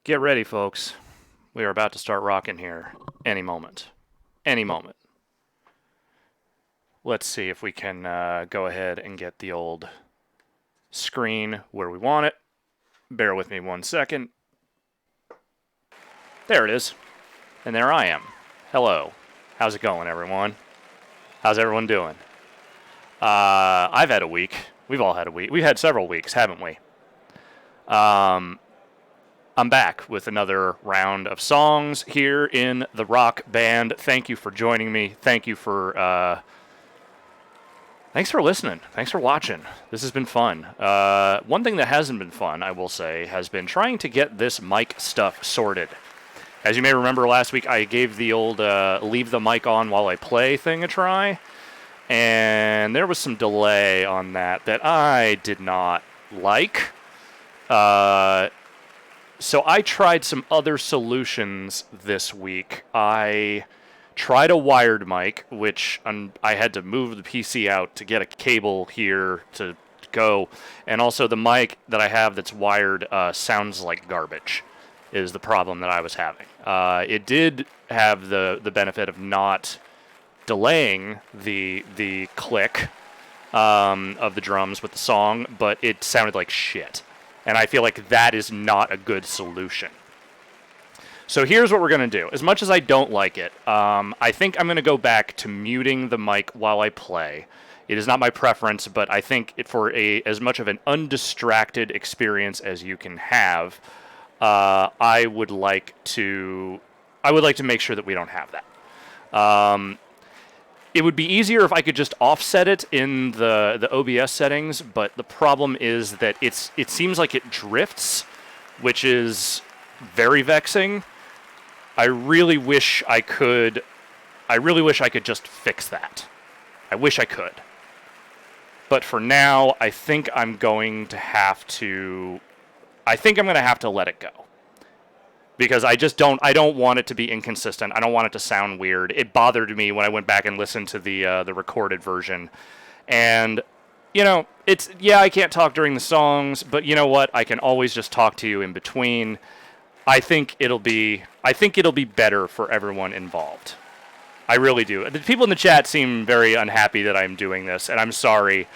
Get ready, folks. We are about to start rocking here any moment. Any moment. Let's see if we can go ahead and get the old screen where we want it. Bear with me 1 second. There it is. And there I am. Hello. How's it going, everyone? How's everyone doing? I've had a week. We've all had a week. We've had several weeks, haven't we? I'm back with another round of songs here in the rock band. Thank you for joining me. Thanks for listening. Thanks for watching. This has been fun. One thing that hasn't been fun, I will say, has been trying to get this mic stuff sorted. As you may remember, last week I gave the old leave the mic on while I play thing a try, and there was some delay on that I did not like. So I tried some other solutions this week. I tried a wired mic, which I had to move the PC out to get a cable here to go. And also the mic that I have that's wired sounds like garbage, is the problem that I was having. It did have the benefit of not delaying the click of the drums with the song, but it sounded like shit. And I feel like that is not a good solution. So here's what we're going to do. As much as I don't like it, I think I'm going to go back to muting the mic while I play. It is not my preference, but I think for as much of an undistracted experience as you can have, I would like to make sure that we don't have that. It would be easier if I could just offset it in the OBS settings, but the problem is that it seems like it drifts, which is very vexing. I really wish I could just fix that. I wish I could. But for now, I think I'm going to have to let it go. Because I don't want it to be inconsistent. I don't want it to sound weird. It bothered me when I went back and listened to the recorded version. And, I can't talk during the songs, but you know what? I can always just talk to you in between. I think it'll be better for everyone involved. I really do. The people in the chat seem very unhappy that I'm doing this, and I'm sorry.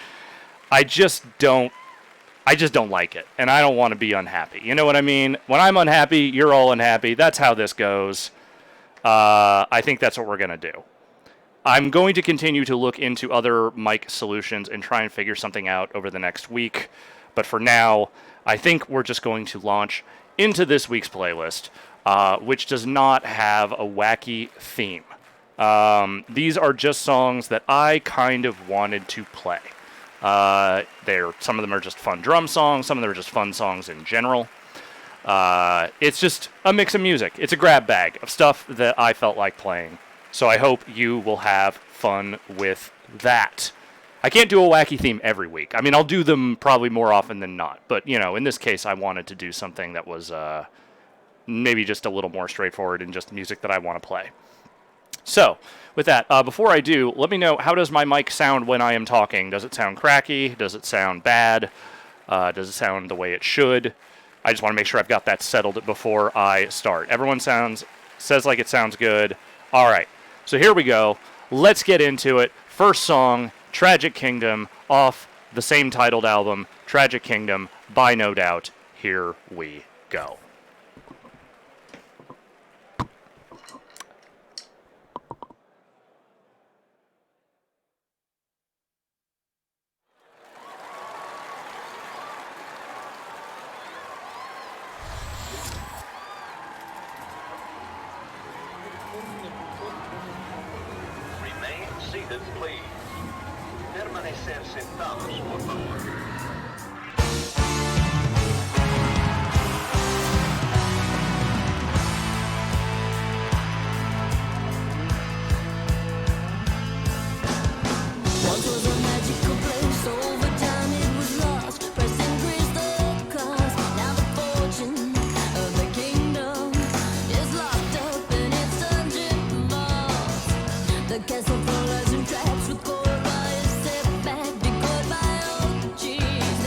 I just don't like it, and I don't want to be unhappy. You know what I mean? When I'm unhappy, you're all unhappy. That's how this goes. I think that's what we're going to do. I'm going to continue to look into other mic solutions and try and figure something out over the next week. But for now, I think we're just going to launch into this week's playlist, which does not have a wacky theme. These are just songs that I kind of wanted to play. Some of them are just fun drum songs. Some of them are just fun songs in general. It's just a mix of music. It's a grab bag of stuff that I felt like playing. So I hope you will have fun with that. I can't do a wacky theme every week. I mean, I'll do them probably more often than not. But, in this case, I wanted to do something that was maybe just a little more straightforward and just music that I want to play. So, with that, before I do, let me know, how does my mic sound when I am talking? Does it sound cracky? Does it sound bad? Does it sound the way it should? I just want to make sure I've got that settled before I start. Everyone says like it sounds good. All right, so here we go. Let's get into it. First song, Tragic Kingdom, off the same titled album, Tragic Kingdom, by No Doubt. Here we go. Permanecer sentados, por favor. Once was a magical place, over time it was lost. Press increased the cost. Now the fortune of the kingdom is locked up in its dungeon vault. The castle floors and traps with gold wires set back, decoyed by old cheese.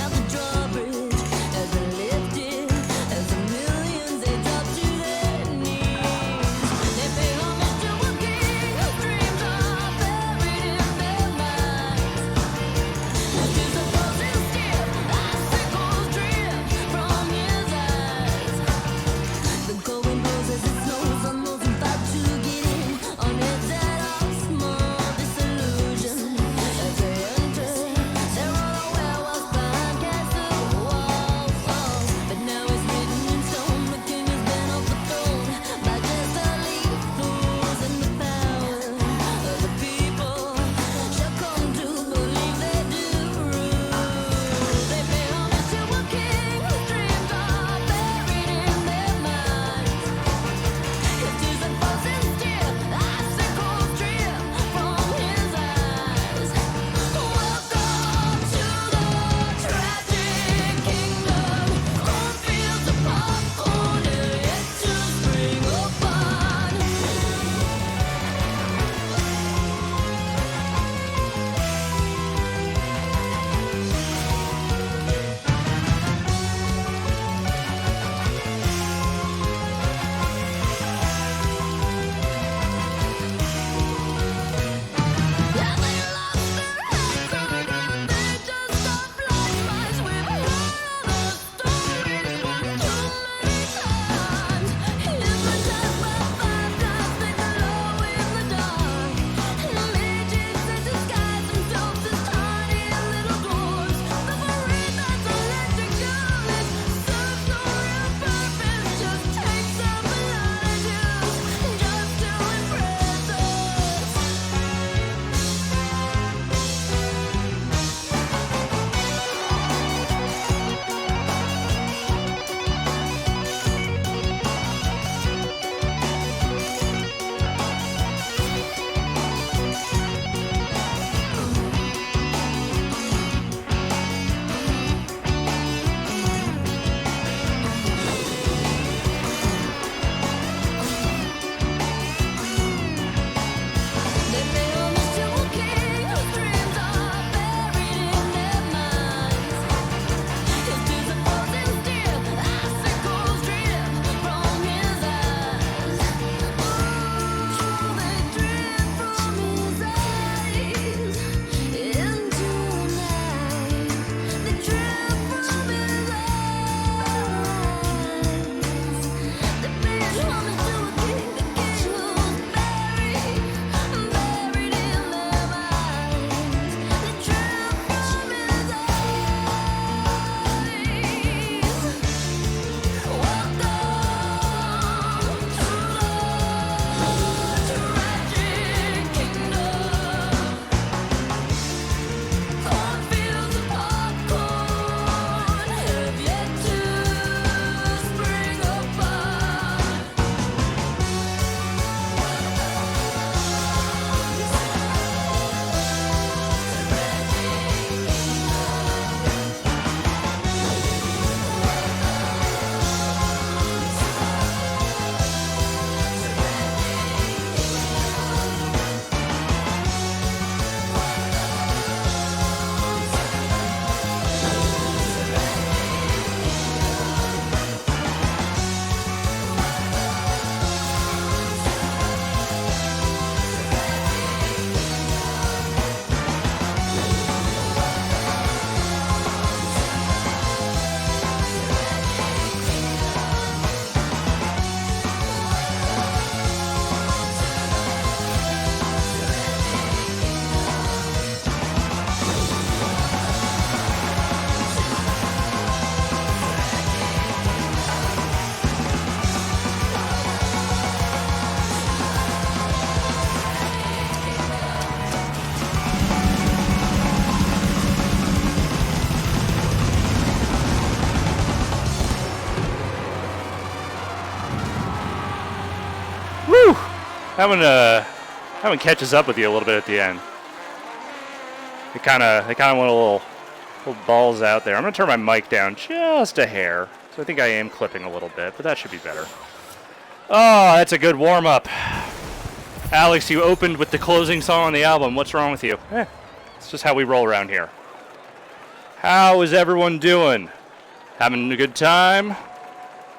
That one catches up with you a little bit at the end. They kind of went a little balls out there. I'm gonna turn my mic down just a hair, so I think I am clipping a little bit, but that should be better. Oh, that's a good warm up. Alex, you opened with the closing song on the album. What's wrong with you? It's just how we roll around here. How is everyone doing? Having a good time?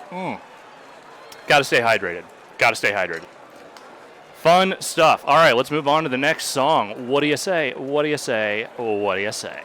Gotta stay hydrated. Gotta stay hydrated. Fun stuff. All right, let's move on to the next song. What do you say? What do you say? What do you say?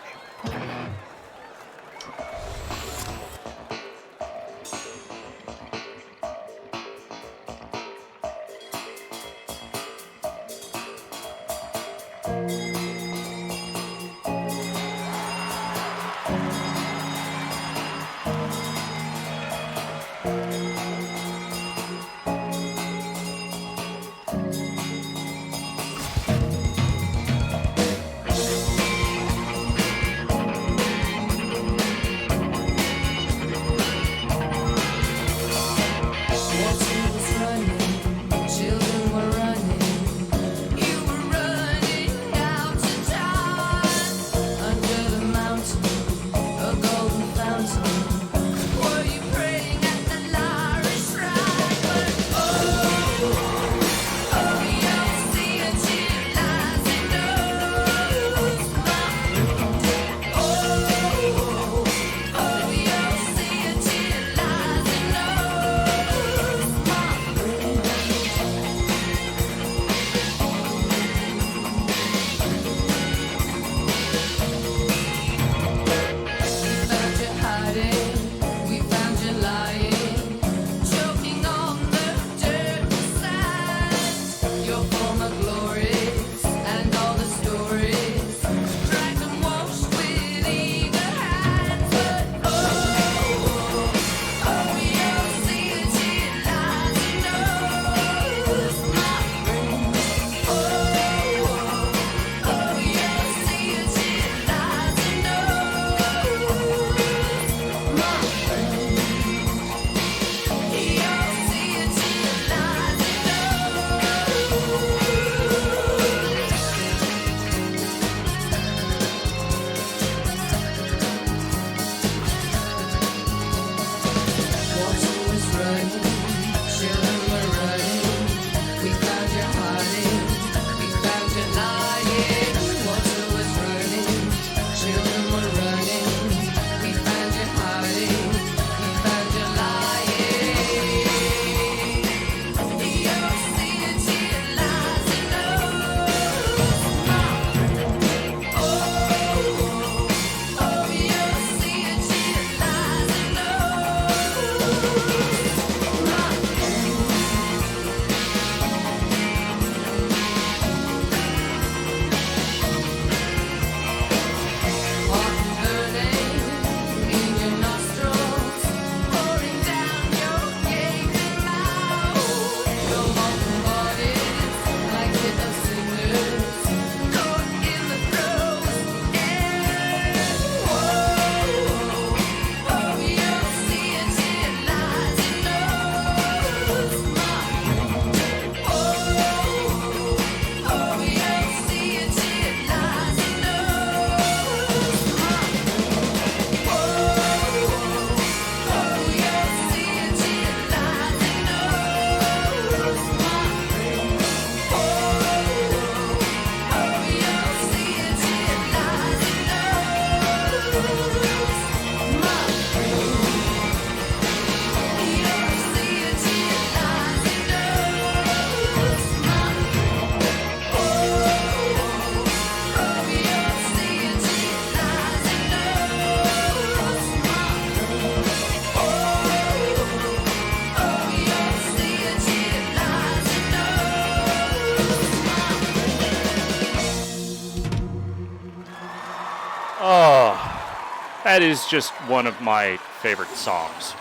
That is just one of my favorite songs,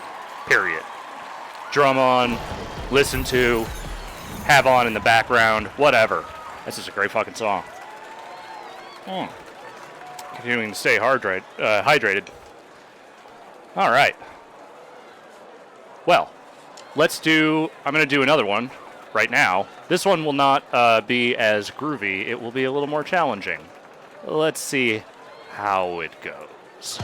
period. Drum on, listen to, have on in the background, whatever. This is a great fucking song. Continuing to stay hydrated. All right. Well, I'm going to do another one right now. This one will not be as groovy. It will be a little more challenging. Let's see how it goes.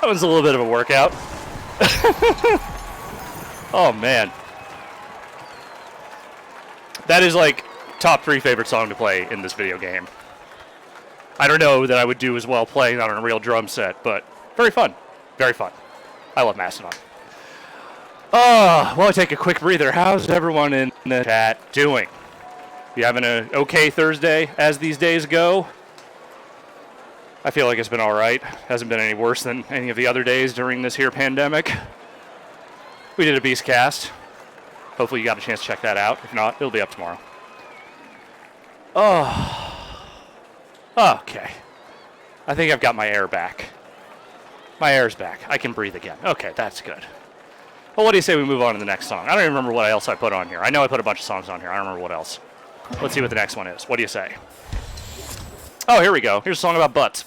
That was a little bit of a workout. Oh, man. That is like top 3 favorite song to play in this video game. I don't know that I would do as well playing on a real drum set, but very fun. Very fun. I love Mastodon. Well, I take a quick breather. How's everyone in the chat doing? You having an okay Thursday as these days go? I feel like it's been all right. Hasn't been any worse than any of the other days during this here pandemic. We did a Beast cast. Hopefully you got a chance to check that out. If not, it'll be up tomorrow. Oh. Okay. I think I've got my air back. My air's back. I can breathe again. Okay, that's good. Well, what do you say we move on to the next song? I don't even remember what else I put on here. I know I put a bunch of songs on here. I don't remember what else. Let's see what the next one is. What do you say? Oh, here we go. Here's a song about butts.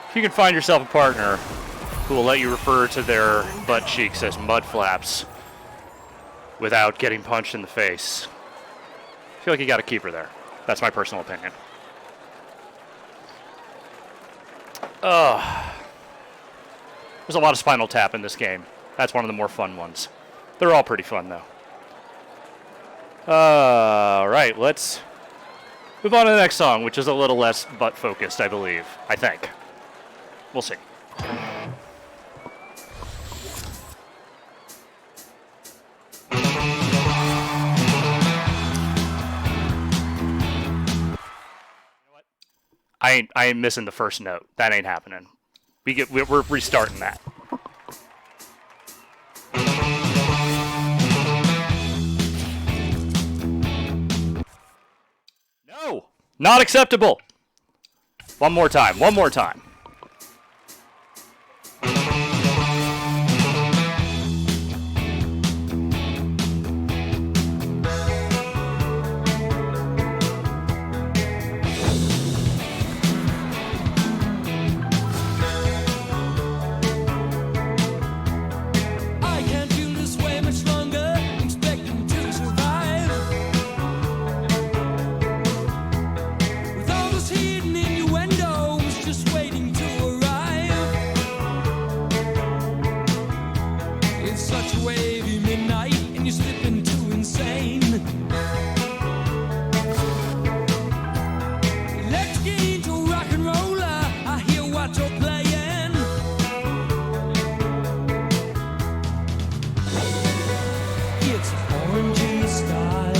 If you can find yourself a partner who will let you refer to their butt cheeks as mud flaps without getting punched in the face, I feel like you got to keep her there. That's my personal opinion. There's a lot of Spinal Tap in this game. That's one of the more fun ones. They're all pretty fun, though. All right, let's move on to the next song, which is a little less butt-focused, I believe. I think. We'll see. I ain't missing the first note. That ain't happening. We're restarting that. No, not acceptable. One more time. One more time. It's such a wavy midnight, and you slip into insane. Let's get into rock and roller. I hear what you're playing. It's an orangey sky.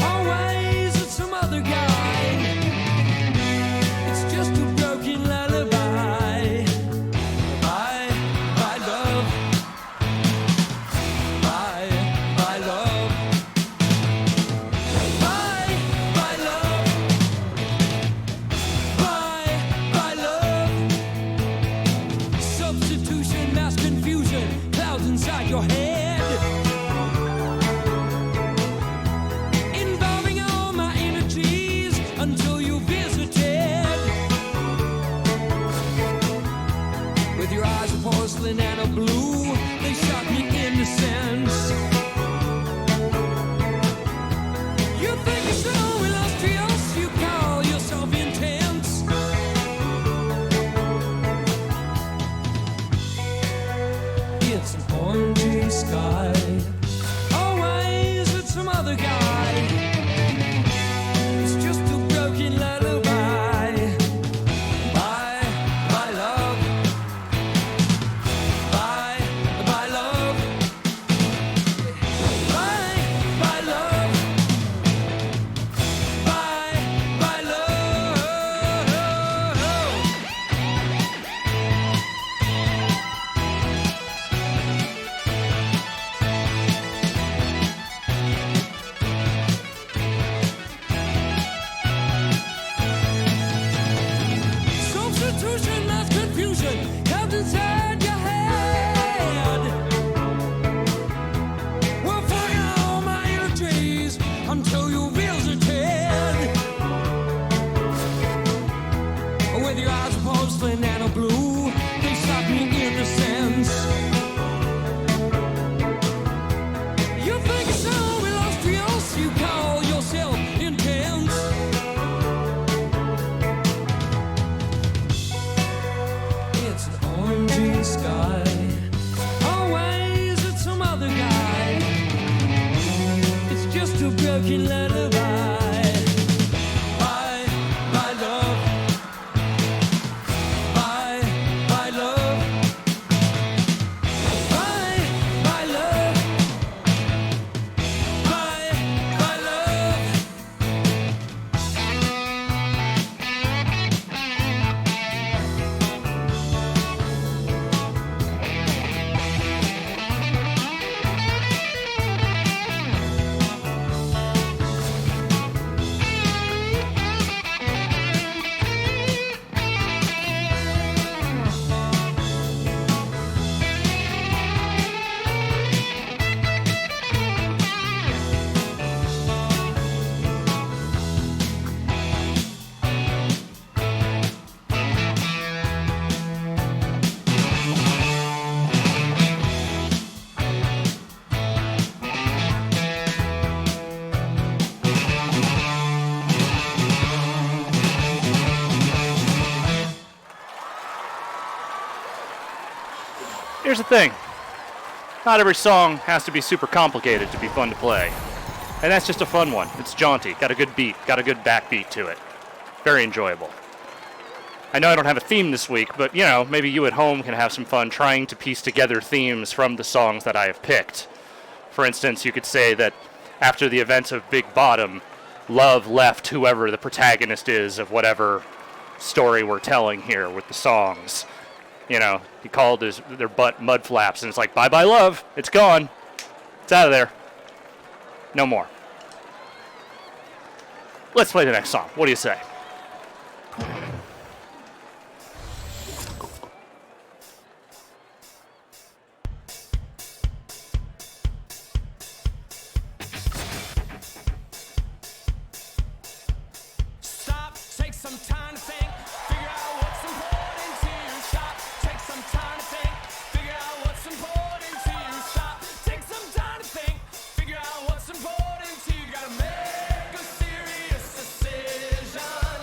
Always it's some other guy. It's just a broken lullaby. Bye, bye love. Bye, bye love. Bye, bye love. Bye, bye love. Substitution, mass confusion, clouds inside your head. Involving all my energies until you visited. With your eyes of porcelain and a blue, they shock me into sense. You think you're so illustrious, you call yourself intense. It's an orangey sky. Always it's some other guy. It's just a broken lullaby. Bye, bye love. Bye, bye love. Bye, bye love. Bye, bye love. Substitution, mass confusion, comes inside your head. We're fucking all my energies until you visited. With your eyes of porcelain and a blue, they shock me into sense. You think you're so illustrious, you call yourself intense. It's an orangey sky. Always it's some other guy. It's just a broken lullaby. Bye, bye love. Bye, bye love. Bye, bye love. Bye, bye love. Here's the thing. Not every song has to be super complicated to be fun to play. And that's just a fun one. It's jaunty, got a good beat, got a good backbeat to it. Very enjoyable. I know I don't have a theme this week, but maybe you at home can have some fun trying to piece together themes from the songs that I have picked. For instance, you could say that after the events of Big Bottom, love left whoever the protagonist is of whatever story we're telling here with the songs. He called their butt mud flaps, and it's like, bye-bye love, it's gone. It's out of there. No more. Let's play the next song. What do you say? Stop, take some time to think, figure out what's important to you. Stop, take some time to think, figure out what's important to you. Stop, take some time to think, figure out what's important to you. Gotta make a serious decision.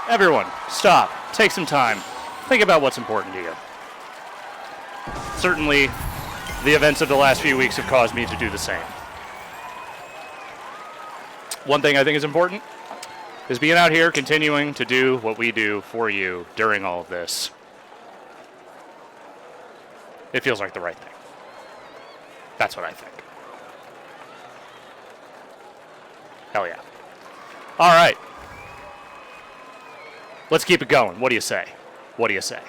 Everyone, stop. Take some time. Think about what's important to you. Certainly, the events of the last few weeks have caused me to do the same. One thing I think is important is being out here continuing to do what we do for you during all of this. It feels like the right thing. That's what I think. Hell yeah. All right. Let's keep it going. What do you say? What do you say?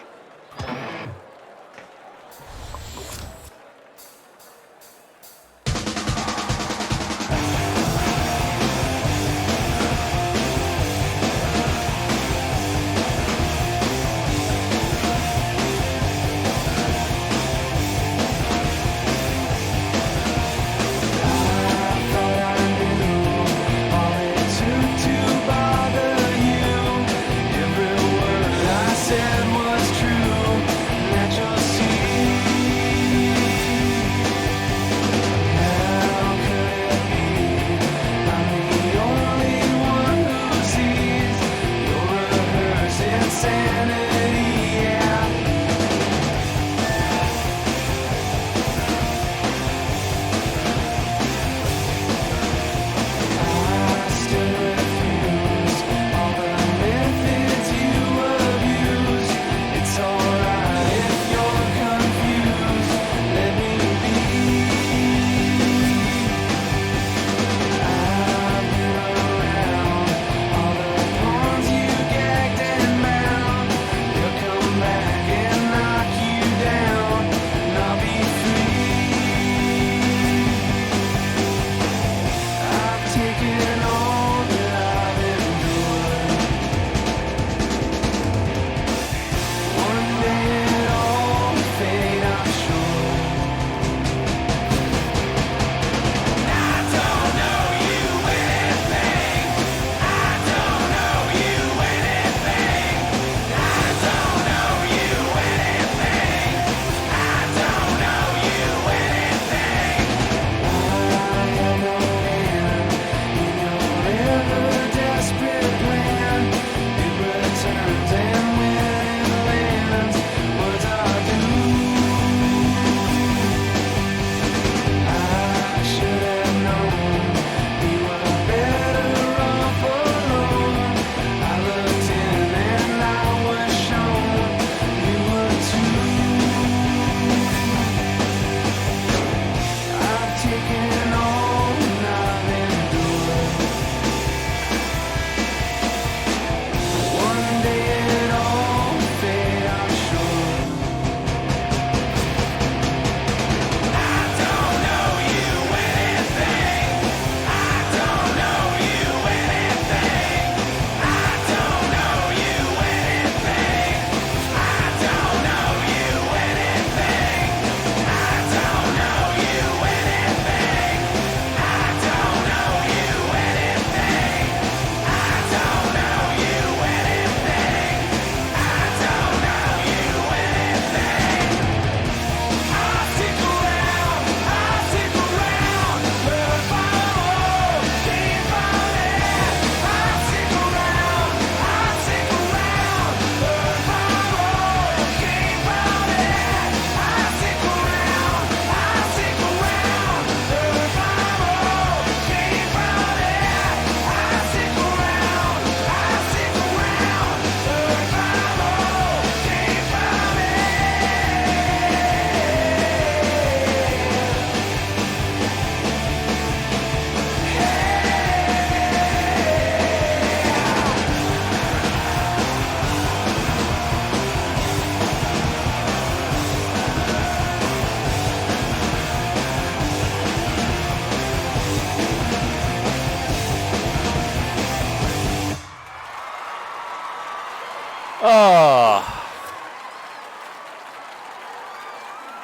Oh,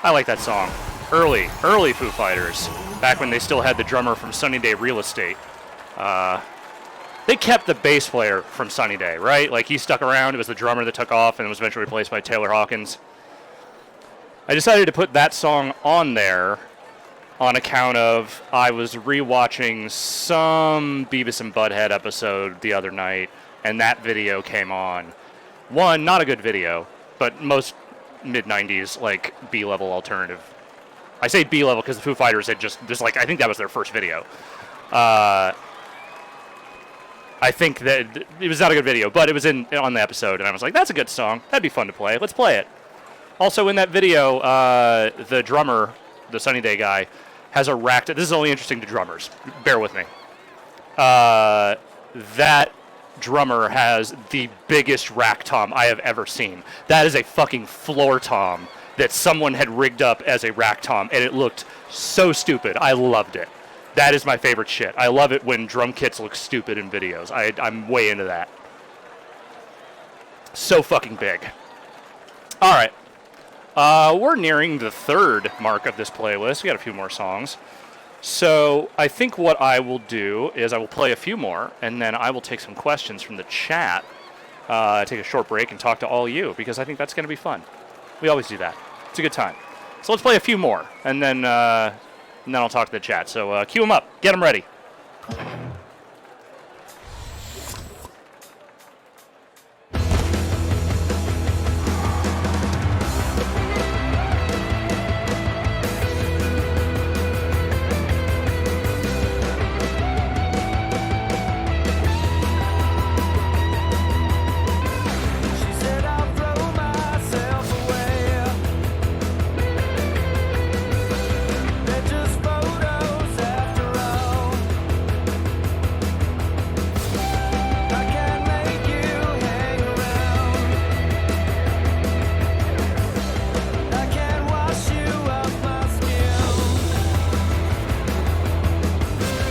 I like that song. Early Foo Fighters, back when they still had the drummer from Sunny Day Real Estate. They kept the bass player from Sunny Day, right? Like, he stuck around. It was the drummer that took off and was eventually replaced by Taylor Hawkins. I decided to put that song on there on account of I was rewatching some Beavis and Butthead episode the other night, and that video came on. One, not a good video, but most mid-90s, like, B-level alternative. I say B-level because the Foo Fighters had just like, I think that was their first video. I think that it was not a good video, but it was on the episode, and I was like, that's a good song. That'd be fun to play. Let's play it. Also, in that video, the drummer, the Sunny Day guy, has a rack. This is only interesting to drummers. Bear with me. That drummer has the biggest rack tom I have ever seen. That is a fucking floor tom that someone had rigged up as a rack tom, and it looked so stupid. I loved it. That is my favorite shit. I love it when drum kits look stupid in videos. I'm way into that. So fucking big. All right. We're nearing the third mark of this playlist. We got a few more songs. So I think what I will do is I will play a few more, and then I will take some questions from the chat, take a short break, and talk to all you, because I think that's going to be fun. We always do that. It's a good time. So let's play a few more, and then I'll talk to the chat. So cue them up. Get them ready. She said I'll throw myself away. They're just photos after all. I can't make you hang around. I can't wash you off my skin.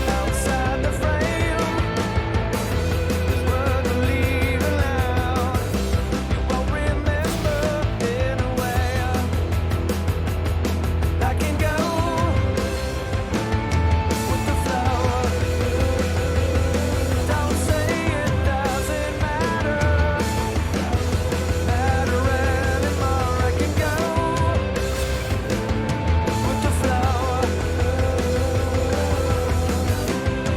Outside the frame is what we're leaving out. You won't remember in a way. I can go with the flow. Don't say it doesn't matter anymore. I can go with the flow.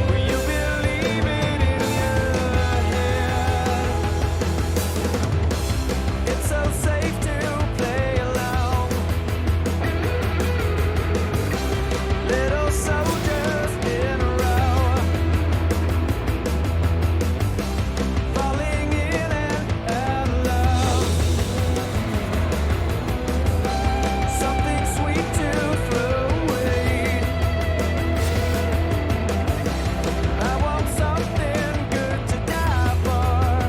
Will you believe it in your head? It's so safe to play along. Little soldiers in a row, falling in and out of love. Something sweet to throw away. I want something good to die for,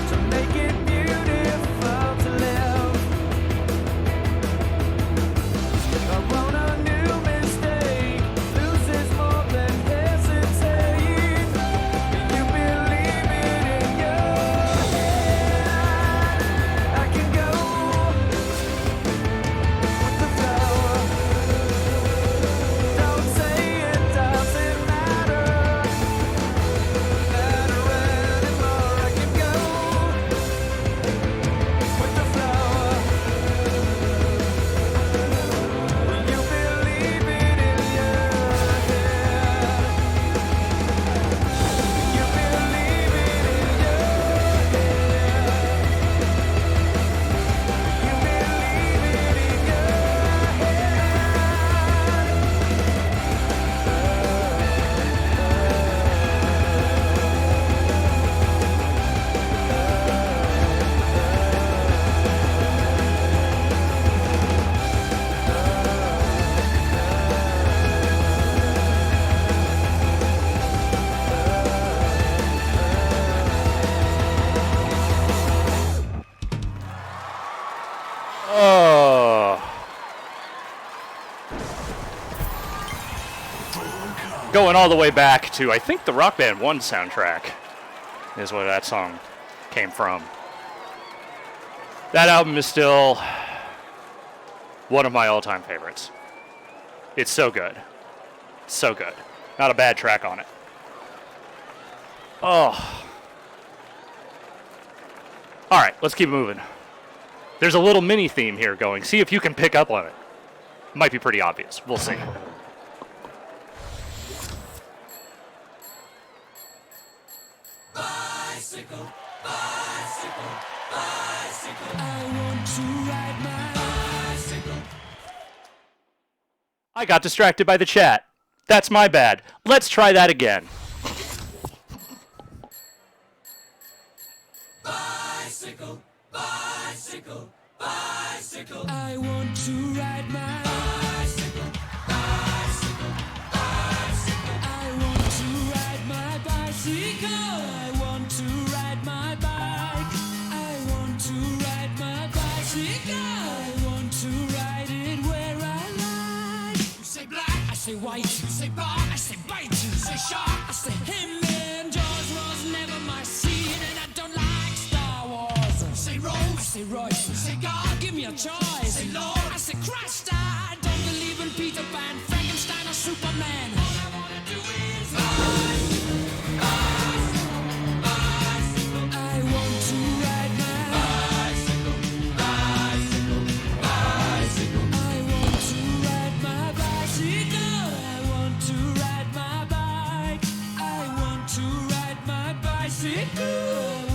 to make it beautiful to live. I want a new mistake, loses more than hesitate. You believe it in your head. I can go with the flow. Don't say it doesn't matter anymore. I can go with the flow. Will you believe it in your head? You believe it in your head. You believe it in your Oh. Going all the way back to, I think, the Rock Band 1 soundtrack is where that song came from. That album is still one of my all-time favorites. It's so good. So good. Not a bad track on it. Oh. All right, let's keep moving. There's a little mini theme here going. See if you can pick up on it. Might be pretty obvious. We'll see. I got distracted by the chat. That's my bad. Let's try that again. I want to ride my bicycle, bicycle, bicycle. I want to ride my bicycle. I want to ride my bike. I want to ride my bicycle. I want to ride it where I like. You say black, I say white. You say bar, I say bite. You say shark, I say him. And Jaws was never my scene, and I don't like Star Wars. You say Rose, I say Royce. You say God, give me a choice. I say Lord, I say Christ. I don't believe in Peter Pan, Frankenstein, or Superman. All I wanna do is bicycle, bicycle, bicycle. I want to ride my bicycle, bicycle, bicycle. I want to ride my bicycle. I want to ride my bike. I want to ride my bicycle. I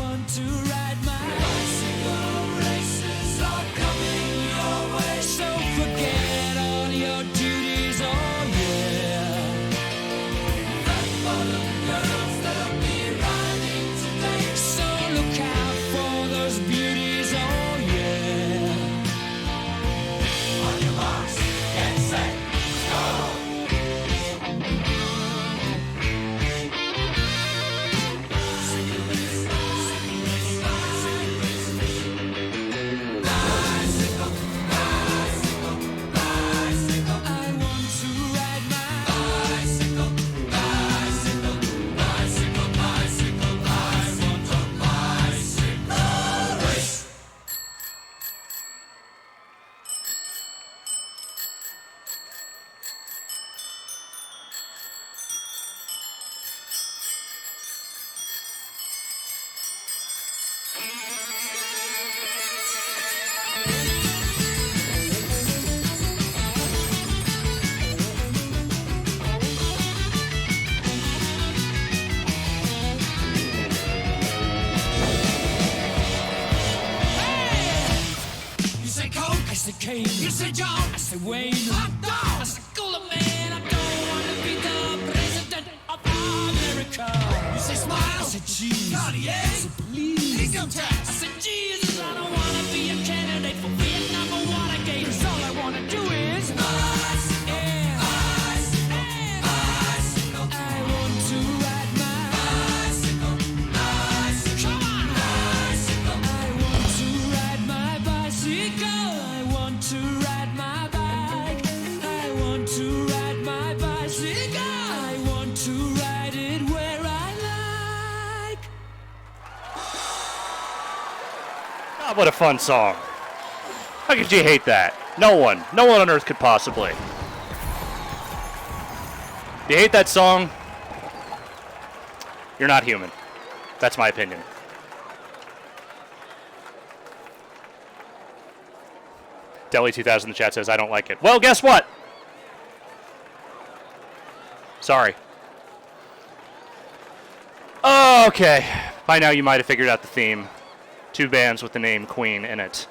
want to ride my bicycle. Races are coming your way, so forget all your duties. Oh yeah. Fat bottom girls that'll be riding today, so look out for those beauties. Oh yeah. On your marks, get set, go. I want to ride my bicycle, bicycle, bicycle, bicycle. I want a bicycle race. You say Coke, I say Kane. You say John, I say Wayne. Hot dog, I say Cooler Man. I don't want to be the president of America. You say Smile, I say Cheese. Cartier, I say Please. Income tax, I say Jesus. I don't want to be a candidate for Vietnam or Watergate. 'Cause all I want to do is bicycle, bicycle, bicycle. I want to ride my bicycle, bicycle. Come on, bicycle. I want to ride my bicycle. I want to ride my bike. I want to ride my bicycle. I want to ride it where I like. God, what a fun song. How could you hate that? No one on earth could possibly. If you hate that song, you're not human. That's my opinion. Deli 2000 in the chat says, I don't like it. Well, guess what? Sorry. Oh, okay. By now you might have figured out the theme. Two bands with the name Queen in it.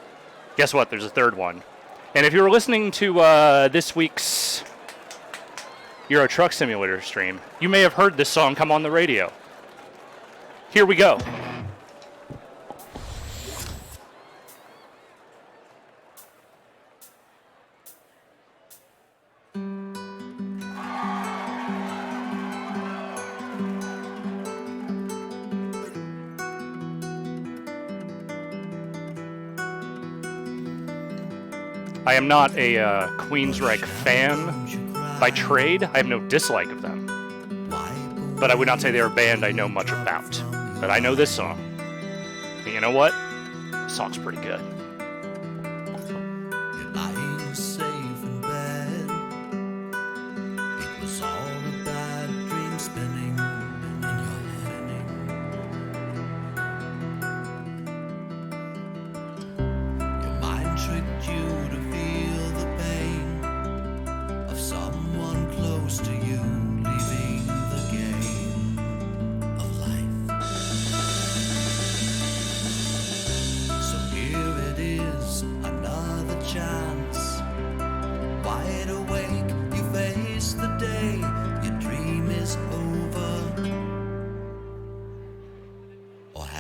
Guess what? There's a third one. And if you were listening to this week's Euro Truck Simulator stream, you may have heard this song come on the radio. Here we go. I am not a Queensryche fan by trade. I have no dislike of them. But I would not say they're a band I know much about. But I know this song. And you know what? This song's pretty good. You're lying safe in bed. It was all a bad dream spinning in your head. Your mind tricked you to feel the pain of someone close to you leaving the game of life.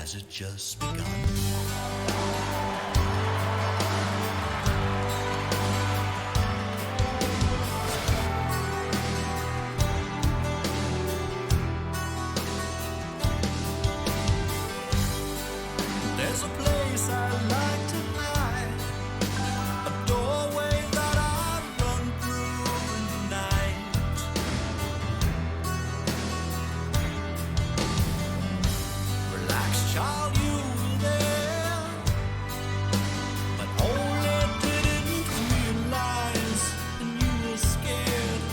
has it just begun? There's a place I like to hide, a doorway that I run through in the night. Relax, child, you were there, but only didn't realize, and you were scared.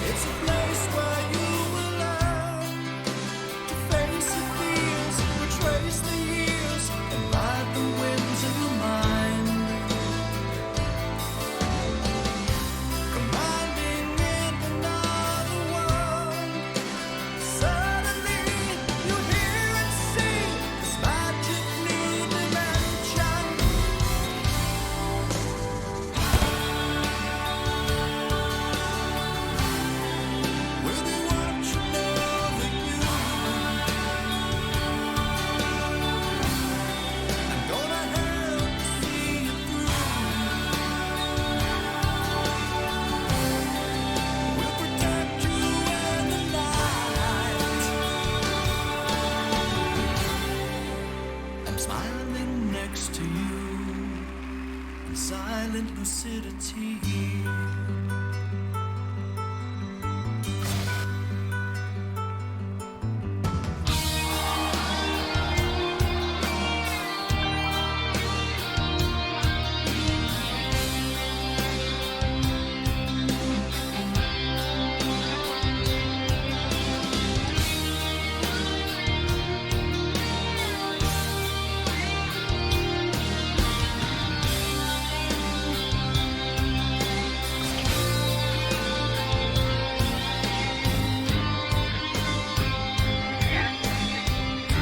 It's a place where you will learn to face your fears, retrace the years, and ride the winds in your mind. Commanding in another world, suddenly you hear and see this magic new dimension. With you watching over you, I'm gonna help see you through. We'll protect you in the night. I'm smiling next to you in silent lucidity.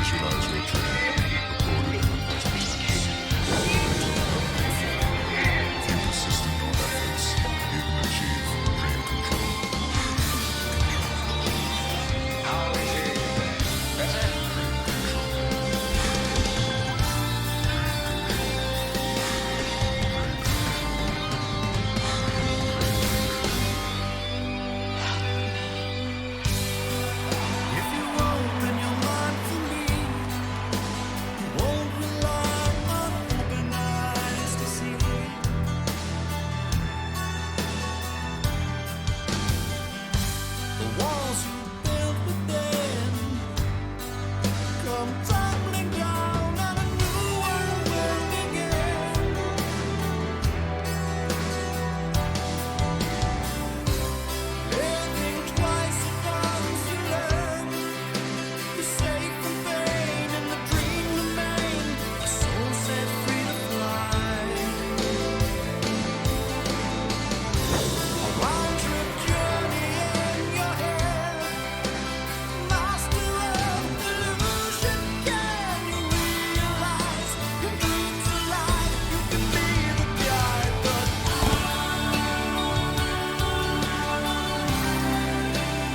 Visualize your dream, recorded in the present tense. Through persistent your efforts, you can achieve dream control. If you open your mind for me, you won't rely on open eyes to see. The walls you built within come tumbling down, and a new world will begin. Living twice a once you learn. You're safe from pain, and the dream remain. A soul set free to fly. A round-trip journey in your head. Master of illusion, can you realize your dreams alive? You can be the guide, but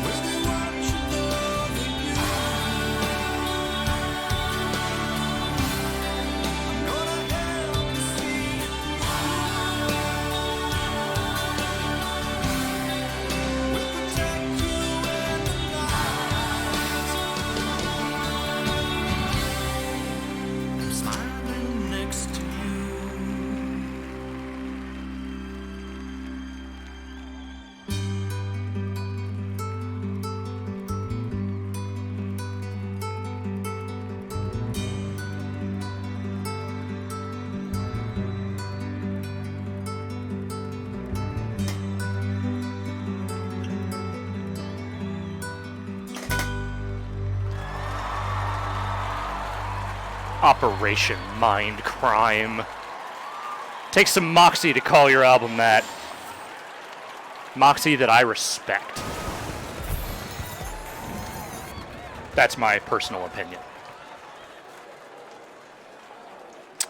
with you watching over you, gonna help you see it through. We'll protect you in the night. I'm smiling next to you. Operation Mind Crime. Takes some moxie to call your album that. Moxie that I respect. That's my personal opinion.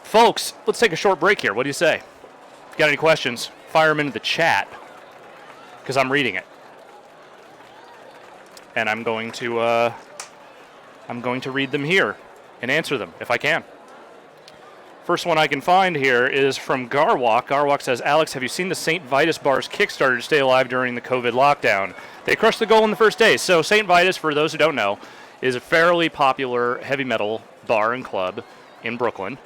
Folks, let's take a short break here. What do you say? If you got any questions, fire them into the chat, because I'm reading it. and I'm going to read them here and answer them if I can. First one I can find here is from Garwalk. Garwalk says, Alex, have you seen the St. Vitus Bar's Kickstarter to stay alive during the COVID lockdown? They crushed the goal in the first day. So St. Vitus, for those who don't know, is a fairly popular heavy metal bar and club in Brooklyn.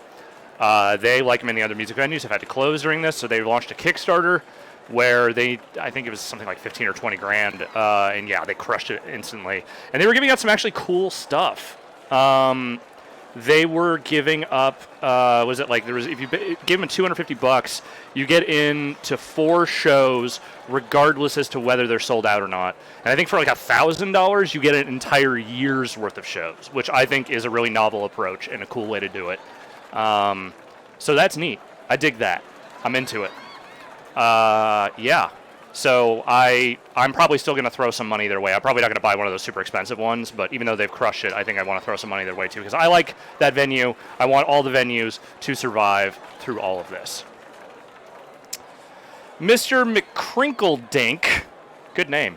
They, like many other music venues, have had to close during this, so they launched a Kickstarter where I think it was something like 15 or 20 grand, and yeah, they crushed it instantly. And they were giving out some actually cool stuff. They were giving up, if you give them $250, you get into 4 shows regardless as to whether they're sold out or not. And I think for like $1,000, you get an entire year's worth of shows, which I think is a really novel approach and a cool way to do it. So that's neat. I dig that. I'm into it. Yeah. So I'm probably still going to throw some money their way. I'm probably not going to buy one of those super expensive ones, but even though they've crushed it, I think I want to throw some money their way too, because I like that venue. I want all the venues to survive through all of this. Mr. McCrinkledink, good name,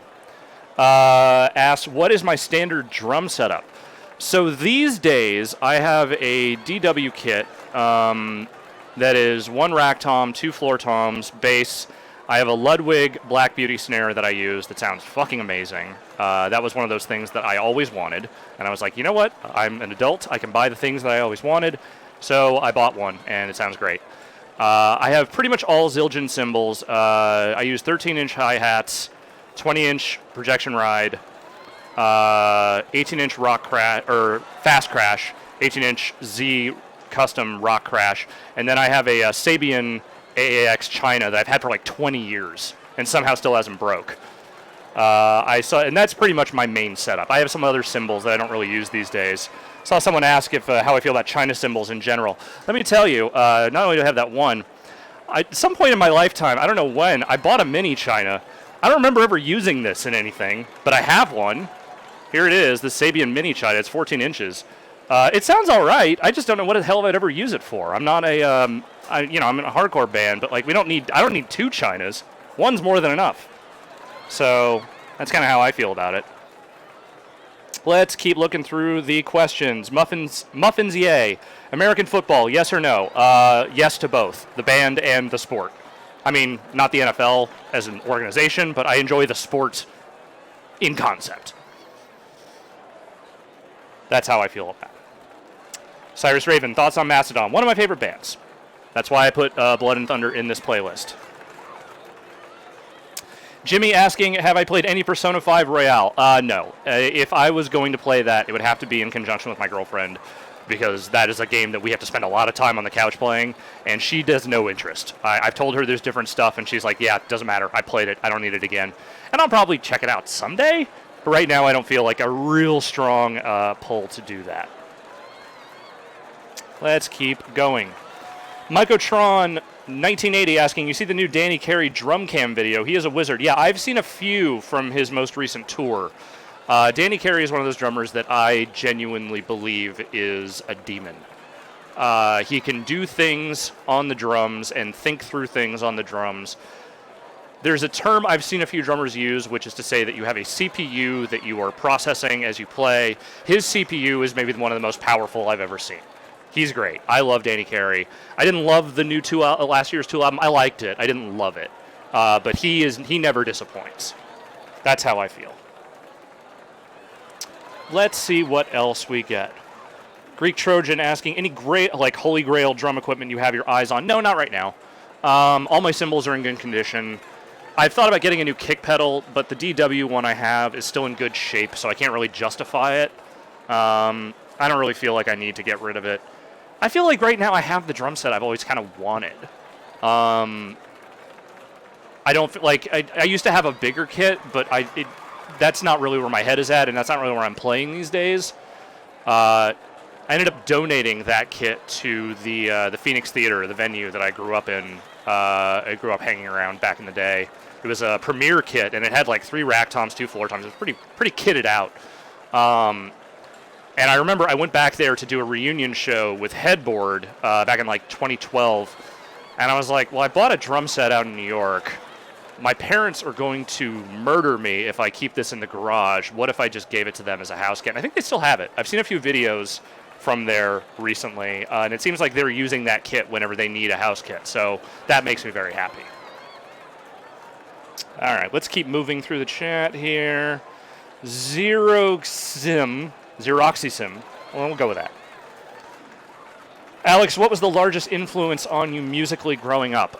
asks, what is my standard drum setup? So these days, I have a DW kit that is 1 rack tom, 2 floor toms, bass. I have a Ludwig Black Beauty snare that I use that sounds fucking amazing. That was one of those things that I always wanted. And I was like, you know what? I'm an adult. I can buy the things that I always wanted. So I bought one, and it sounds great. I have pretty much all Zildjian cymbals. I use 13-inch hi-hats, 20-inch projection ride, 18-inch fast crash, 18-inch Z custom rock crash, and then I have a Sabian AAX China that I've had for like 20 years and somehow still hasn't broke. And that's pretty much my main setup. I have some other cymbals that I don't really use these days. Saw someone ask how I feel about China cymbals in general. Let me tell you, not only do I have that one, at some point in my lifetime, I don't know when, I bought a mini China. I don't remember ever using this in anything, but I have one. Here it is, the Sabian mini China. It's 14 inches. It sounds all right. I just don't know what the hell I'd ever use it for. I'm not I'm in a hardcore band, but like I don't need 2 Chinas. One's more than enough. So that's kind of how I feel about it. Let's keep looking through the questions. Muffins, yay. American football, yes or no? Yes to both, the band and the sport. I mean, not the NFL as an organization, but I enjoy the sport in concept. That's how I feel about it. Cyrus Raven, thoughts on Mastodon? One of my favorite bands. That's why I put Blood and Thunder in this playlist. Jimmy asking, have I played any Persona 5 Royale? No. If I was going to play that, it would have to be in conjunction with my girlfriend, because that is a game that we have to spend a lot of time on the couch playing, and she does no interest. I've told her there's different stuff, and she's like, yeah, it doesn't matter. I played it. I don't need it again. And I'll probably check it out someday, but right now I don't feel like a real strong pull to do that. Let's keep going. Mycotron 1980 asking, you see the new Danny Carey drum cam video? He is a wizard. Yeah, I've seen a few from his most recent tour. Danny Carey is one of those drummers that I genuinely believe is a demon. He can do things on the drums and think through things on the drums. There's a term I've seen a few drummers use, which is to say that you have a CPU that you are processing as you play. His CPU is maybe one of the most powerful I've ever seen. He's great. I love Danny Carey. I didn't love the new last year's Tool album. I liked it. I didn't love it. But he never disappoints. That's how I feel. Let's see what else we get. Greek Trojan asking, any great, like, Holy Grail drum equipment you have your eyes on? No, not right now. All my cymbals are in good condition. I've thought about getting a new kick pedal, but the DW one I have is still in good shape, so I can't really justify it. I don't really feel like I need to get rid of it. I feel like right now I have the drum set I've always kind of wanted. I don't feel like I used to have a bigger kit, but that's not really where my head is at, and that's not really where I'm playing these days. I ended up donating that kit to the Phoenix Theater, the venue that I grew up in. I grew up hanging around back in the day. It was a premier kit, and it had like 3 rack toms, 2 floor toms. It was pretty kitted out. And I remember I went back there to do a reunion show with Headboard back in like 2012. And I was like, well, I bought a drum set out in New York. my parents are going to murder me if I keep this in the garage. What if I just gave it to them as a house kit? And I think they still have it. I've seen a few videos from there recently, and it seems like they're using that kit whenever they need a house kit. So that makes me very happy. All right, let's keep moving through the chat here. Xeroxysim. Well, we'll go with that. Alex, what was the largest influence on you musically growing up?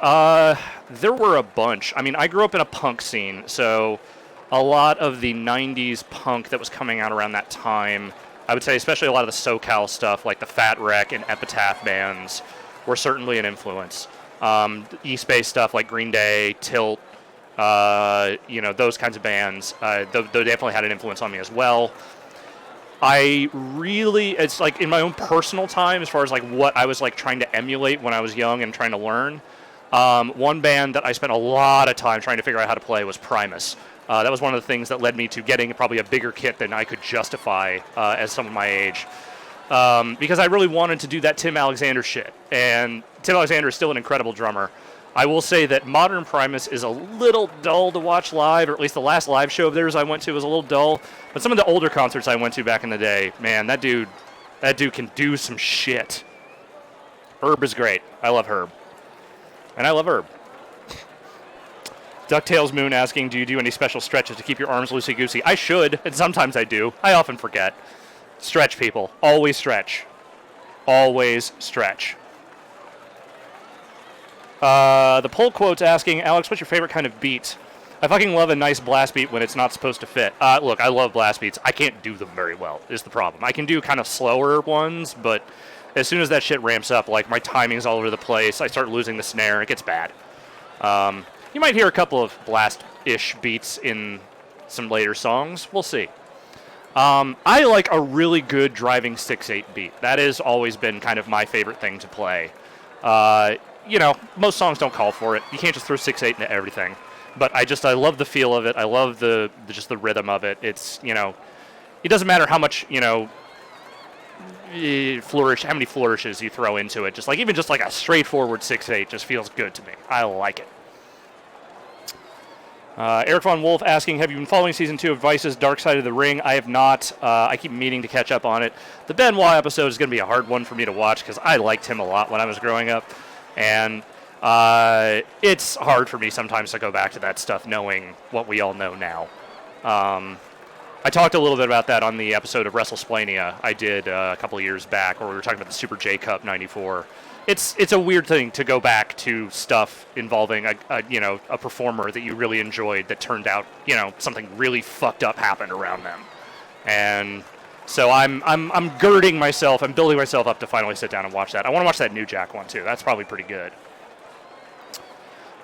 There were a bunch. I mean, I grew up in a punk scene, so a lot of the 90s punk that was coming out around that time, I would say especially a lot of the SoCal stuff, like the Fat Wreck and Epitaph bands, were certainly an influence. East Bay stuff like Green Day, Tilt, those kinds of bands, they definitely had an influence on me as well. It's like in my own personal time, as far as like what I was like trying to emulate when I was young and trying to learn. One band that I spent a lot of time trying to figure out how to play was Primus. That was one of the things that led me to getting probably a bigger kit than I could justify as someone my age. Because I really wanted to do that Tim Alexander shit. And Tim Alexander is still an incredible drummer. I will say that modern Primus is a little dull to watch live, or at least the last live show of theirs I went to was a little dull. But some of the older concerts I went to back in the day, man, that dude can do some shit. Herb is great. I love Herb. And I love Herb. DuckTales Moon asking, do you do any special stretches to keep your arms loosey-goosey? I should, and sometimes I do. I often forget. Stretch, people. Always stretch. Always stretch. The poll quote's asking, Alex, what's your favorite kind of beat? I fucking love a nice blast beat when it's not supposed to fit. Look, I love blast beats. I can't do them very well, is the problem. I can do kind of slower ones, but as soon as that shit ramps up, like my timing's all over the place, I start losing the snare, it gets bad. You might hear a couple of blast-ish beats in some later songs. We'll see. I like a really good driving 6/8 beat. That has always been kind of my favorite thing to play. Most songs don't call for it. You can't just throw 6/8 into everything. But I love the feel of it. I love just the rhythm of it. It's, it doesn't matter how much, how many flourishes you throw into it. Even just like a straightforward 6/8 just feels good to me. I like it. Eric Von Wolf asking, have you been following Season 2 of Vice's Dark Side of the Ring? I have not. I keep meaning to catch up on it. The Benoit episode is going to be a hard one for me to watch because I liked him a lot when I was growing up. And it's hard for me sometimes to go back to that stuff knowing what we all know now. I talked a little bit about that on the episode of WrestleSplania I did a couple of years back where we were talking about the Super J Cup 94. It's a weird thing to go back to stuff involving a performer that you really enjoyed that turned out, something really fucked up happened around them. And so I'm girding myself, I'm building myself up to finally sit down and watch that. I want to watch that New Jack one too. That's probably pretty good.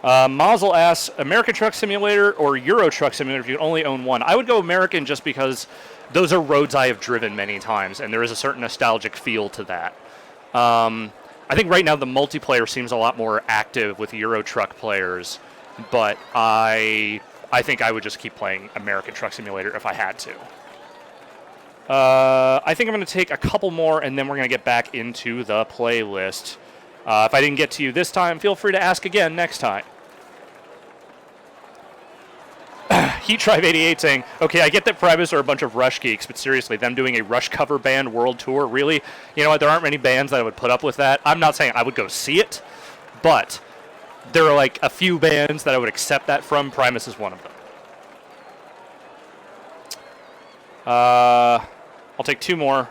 Mazel asks, American Truck Simulator or Euro Truck Simulator if you only own one? I would go American just because those are roads I have driven many times, and there is a certain nostalgic feel to that. I think right now the multiplayer seems a lot more active with Euro Truck players, but I think I would just keep playing American Truck Simulator if I had to. I think I'm going to take a couple more, and then we're going to get back into the playlist. If I didn't get to you this time, feel free to ask again next time. Heat Tribe 88 saying, okay, I get that Primus are a bunch of Rush geeks, but seriously, them doing a Rush cover band world tour, really? You know what, there aren't many bands that I would put up with that. I'm not saying I would go see it, but there are like a few bands that I would accept that from. Primus is one of them. I'll take two more.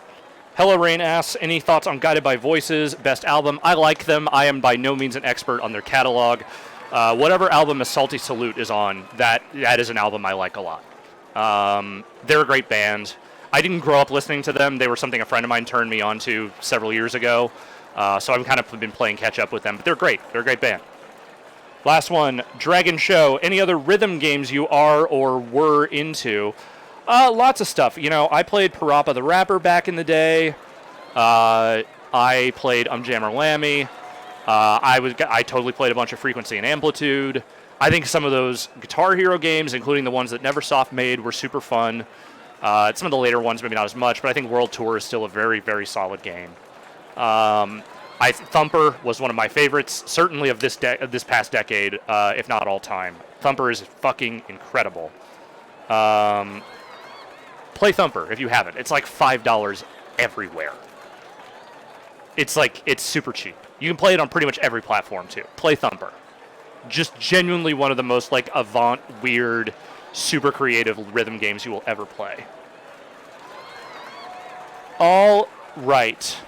Hello Rain asks, any thoughts on Guided by Voices, best album? I like them. I am by no means an expert on their catalog. Whatever album A Salty Salute is on, that is an album I like a lot. They're a great band. I didn't grow up listening to them. They were something a friend of mine turned me on to several years ago. So I've kind of been playing catch up with them. But they're great. They're a great band. Last one, Dragon Show. Any other rhythm games you are or were into? Lots of stuff. I played Parappa the Rapper back in the day. I played Jammer Lammy. I totally played a bunch of Frequency and Amplitude. I think some of those Guitar Hero games, including the ones that Neversoft made, were super fun. Some of the later ones, maybe not as much, but I think World Tour is still a very, very solid game. Thumper was one of my favorites, certainly of this past decade, if not all time. Thumper is fucking incredible. Play Thumper if you haven't. It's like $5 everywhere. It's super cheap. You can play it on pretty much every platform too. Play Thumper. Just genuinely one of the most like avant, weird, super creative rhythm games you will ever play. All right.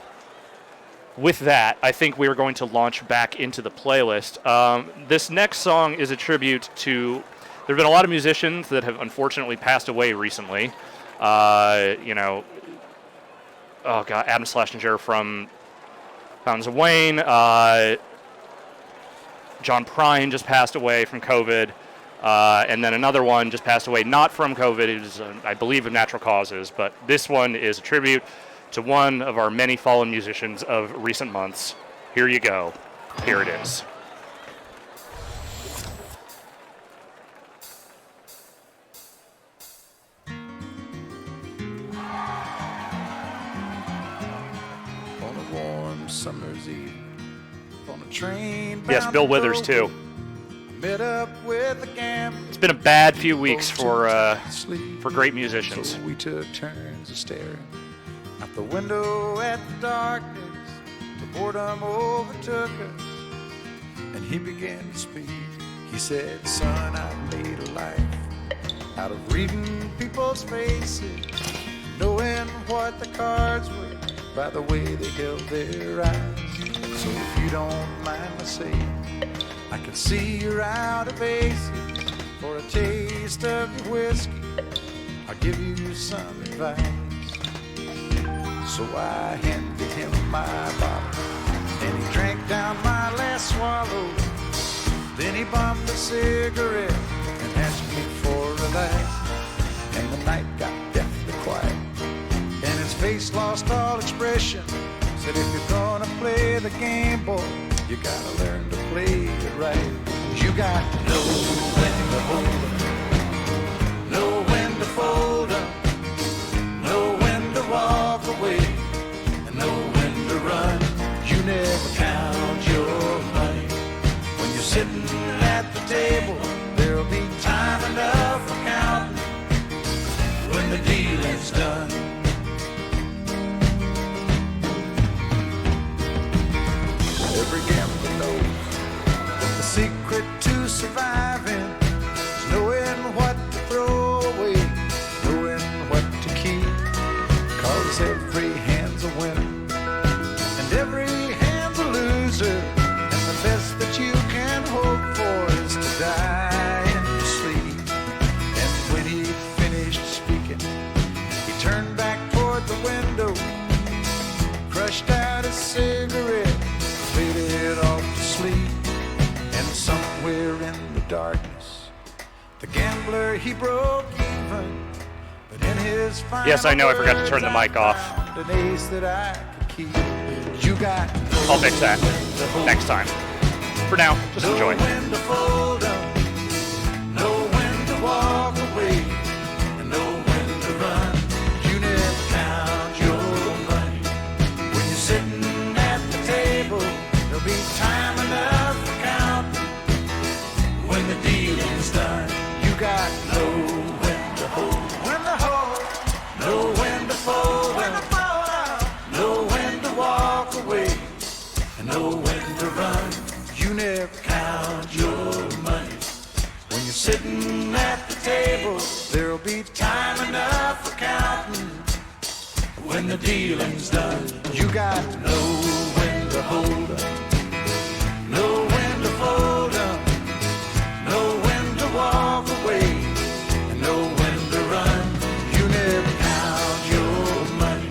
With that, I think we are going to launch back into the playlist. This next song is a tribute to... There have been a lot of musicians that have unfortunately passed away recently. Oh God, Adam Schlesinger from Fountains of Wayne. John Prine just passed away from COVID. And then another one just passed away, not from COVID. It was, I believe, of natural causes. But this one is a tribute to one of our many fallen musicians of recent months. Here you go. Here it is. On a warm summer's eve, on a train. Yes, Bill Withers, too. Met up with a gambler. It's been a bad few weeks for great musicians. So we took turns of staring out the window at the darkness. The boredom overtook us, and he began to speak. He said, son, I made a life out of reading people's faces, knowing what the cards were by the way they held their eyes. So if you don't mind my saying, I can see you're out of aces. For a taste of your whiskey, I'll give you some advice. So I handed him my bottle, and he drank down my last swallow. Then he bummed a cigarette and asked me for a light. And the night got deathly quiet, and his face lost all expression. Said, if you're gonna play the game, boy, you gotta learn to play it right. You got to know when to hold up, know when to fold up, know when to walk away, and know when to run. You never count your money. When you're sitting at the table, there'll be time enough for counting when the dealing's done. Every gambler knows the secret to surviving is knowing what to throw away, knowing what to keep. Cause every hand's a winner, and every hand's a loser. And the best that you can hope for is to die in your sleep. And when he finished speaking, he turned back toward the window, crushed out his cigarette, faded off to sleep. And somewhere in the darkness, the gambler, he broke even. But in his final Yes, I know, I forgot to turn the words, mic off. I found an ace that I could keep. You got to know I'll fix that when to hold next time. For now, just know enjoy. when to fold up, know when to walk away, and know when to run. You never count your money. When you're sitting at the table, there'll be time enough for counting when the dealing's done. You got to know when to hold, know when to fold up, know when to walk away, and know when to run. You never count your money. When you're sitting at the table, there'll be time enough for counting when the dealing's done. You got to know when to hold up, know when to fold up, know when to walk away, and know when to run. You never count your money.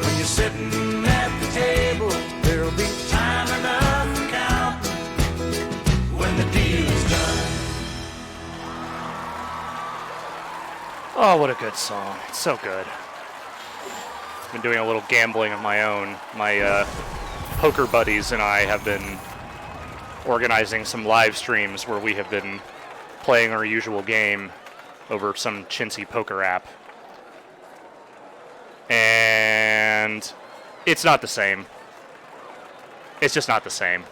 When you're sitting at the table, there'll be time enough for counting when the deal is done. Oh, what a good song. It's so good. Been doing a little gambling of my own. My poker buddies and I have been organizing some live streams where we have been playing our usual game over some chintzy poker app. And it's not the same. It's just not the same.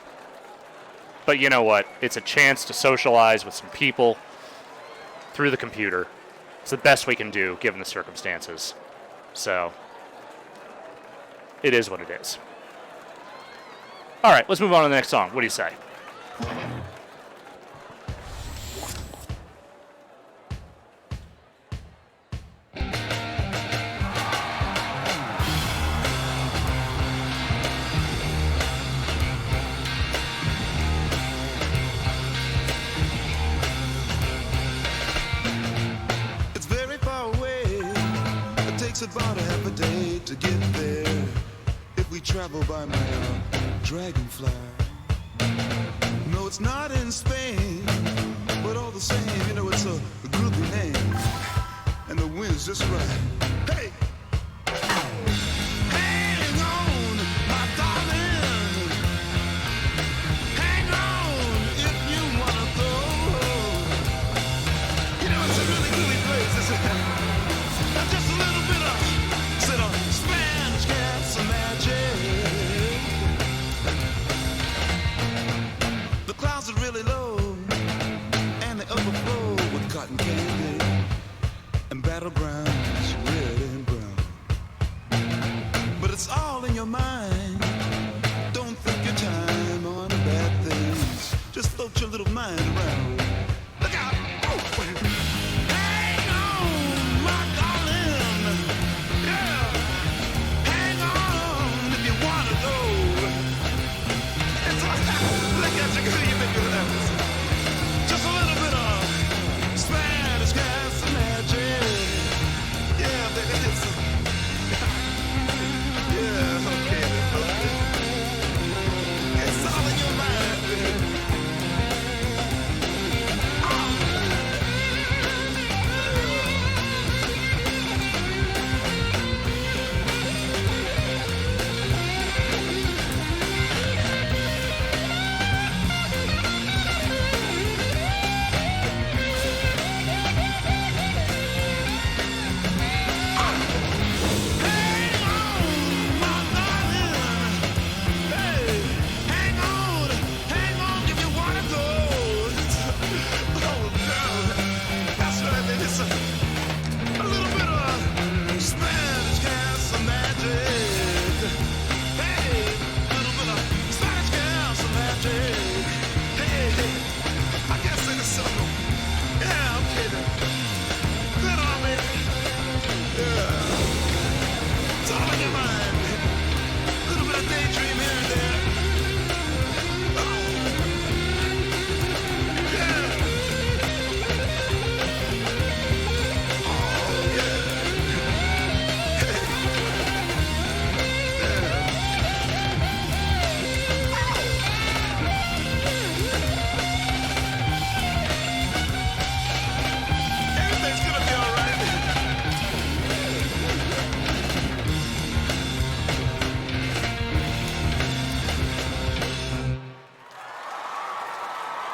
But you know what? It's a chance to socialize with some people through the computer. It's the best we can do given the circumstances. So, it is what it is. All right, let's move on to the next song. What do you say? It's very far away. It takes about a half a day to get there. If we travel by my dragonfly. No, it's not in Spain, but all the same, you know, it's a groovy name. And the wind's just right. Hey! Hang on, my darling. Hang on if you wanna go. You know, it's a really groovy place, isn't it? And just a little bit of Spanish got some magic. The clouds are really low, and they overflow with cotton candy and battlegrounds, red and brown. But it's all in your mind. Don't think your time on bad things. Just float your little mind around. Look out! Oh. Hang on, my darling. Yeah. Hang on if you wanna go. It's like look at you, you make it happen. Just a little bit of Spanish got some magic. Yeah, baby, it's yeah, okay, okay. It's all in your mind, baby.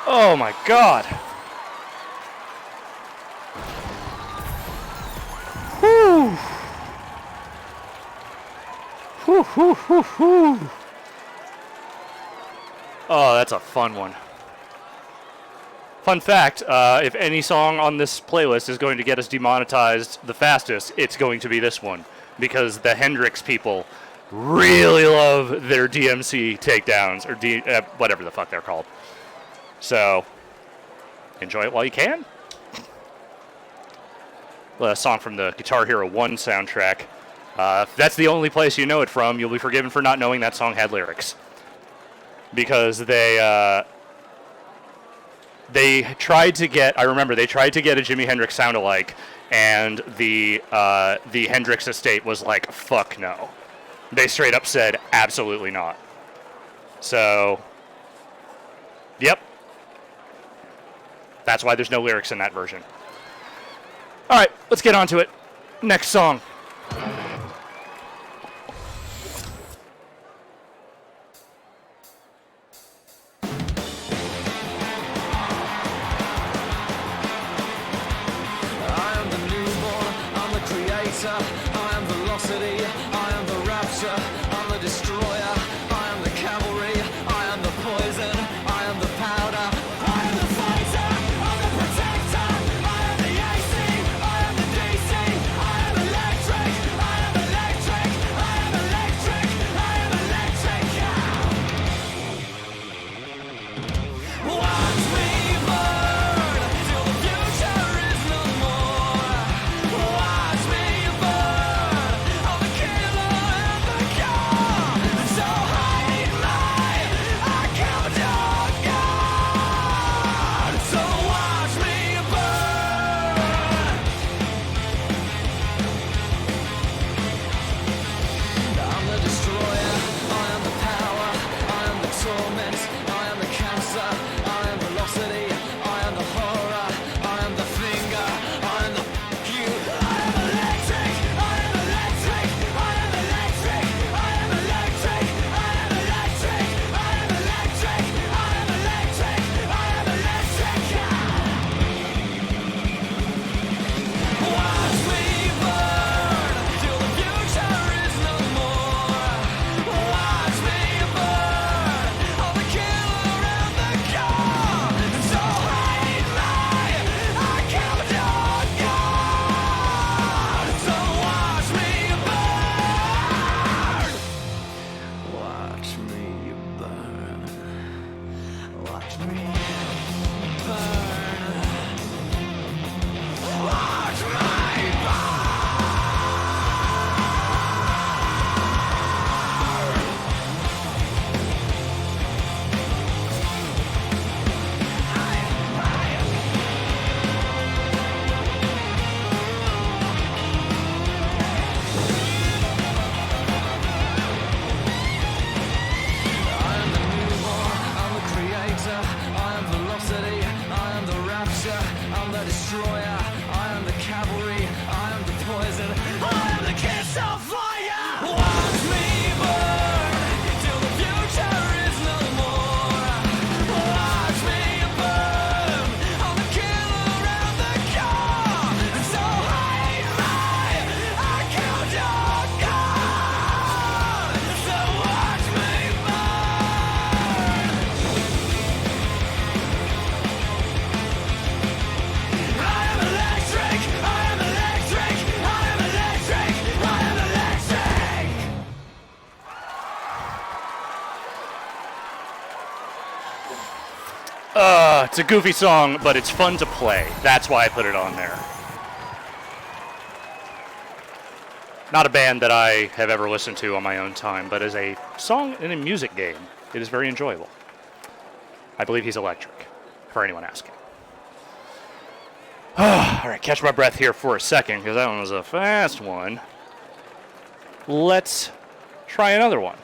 Oh my god. Whew. Whew, whew, whew, whew. Oh, that's a fun one. Fun fact, if any song on this playlist is going to get us demonetized the fastest, it's going to be this one. Because the Hendrix people really love their DMC takedowns, or whatever the fuck they're called. So, enjoy it while you can. A song from the Guitar Hero 1 soundtrack. If that's the only place you know it from, you'll be forgiven for not knowing that song had lyrics. Because they tried to get, I remember, they tried to get a Jimi Hendrix sound-alike, and the Hendrix estate was like, fuck no. They straight up said, absolutely not. So, yep. That's why there's no lyrics in that version. All right, let's get on to it. Next song. I am the poison, I am the It's a goofy song, but it's fun to play. That's why I put it on there. Not a band that I have ever listened to on my own time, but as a song in a music game, it is very enjoyable. I believe he's electric, for anyone asking. All right, catch my breath here for a second, because that one was a fast one. Let's try another one.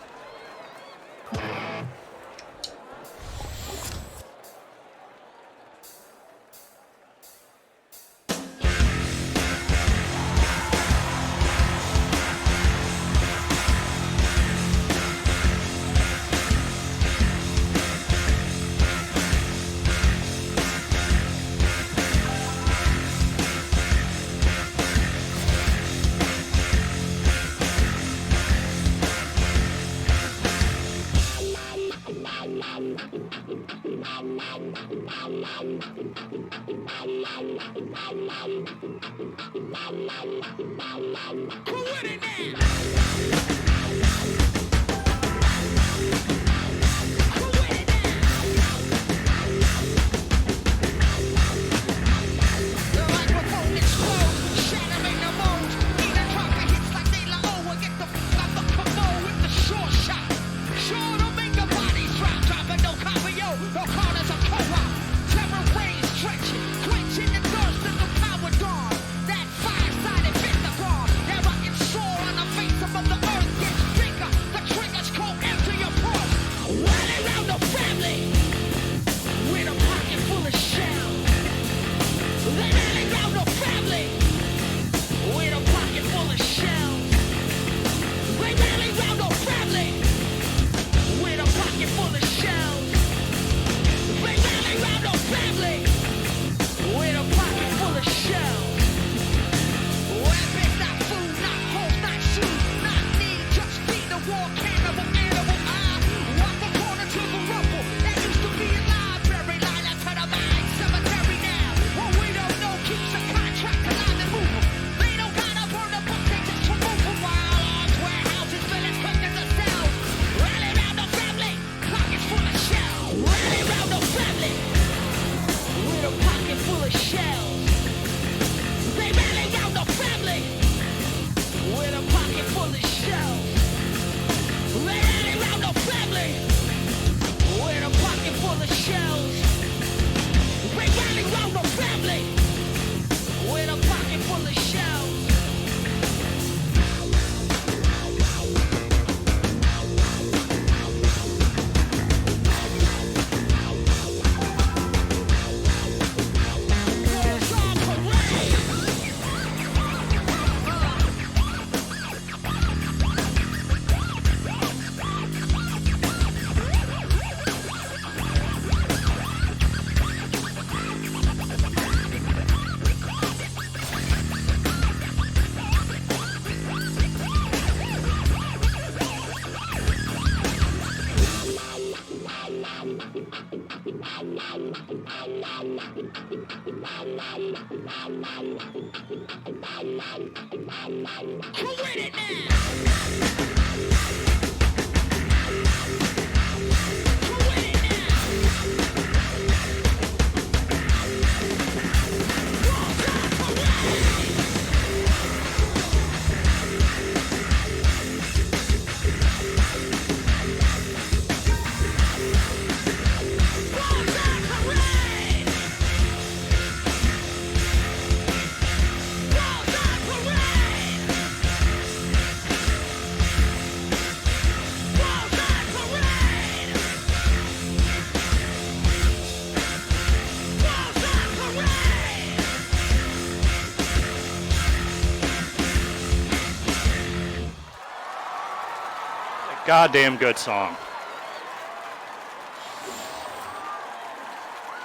Goddamn good song.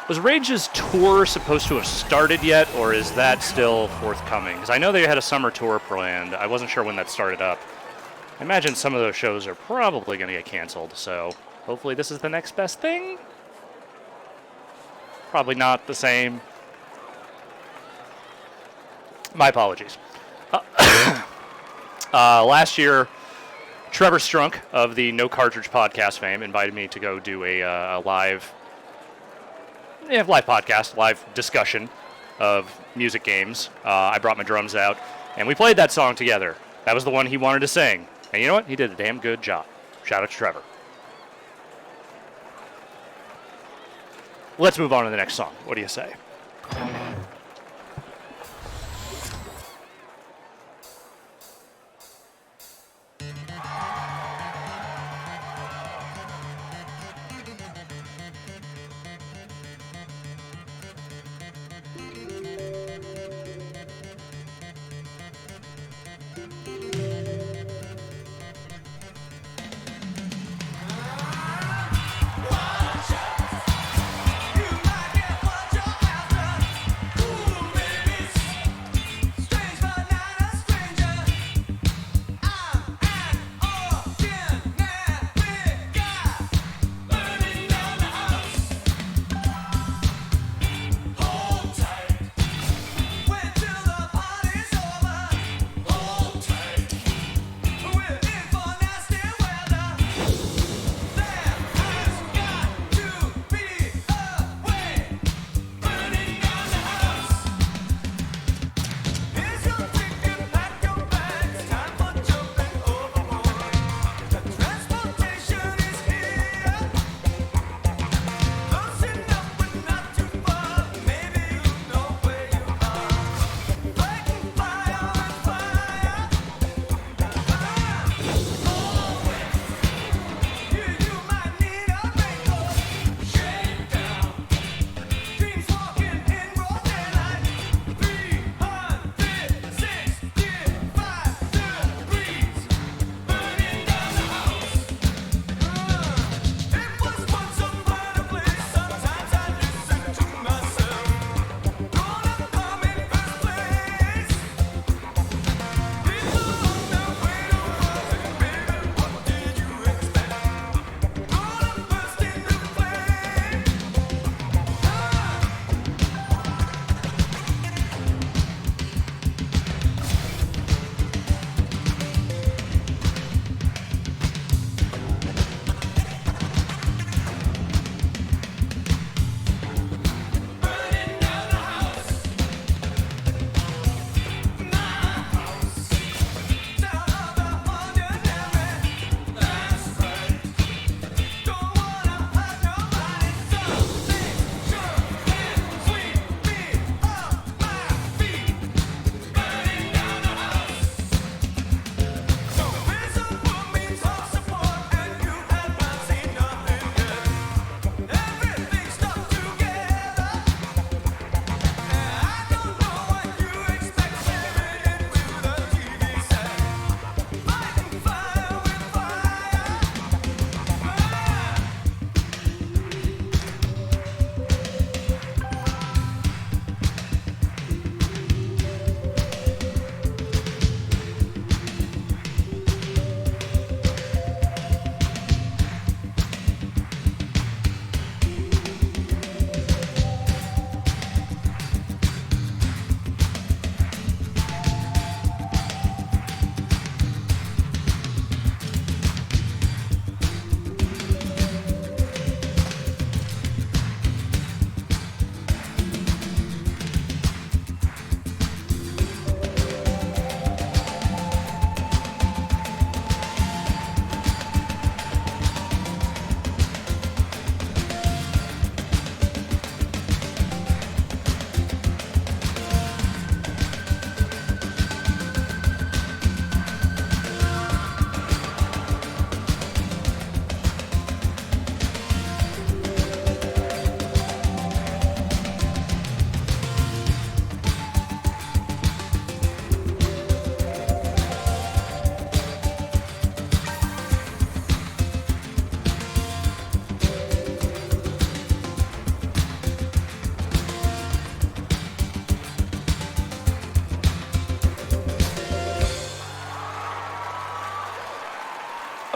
Was Rage's tour supposed to have started yet, or is that still forthcoming? Because I know they had a summer tour planned. I wasn't sure when that started up. I imagine some of those shows are probably going to get canceled, so hopefully this is the next best thing. Probably not the same. My apologies. Last year, Trevor Strunk of the No Cartridge podcast fame invited me to go do a live live podcast, live discussion of music games. I brought my drums out, and we played that song together. That was the one he wanted to sing. And you know what? He did a damn good job. Shout out to Trevor. Let's move on to the next song. What do you say?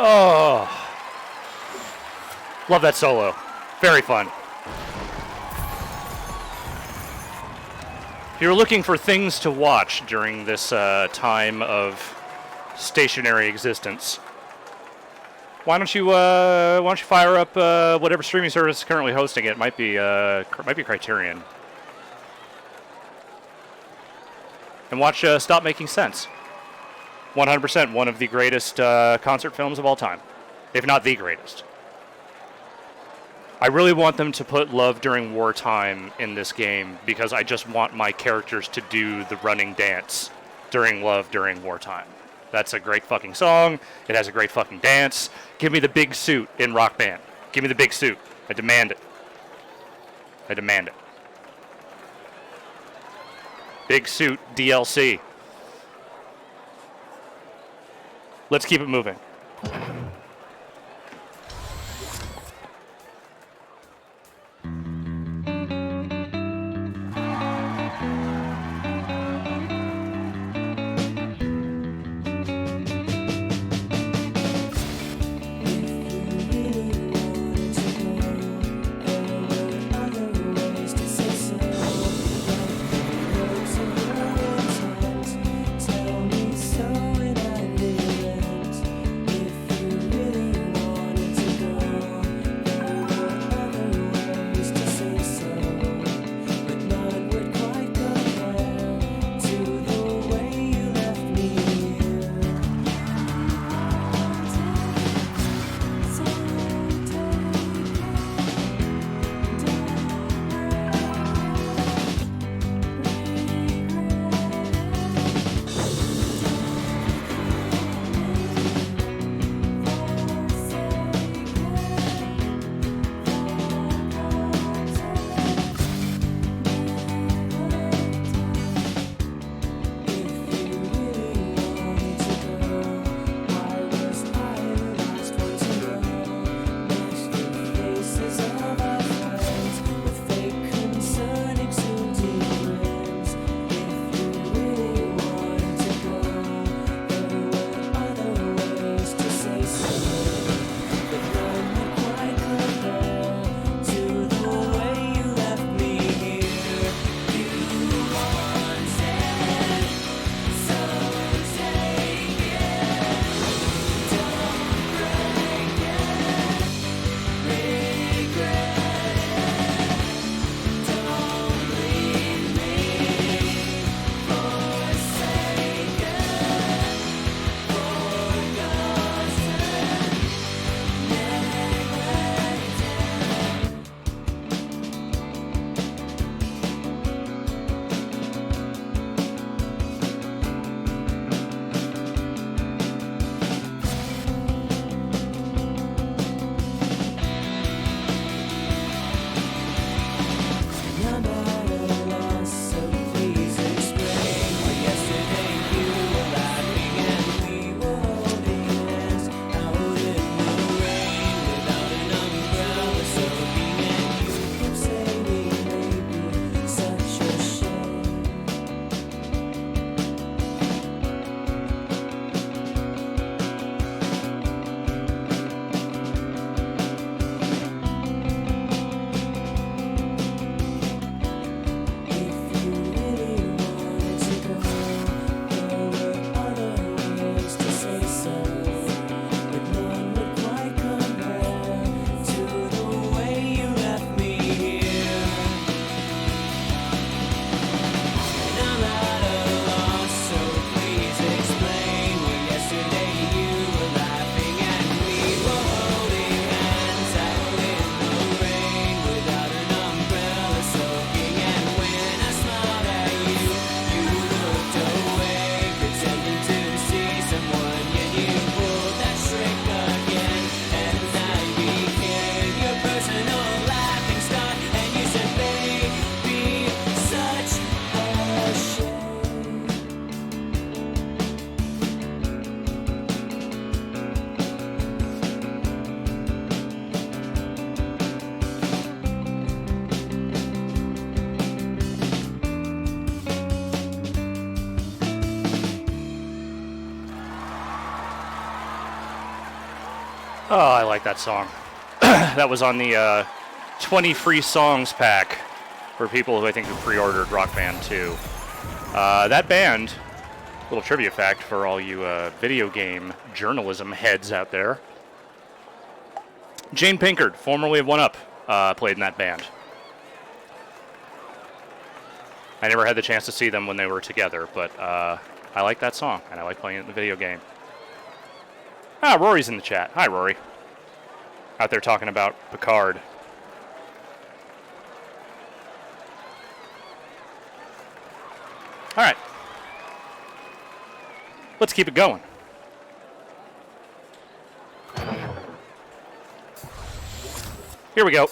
Oh, love that solo. Very fun. If you're looking for things to watch during this time of stationary existence, Why don't you fire up whatever streaming service is currently hosting it? Might be Criterion. And watch Stop Making Sense. 100% one of the greatest concert films of all time, if not the greatest. I really want them to put Love During Wartime in this game because I just want my characters to do the running dance during Love During Wartime. That's a great fucking song. It has a great fucking dance. Give me the big suit in Rock Band. Give me the big suit. I demand it. I demand it. Big suit DLC. Let's keep it moving. Tell me so and I didn't. Oh, I like that song. That was on the 20 free songs pack for people who I think who pre-ordered Rock Band 2. That band, little trivia fact for all you video game journalism heads out there, Jane Pinkard, formerly of 1UP, played in that band. I never had the chance to see them when they were together, but I like that song, and I like playing it in the video game. Ah, Rory's in the chat. Hi, Rory. Out there talking about Picard. All right. Let's keep it going. Here we go.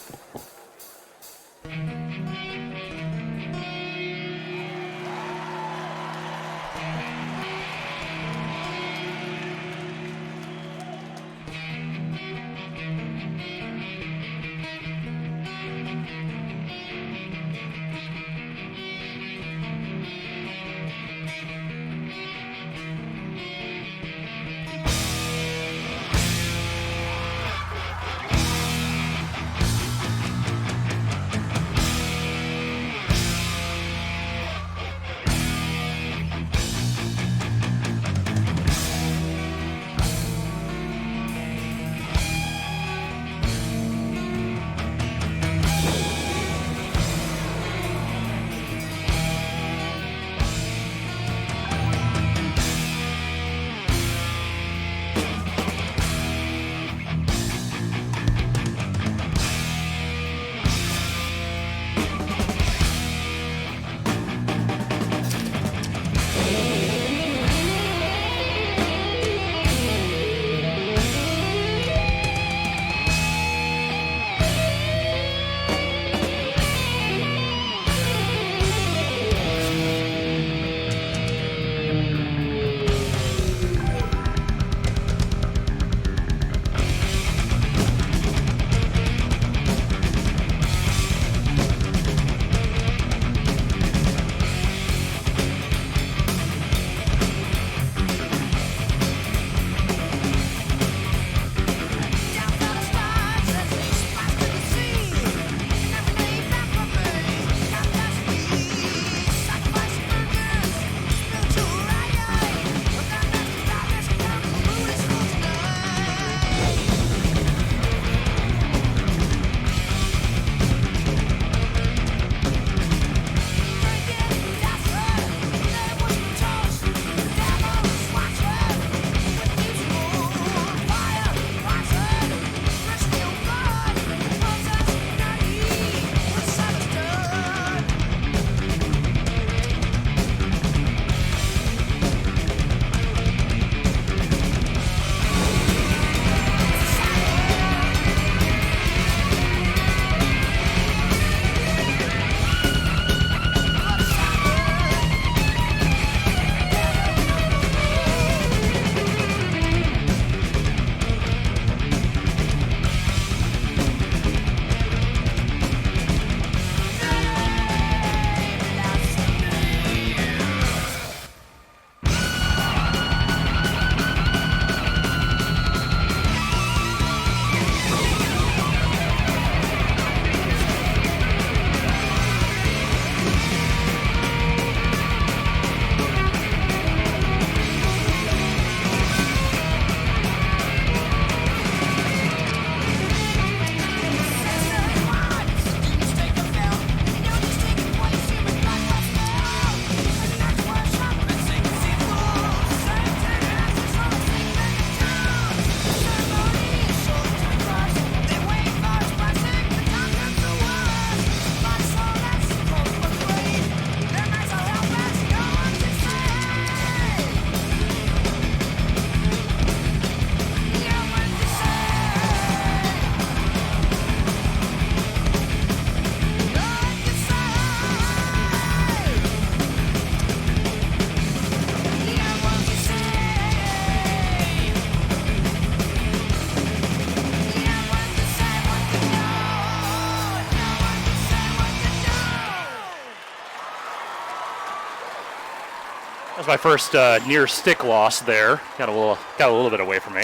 That was my first near stick loss there. Got a little bit away from me,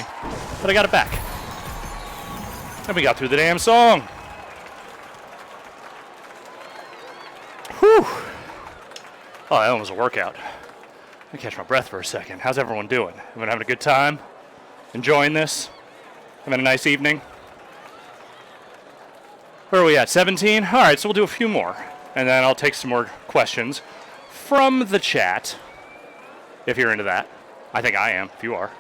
but I got it back. And we got through the damn song. Whew. Oh, that one was a workout. Let me catch my breath for a second. How's everyone doing? Everyone having a good time? Enjoying this? Having a nice evening? Where are we at? 17? All right, so we'll do a few more. And then I'll take some more questions from the chat, if you're into that. I think I am, if you are.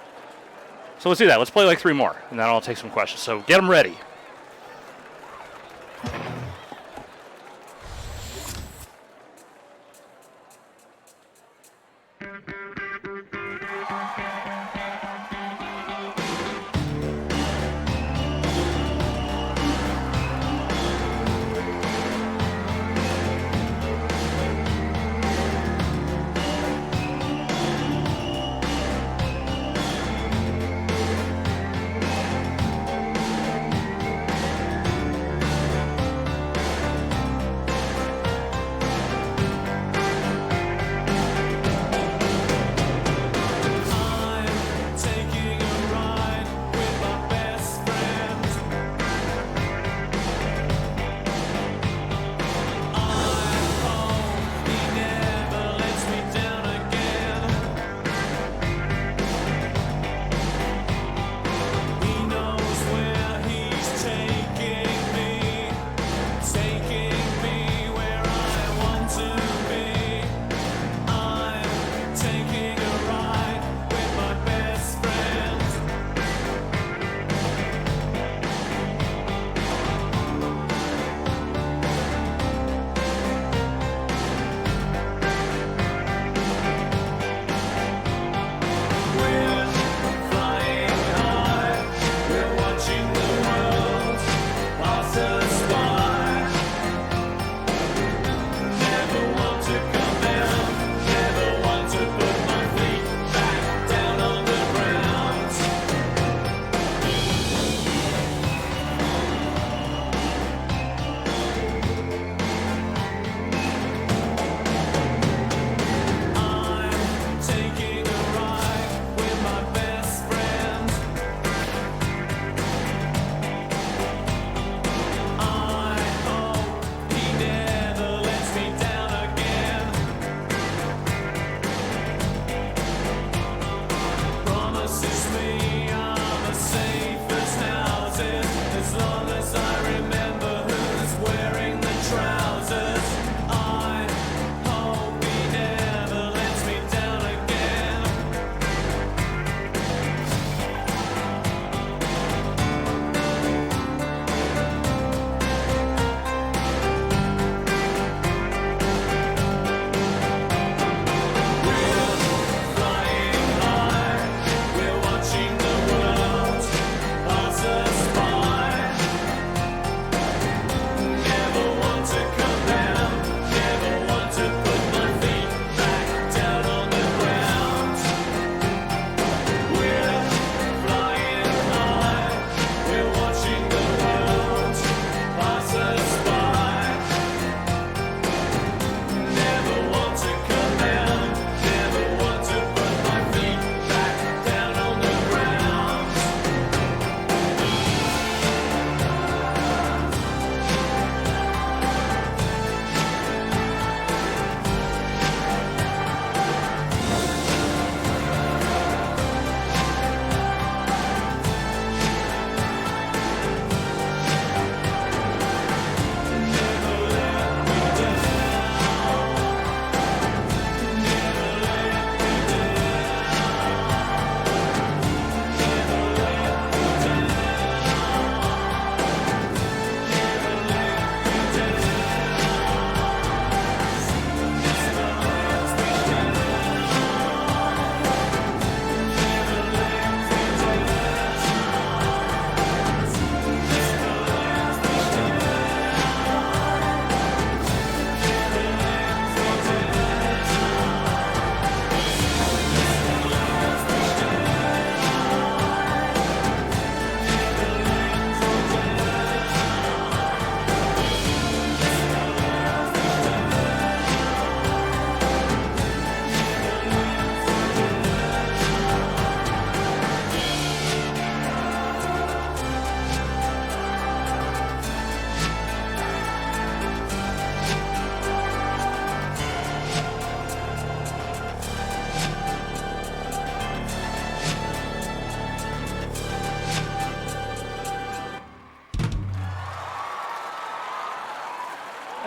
So let's do that. Let's play like 3 more, and then I'll take some questions. So get them ready.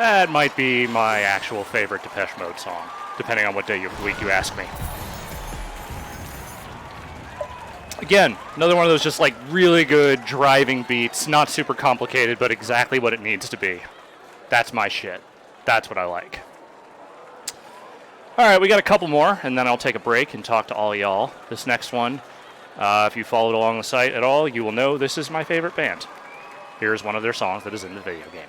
that might be my actual favorite Depeche Mode song, depending on what day of the week you ask me. Again, another one of those just like really good driving beats, not super complicated, but exactly what it needs to be. That's my shit. That's what I like. All right, we got a couple more, and then I'll take a break and talk to all y'all. This next one, if you followed along the site at all, you will know this is my favorite band. Here's one of their songs that is in the video game.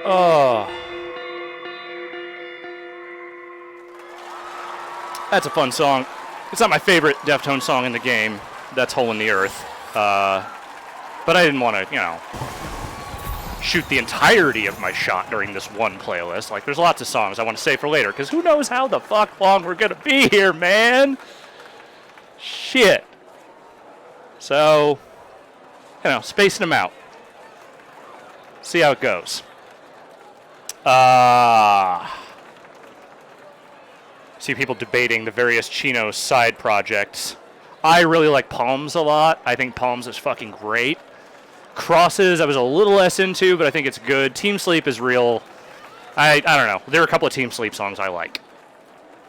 Oh. That's a fun song. It's not my favorite Deftones song in the game. That's Hole in the Earth. But I didn't want to, shoot the entirety of my shot during this one playlist. Like, there's lots of songs I want to save for later, because who knows how the fuck long we're going to be here, man? Shit. So, spacing them out. See how it goes. See people debating the various Chino side projects. I really like Palms a lot. I think Palms is fucking great. Crosses I was a little less into, but I think it's good. Team Sleep is real. I don't know. There are a couple of Team Sleep songs I like.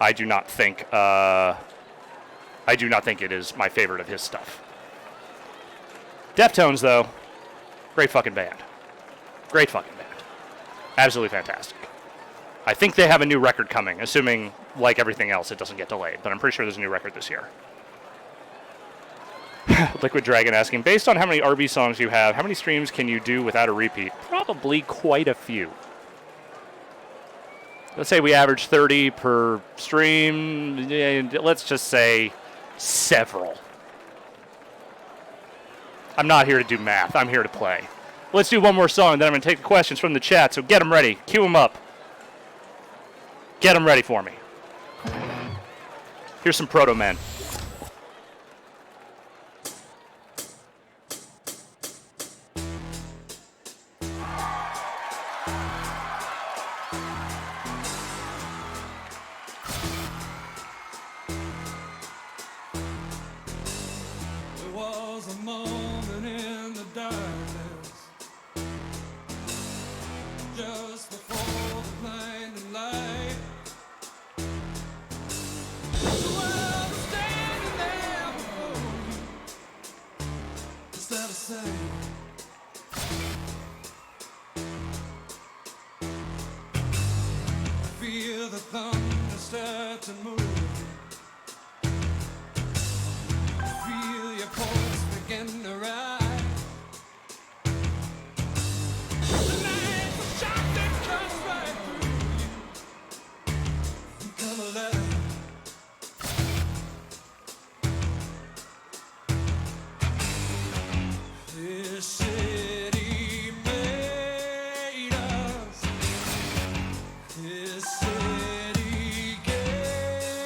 I do not think it is my favorite of his stuff. Deftones, though, great fucking band. Great fucking band. Absolutely fantastic. I think they have a new record coming, assuming, like everything else, it doesn't get delayed. But I'm pretty sure there's a new record this year. Liquid Dragon asking, based on how many RB songs you have, how many streams can you do without a repeat? Probably quite a few. Let's say we average 30 per stream. Let's just say several. I'm not here to do math. I'm here to play. Let's do one more song, and then I'm going to take the questions from the chat. So get them ready. Cue them up. Get them ready for me. Here's some Proto Men. There was a moment in the darkness, just before the blinding light. The world was standing there before you, just out of sight. Feel the thunder start to move. Feel your pulse begin to rise. The night was shot that cuts right through you. You come alive. This city made us. This city gave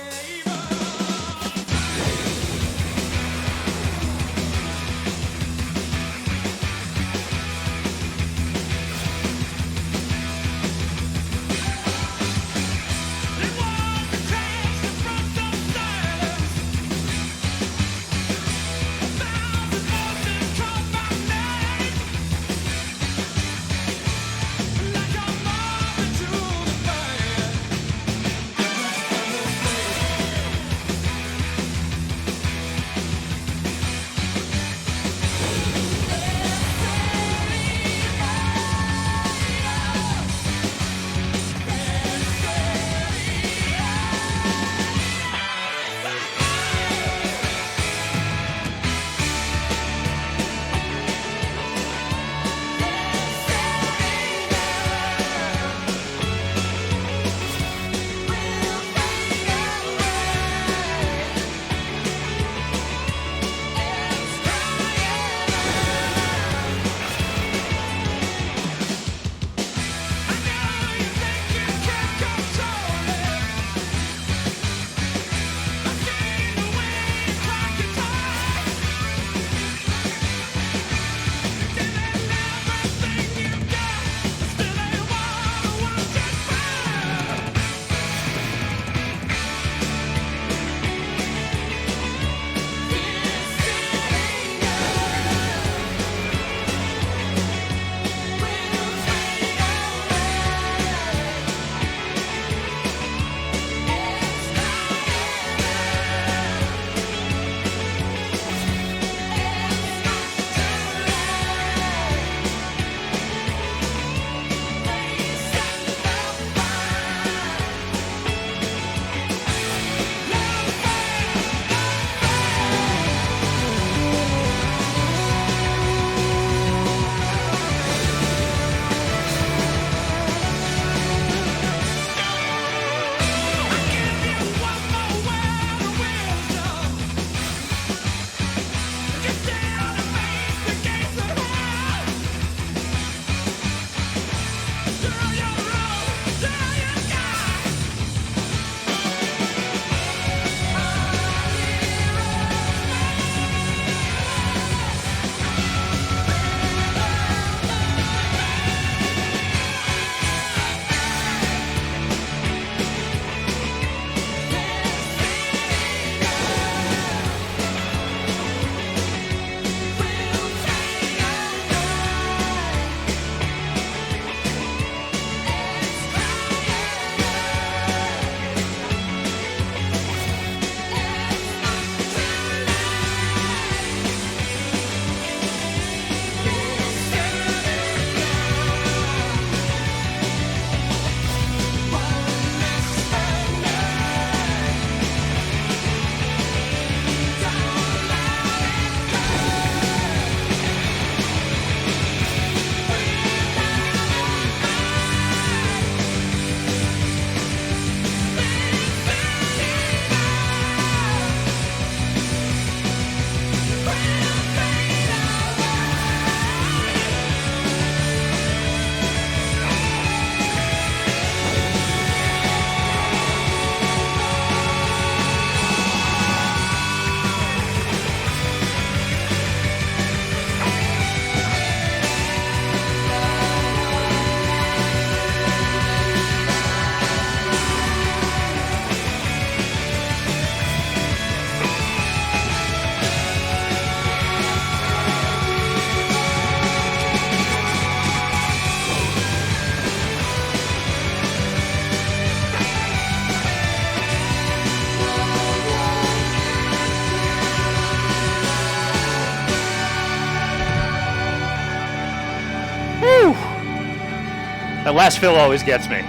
That last fill always gets me.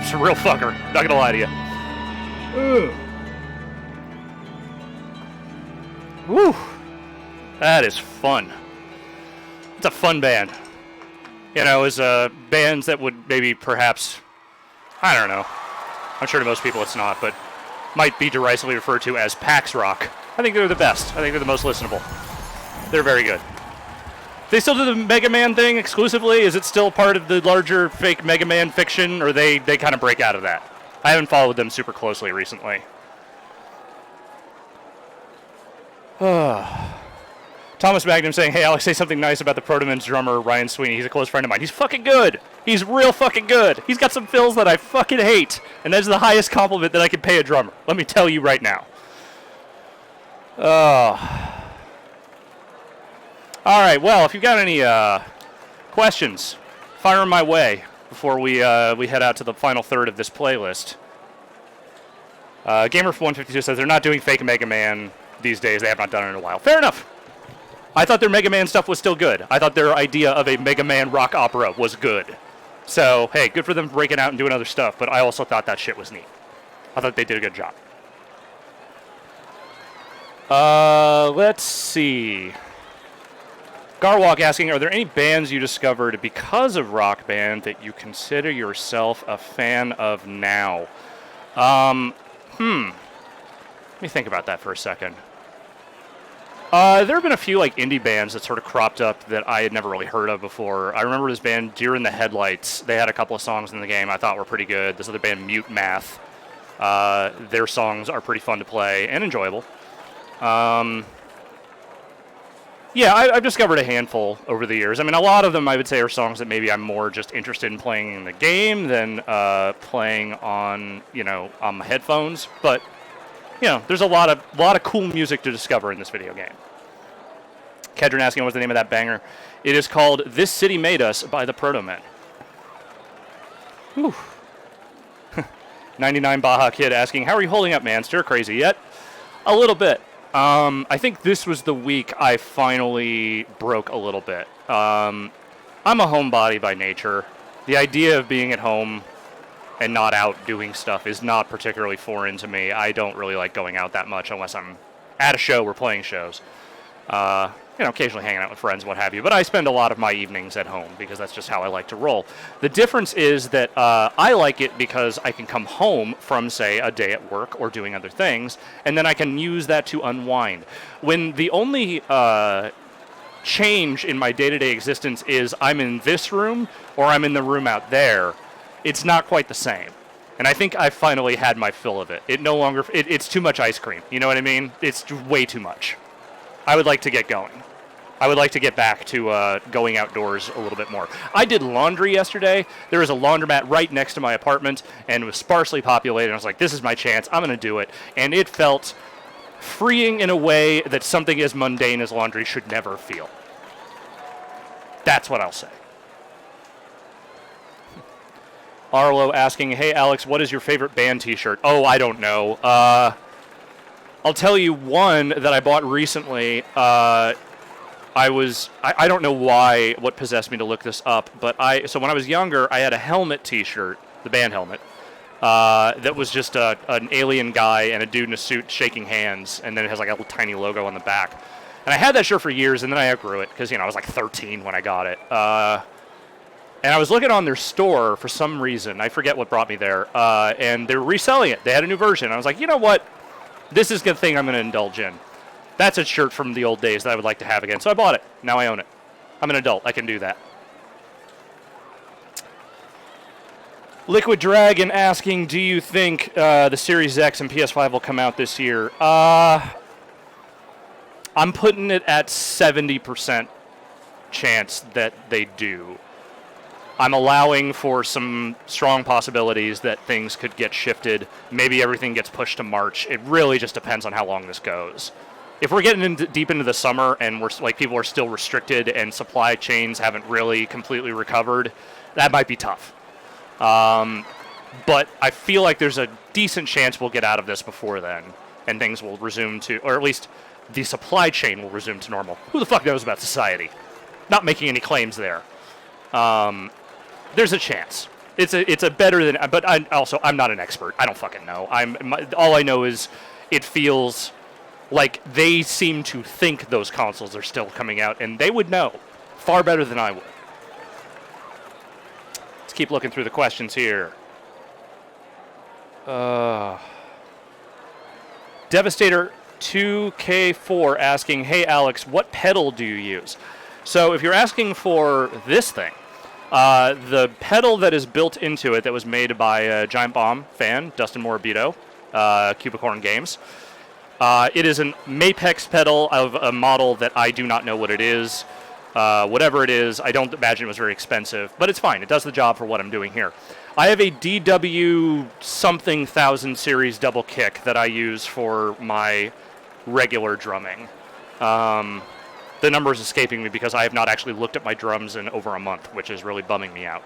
It's a real fucker. Not gonna lie to you. Ugh. Woo. That is fun. It's a fun band. You know, as bands that would maybe perhaps, I don't know. I'm sure to most people it's not, but might be derisively referred to as Pax Rock. I think they're the best. I think they're the most listenable. They're very good. They still do the Mega Man thing exclusively? Is it still part of the larger fake Mega Man fiction, or they kind of break out of that? I haven't followed them super closely recently. Thomas Magnum saying, hey, Alex, say something nice about the Protoman's drummer, Ryan Sweeney. He's a close friend of mine. He's fucking good. He's real fucking good. He's got some fills that I fucking hate. And that's the highest compliment that I can pay a drummer. Let me tell you right now. All right, well, if you've got any questions, fire them my way before we head out to the final third of this playlist. Gamer152 says they're not doing fake Mega Man these days. They have not done it in a while. Fair enough. I thought their Mega Man stuff was still good. I thought their idea of a Mega Man rock opera was good. So, hey, good for them breaking out and doing other stuff, but I also thought that shit was neat. I thought they did a good job. Let's see. Garwalk asking, are there any bands you discovered because of Rock Band that you consider yourself a fan of now? Let me think about that for a second. There have been a few like indie bands that sort of cropped up that I had never really heard of before. I remember this band, Deer in the Headlights. They had a couple of songs in the game I thought were pretty good. This other band, Mute Math. Their songs are pretty fun to play and enjoyable. Yeah, I've discovered a handful over the years. I mean, a lot of them I would say are songs that maybe I'm more just interested in playing in the game than playing on, on my headphones. But there's a lot of cool music to discover in this video game. Kedron asking what's the name of that banger. It is called This City Made Us by the Protomen. Whew. 99 Baja Kid asking, how are you holding up, man? Stir crazy yet? A little bit. I think this was the week I finally broke a little bit. I'm a homebody by nature. The idea of being at home and not out doing stuff is not particularly foreign to me. I don't really like going out that much unless I'm at a show or playing shows. Occasionally hanging out with friends, what have you. But I spend a lot of my evenings at home because that's just how I like to roll. The difference is that I like it because I can come home from, say, a day at work or doing other things, and then I can use that to unwind. When the only change in my day-to-day existence is I'm in this room or I'm in the room out there, it's not quite the same. And I think I finally had my fill of it. It's too much ice cream. You know what I mean? It's way too much. I would like to get going. I would like to get back to going outdoors a little bit more. I did laundry yesterday. There was a laundromat right next to my apartment, and it was sparsely populated. I was like, this is my chance. I'm going to do it. And it felt freeing in a way that something as mundane as laundry should never feel. That's what I'll say. Arlo asking, hey, Alex, what is your favorite band t-shirt? Oh, I don't know. I'll tell you one that I bought recently. I don't know what possessed me to look this up, but so when I was younger, I had a helmet t-shirt, the band helmet, that was just an alien guy and a dude in a suit shaking hands, and then it has like a little tiny logo on the back. And I had that shirt for years, and then I outgrew it because, I was like 13 when I got it. And I was looking on their store for some reason. I forget what brought me there. And they were reselling it. They had a new version. I was like, you know what? This is the thing I'm going to indulge in. That's a shirt from the old days that I would like to have again. So I bought it. Now I own it. I'm an adult. I can do that. Liquid Dragon asking, do you think the Series X and PS5 will come out this year? I'm putting it at 70% chance that they do. I'm allowing for some strong possibilities that things could get shifted. Maybe everything gets pushed to March. It really just depends on how long this goes. If we're getting deep into the summer and people are still restricted and supply chains haven't really completely recovered, that might be tough. But I feel like there's a decent chance we'll get out of this before then, and things will resume to, or at least the supply chain will resume to normal. Who the fuck knows about society? Not making any claims there. There's a chance. It's a better than, but I'm not an expert. I don't fucking know. All I know is it feels like they seem to think those consoles are still coming out, and they would know far better than I would. Let's keep looking through the questions here. Devastator 2K4 asking, hey Alex, what pedal do you use? So if you're asking for this thing, the pedal that is built into it that was made by a Giant Bomb fan, Dustin Morabito, Cubicorn Games. It is an Mapex pedal of a model that I do not know what it is. Whatever it is, I don't imagine it was very expensive, but it's fine. It does the job for what I'm doing here. I have a DW something 1000 series double kick that I use for my regular drumming. The number is escaping me because I have not actually looked at my drums in over a month, which is really bumming me out.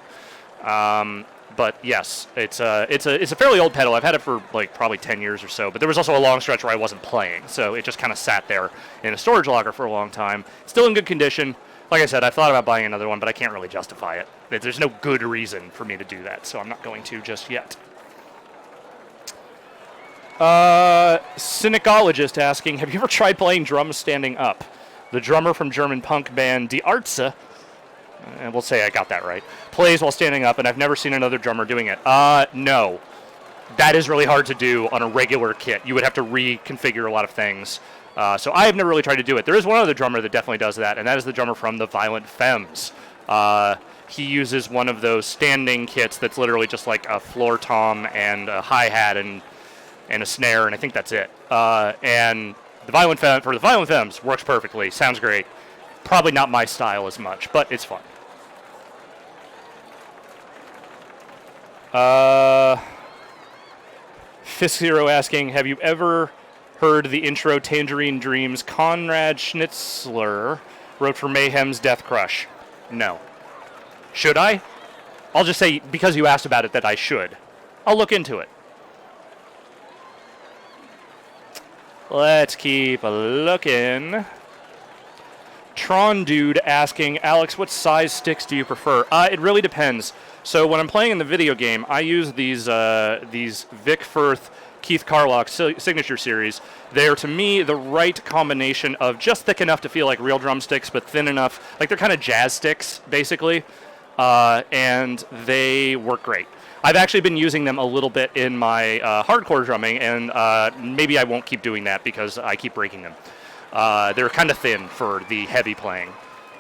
But yes, it's a fairly old pedal. I've had it for like probably 10 years or so, but there was also a long stretch where I wasn't playing, so it just kind of sat there in a storage locker for a long time. Still in good condition. Like I said, I've thought about buying another one, but I can't really justify it. There's no good reason for me to do that, so I'm not going to just yet. Cynicologist asking, have you ever tried playing drums standing up? The drummer from German punk band Die Arze, and we'll say I got that right, plays while standing up, and I've never seen another drummer doing it. No. That is really hard to do on a regular kit. You would have to reconfigure a lot of things. So I have never really tried to do it. There is one other drummer that definitely does that, and that is the drummer from the Violent Femmes. He uses one of those standing kits that's literally just like a floor tom and a hi-hat and a snare, and I think that's it. And the Violent Femmes works perfectly. Sounds great. Probably not my style as much, but it's fun. Fisk Zero asking, have you ever heard the intro Tangerine Dreams Konrad Schnitzler wrote for Mayhem's Death Crush? No. Should I? I'll just say, because you asked about it, that I should. I'll look into it. Let's keep looking. Tron Dude asking, Alex, what size sticks do you prefer? It really depends. So when I'm playing in the video game, I use these Vic Firth Keith Carlock signature series. They're, to me, the right combination of just thick enough to feel like real drumsticks, but thin enough, like they're kind of jazz sticks, basically, and they work great. I've actually been using them a little bit in my hardcore drumming, and maybe I won't keep doing that because I keep breaking them. They're kind of thin for the heavy playing.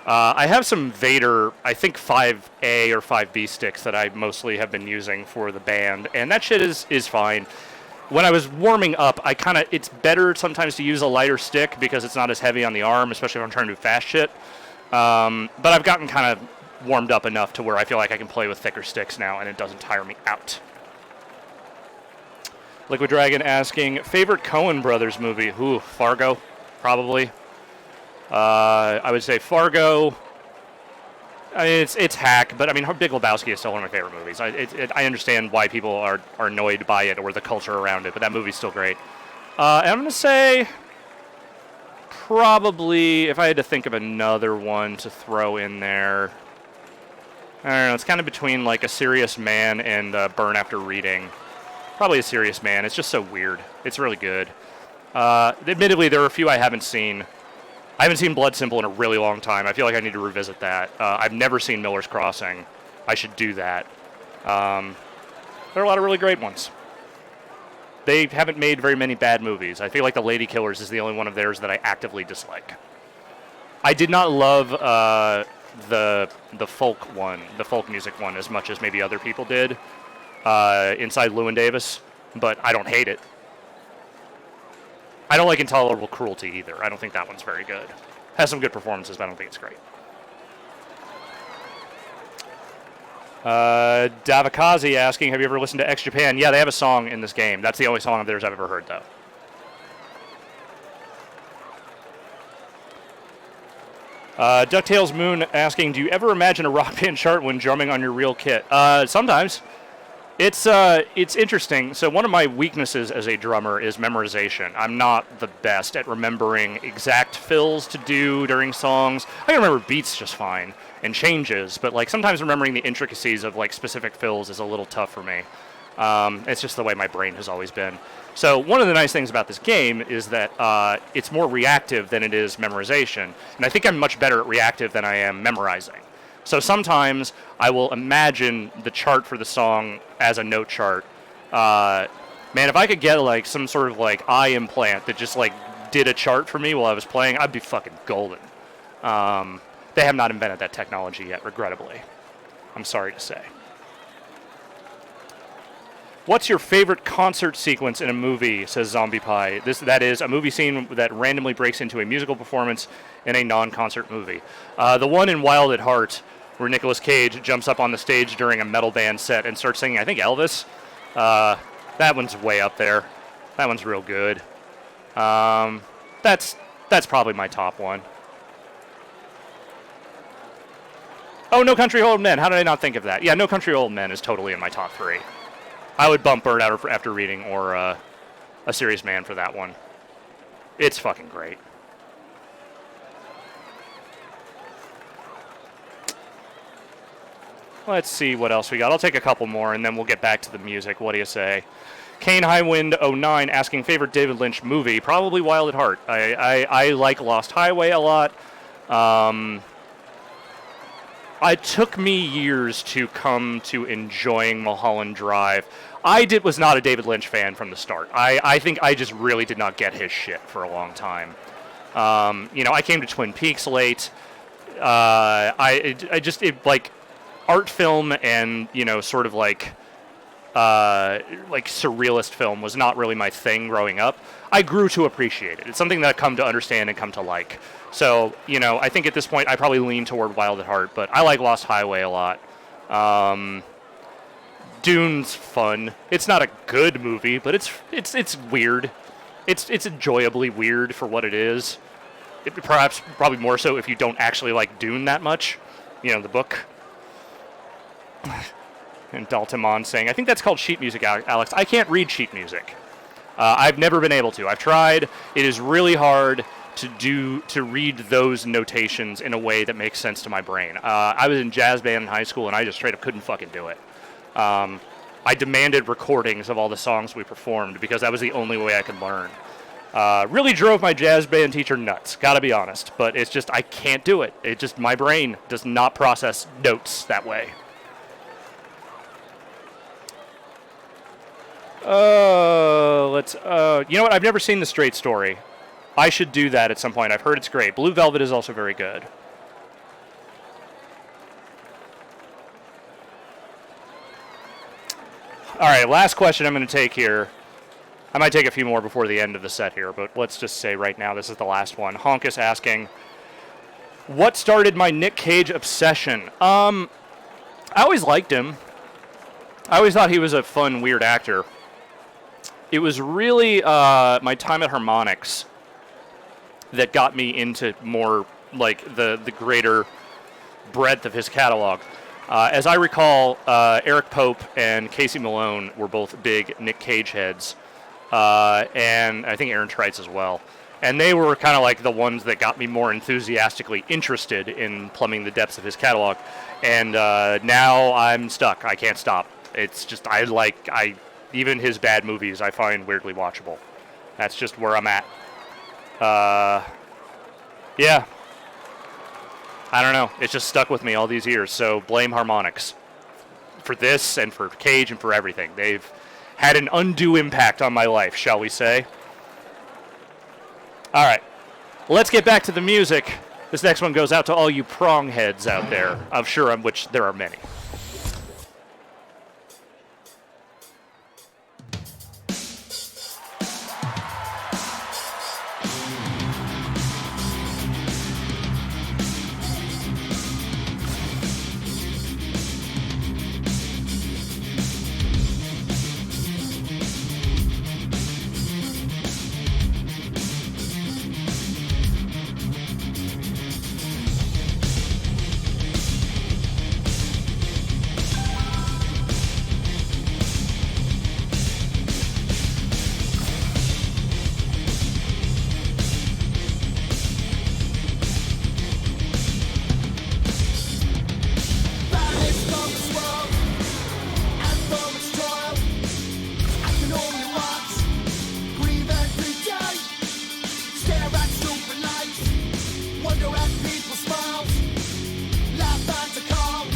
I have some Vader, I think 5A or 5B sticks that I mostly have been using for the band, and that shit is fine. When I was warming up, it's better sometimes to use a lighter stick because it's not as heavy on the arm, especially if I'm trying to do fast shit. But I've gotten kind of warmed up enough to where I feel like I can play with thicker sticks now and it doesn't tire me out. Liquid Dragon asking, favorite Coen Brothers movie? Ooh, Fargo, probably. I would say Fargo. I mean, it's hack, but I mean, Big Lebowski is still one of my favorite movies. I understand why people are annoyed by it or the culture around it, but that movie's still great. And I'm going to say probably, if I had to think of another one to throw in there, I don't know, it's kind of between like A Serious Man and Burn After Reading. Probably A Serious Man. It's just so weird. It's really good. Admittedly, there are a few I haven't seen. I haven't seen Blood Simple in a really long time. I feel like I need to revisit that. I've never seen Miller's Crossing. I should do that. There are a lot of really great ones. They haven't made very many bad movies. I feel like The Lady Killers is the only one of theirs that I actively dislike. I did not love the folk one, the folk music one, as much as maybe other people did. Inside Llewyn Davis, but I don't hate it. I don't like Intolerable Cruelty either. I don't think that one's very good. Has some good performances, but I don't think it's great. Davikazi asking, have you ever listened to X Japan? Yeah, they have a song in this game. That's the only song of theirs I've ever heard, though. DuckTales Moon asking, do you ever imagine a rock band chart when drumming on your real kit? Sometimes. It's interesting. So one of my weaknesses as a drummer is memorization. I'm not the best at remembering exact fills to do during songs. I can remember beats just fine and changes, but like sometimes remembering the intricacies of like specific fills is a little tough for me. It's just the way my brain has always been. So one of the nice things about this game is that it's more reactive than it is memorization, and I think I'm much better at reactive than I am memorizing. So sometimes I will imagine the chart for the song as a note chart. Man, if I could get like some sort of like eye implant that just like did a chart for me while I was playing, I'd be fucking golden. They have not invented that technology yet, regrettably. I'm sorry to say. What's your favorite concert sequence in a movie, says Zombie Pie. That is a movie scene that randomly breaks into a musical performance in a non-concert movie. The one in Wild at Heart, where Nicolas Cage jumps up on the stage during a metal band set and starts singing, I think, Elvis. That one's way up there. That one's real good. That's probably my top one. Oh, No Country for Old Men. How did I not think of that? Yeah, No Country for Old Men is totally in my top 3. I would bump Bird Out After Reading or A Serious Man for that one. It's fucking great. Let's see what else we got. I'll take a couple more, and then we'll get back to the music. What do you say? Kane Highwind 09 asking favorite David Lynch movie. Probably Wild at Heart. I like Lost Highway a lot. It took me years to come to enjoying Mulholland Drive. I was not a David Lynch fan from the start. I think I just really did not get his shit for a long time. I came to Twin Peaks late. Like art film and sort of like surrealist film was not really my thing growing up. I grew to appreciate it. It's something that I've come to understand and come to like. So, I think at this point I probably lean toward Wild at Heart, but I like Lost Highway a lot. Dune's fun. It's not a good movie, but it's weird. It's enjoyably weird for what it is. Probably more so if you don't actually like Dune that much, the book. And Daltamon saying, I think that's called sheet music, Alex. I can't read sheet music. I've never been able to. I've tried. It is really hard to read those notations in a way that makes sense to my brain. I was in jazz band in high school, and I just straight up couldn't fucking do it. I demanded recordings of all the songs we performed because that was the only way I could learn. Really drove my jazz band teacher nuts, gotta be honest. But it's just, I can't do it. My brain does not process notes that way. You know what? I've never seen The Straight Story. I should do that at some point. I've heard it's great. Blue Velvet is also very good. All right, last question I'm going to take here. I might take a few more before the end of the set here, but let's just say right now this is the last one. Honk is asking, what started my Nick Cage obsession? I always liked him. I always thought he was a fun, weird actor. It was really my time at Harmonix that got me into more like the greater breadth of his catalog. As I recall, Eric Pope and Casey Malone were both big Nick Cage heads, and I think Aaron Trites as well. And they were kind of like the ones that got me more enthusiastically interested in plumbing the depths of his catalog. And now I'm stuck. I can't stop. It's just, even his bad movies I find weirdly watchable. That's just where I'm at. Yeah. I don't know. It's just stuck with me all these years. So blame Harmonix for this and for Cage and for everything. They've had an undue impact on my life, shall we say. All right. Let's get back to the music. This next one goes out to all you prong heads out there, I'm sure of which there are many. people smiles, laugh at the call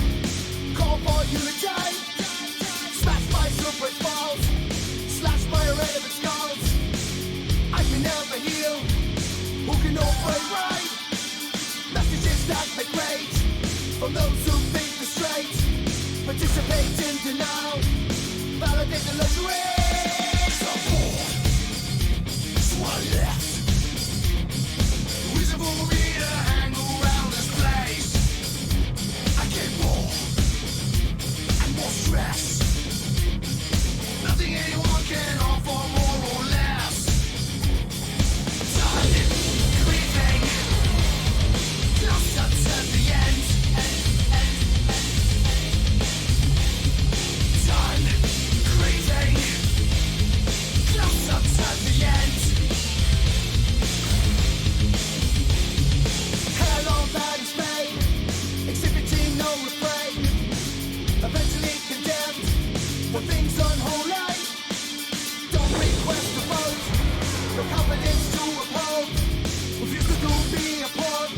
for unity. Smashed by super balls, slashed by irrelevant skulls. I can never heal, who can operate right? Messages that make rage, from those who think they're straight. Participate in denial, validate the luxury. Support, so I left. Reason for me to hang around this place. I get more and more stress. Nothing anyone can offer more or less. Time creeping closer to the end. Time creeping closer to the end. Hell on that is made, exhibiting no refrain. Eventually condemned for things unholy. Don't request a vote, no confidence to uphold. Refuse to do me a pawn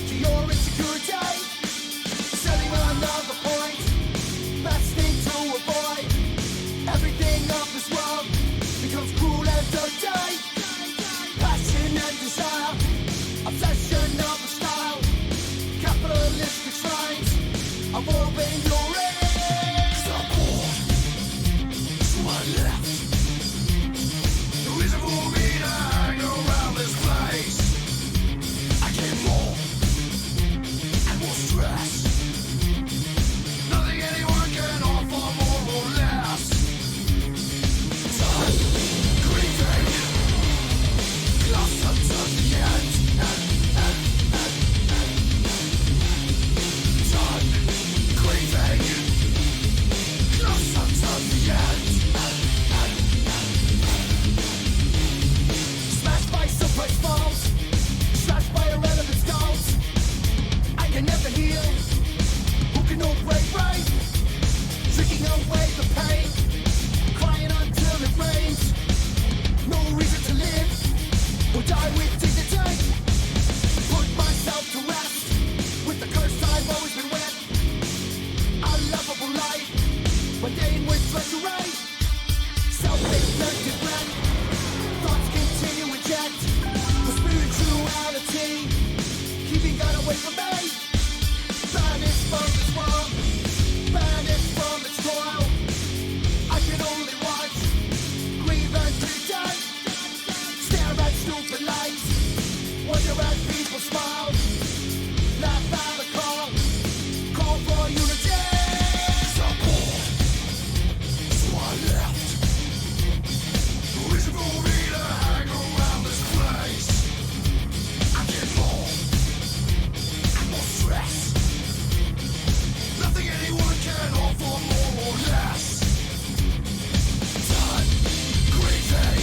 to your insecurity. Selling another point, best thing to avoid. Everything of this world becomes cruel and dirty. Passion and desire, obsession of a style. Capitalistic shrines of all vainglory. Support, so I left. The reason for me to hang around this place. I get more and more stress. Nothing anyone can offer more or less. Time creeping closer to the end. Time creeping closer to the end. Smashed by suppressed falls, slashed by irrelevant skulls. I can never heal, who can operate right? Drinking away the pain, crying until it rains. No reason to live or die with dignity. Put myself to rest with the curse I've always been with. A lovable life, mundane with treachery. Self-inflicted breath, thoughts continue inject with spirituality, keeping God away from me. Banished from this world, banished from its toil. I can only watch, grieve and pretend. Stare at stupid lights, wonder at people's smiles. Laugh at a call for unity. Support, so I left. The reason for me to hang around this place. I get more and more stress. Nothing anyone can offer more or less. Time creeping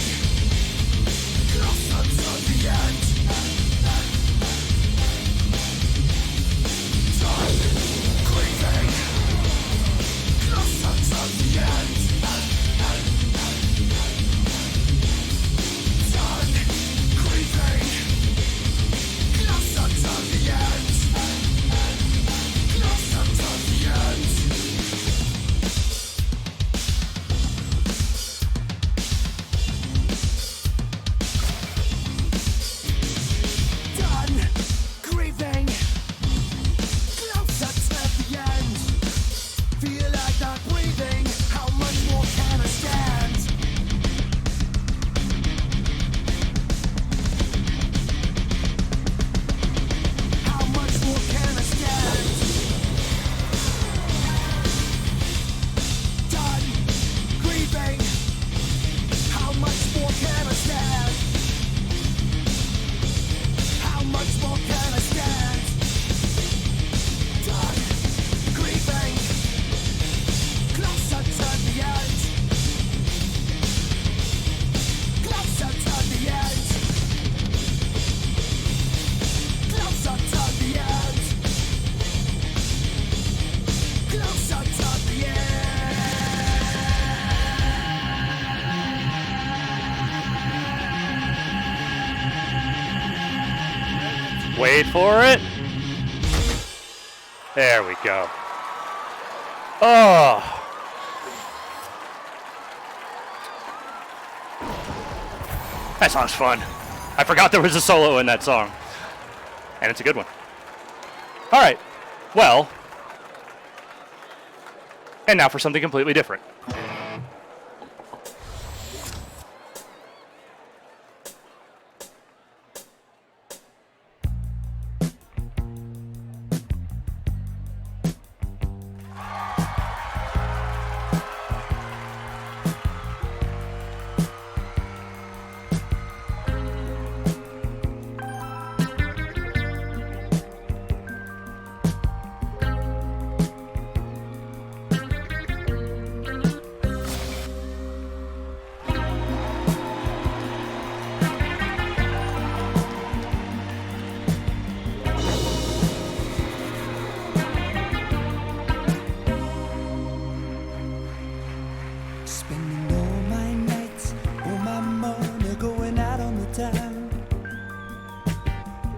closer to the end. Wait for it. There we go. Oh. That song's fun. I forgot there was a solo in that song. And it's a good one. All right. Well. And now for something completely different. Spending all my nights, all my money going out on the town.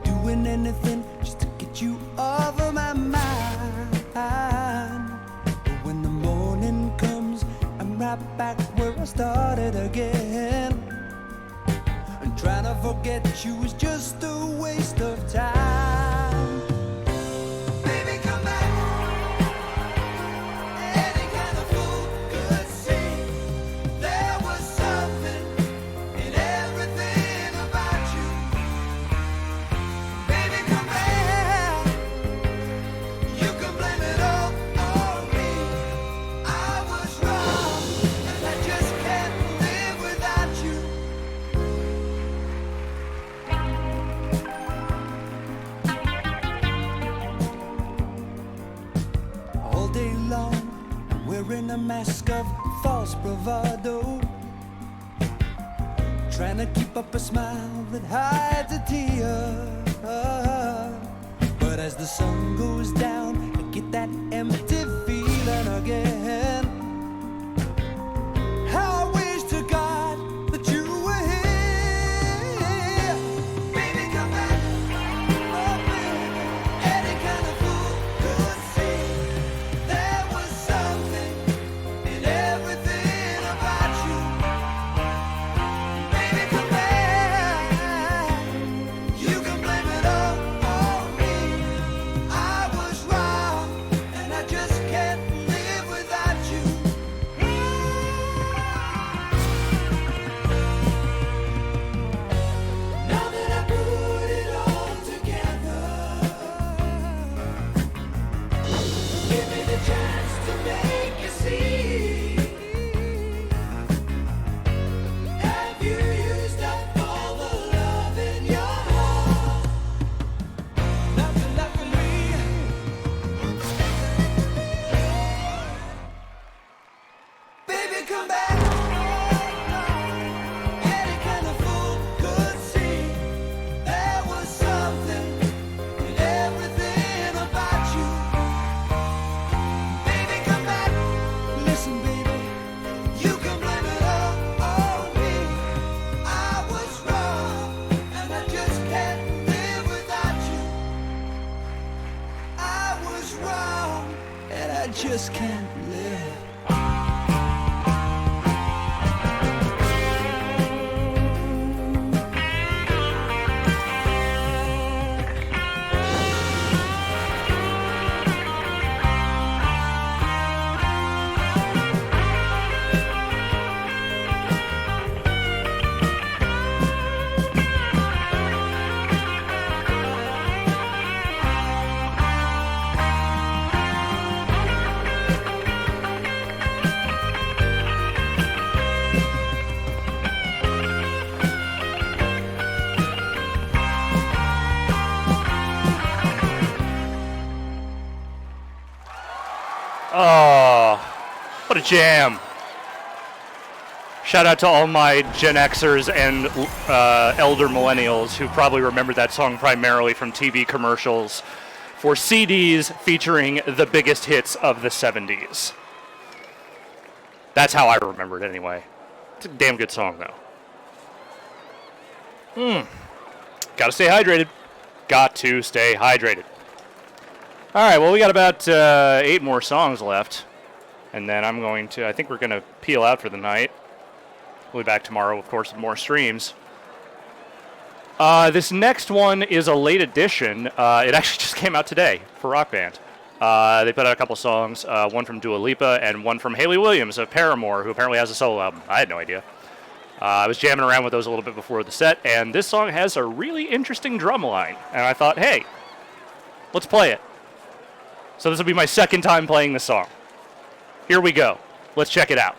Doing anything just to get you off of my mind. But when the morning comes, I'm right back where I started again. And trying to forget you is just a waste of time. Baby, come back. Any kind of fool could see there was something in everything about you. Baby, come back. You can blame it all on me. I was wrong, and I just can't live without you. All day long, I'm wearing a mask of false bravado, trying to keep up a smile that hides a tear. But as the sun goes down, I get that empty feeling again. How I wish to God that you were here. Baby, come back. Oh, baby. Any kind of fool could see there was something in everything about you. Baby, come back. You can blame it all on me. I was wrong, and I just can't live without you. Now that I put it all together, give me the chance to make you see. Have you used up all the love in your heart? Nothing left for me. Baby, come back. Any kind of fool could see there was something in everything about you. Baby, come back. Listen, baby, you can blame it all on me. I was wrong, and I just can't live without you. I was wrong, and I just can't live. Oh, what a jam. Shout out to all my Gen Xers and elder millennials who probably remember that song primarily from TV commercials for CDs featuring the biggest hits of the 70s. That's how I remember it anyway. It's a damn good song, though. Gotta stay hydrated. got to stay hydrated. All right, well, we got about 8 more songs left. And then I think we're going to peel out for the night. We'll be back tomorrow, of course, with more streams. This next one is a late edition. It actually just came out today for Rock Band. They put out a couple songs, one from Dua Lipa and one from Hayley Williams of Paramore, who apparently has a solo album. I had no idea. I was jamming around with those a little bit before the set, and this song has a really interesting drum line. And I thought, hey, let's play it. So this will be my second time playing this song. Here we go. Let's check it out.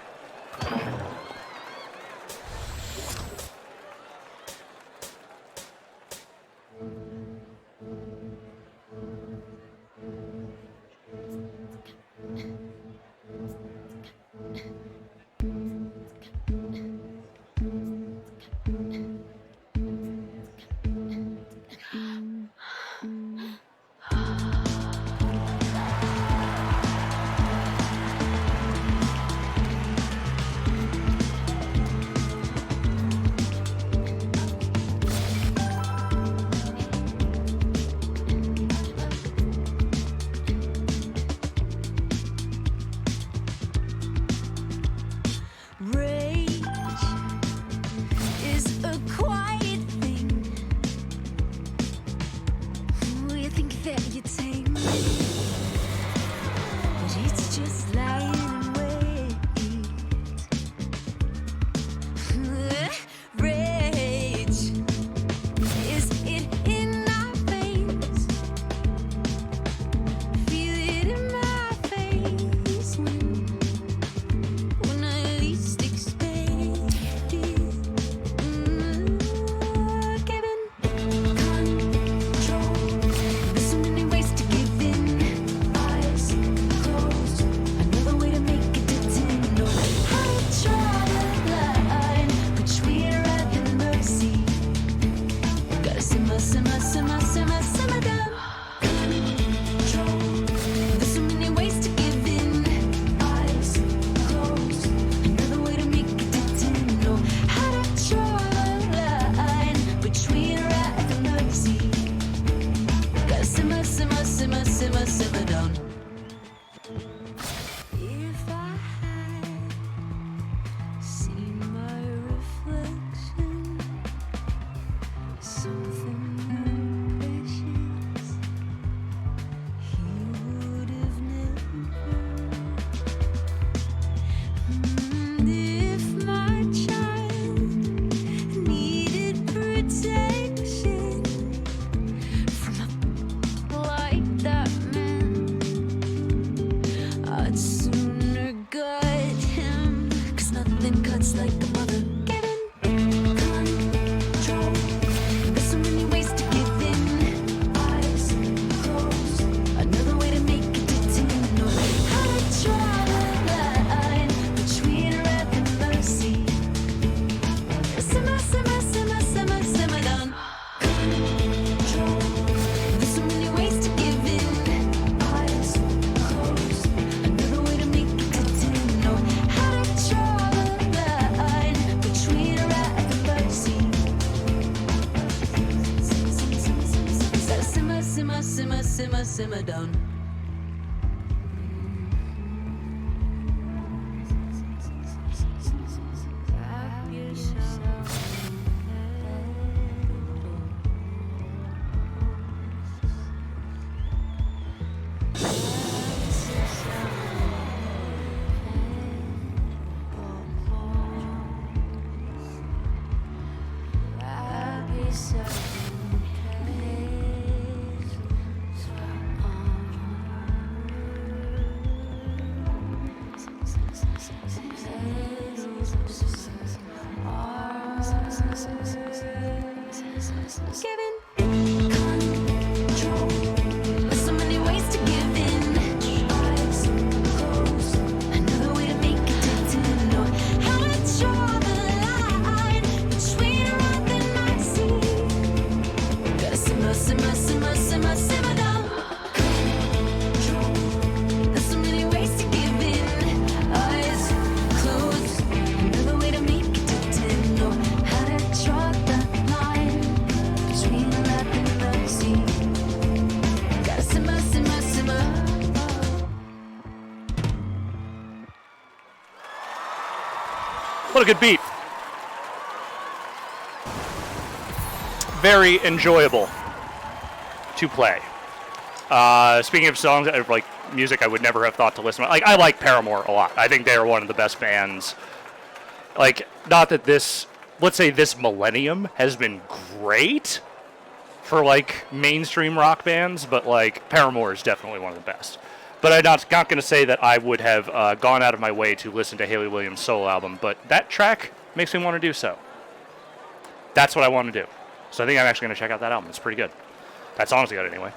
Rage is a quiet thing. You think that you're tame, but it's just lying in wait. Rage is it in our veins. Feel it in my face when I least expect it. Kevin, control. There's so many ways to give in. Eyes closed. Another way to make it pretend. No, I draw the line between wrath and mercy. Gotta simmer, simmer, simmer, simmer, simmer down. Control. There's so many ways to give in. Eyes closed. Another way to make it pretend. No, how to draw the line between wrath and mercy. Gotta simmer, simmer, simmer, simmer, simmer down. If I had seen my reflection, something more precious, he would have never. And if my child needed protection from a like that man, I'd sooner gut him, 'cause nothing cuts like a mother. Get in control. There's so many ways to give in. Eyes closed. Another way to make it pretend. No, how to draw the line between wrath and mercy. Simmer, simmer, simmer, simmer, simmer down. Control. There's so many ways to give in. Eyes closed. Another way to make it pretend. No, how to draw the line between wrath and mercy. Simmer, simmer, simmer, simmer, simmer down. Wrap yourself Kevin, control. There's so many ways to give in. Eyes closed. Another way to make it pretend. No, how to draw the line between wrath and mercy. Gotta simmer, simmer, simmer, simmer, simmer down. Control. There's so many ways to give in. Eyes closed. Another way to make it pretend. No, how to draw the line between wrath and mercy. What a good beat. Very enjoyable to play. Speaking of songs, like music I would never have thought to listen to. Like, I like Paramore a lot. I think they are one of the best bands. Like, not that this, let's say this millennium has been great for, like, mainstream rock bands, but, like, Paramore is definitely one of the best. But I'm not going to say that I would have gone out of my way to listen to Hayley Williams' solo album, but that track makes me want to do so. That's what I want to do. So I think I'm actually going to check out that album. It's pretty good. That song's good anyway.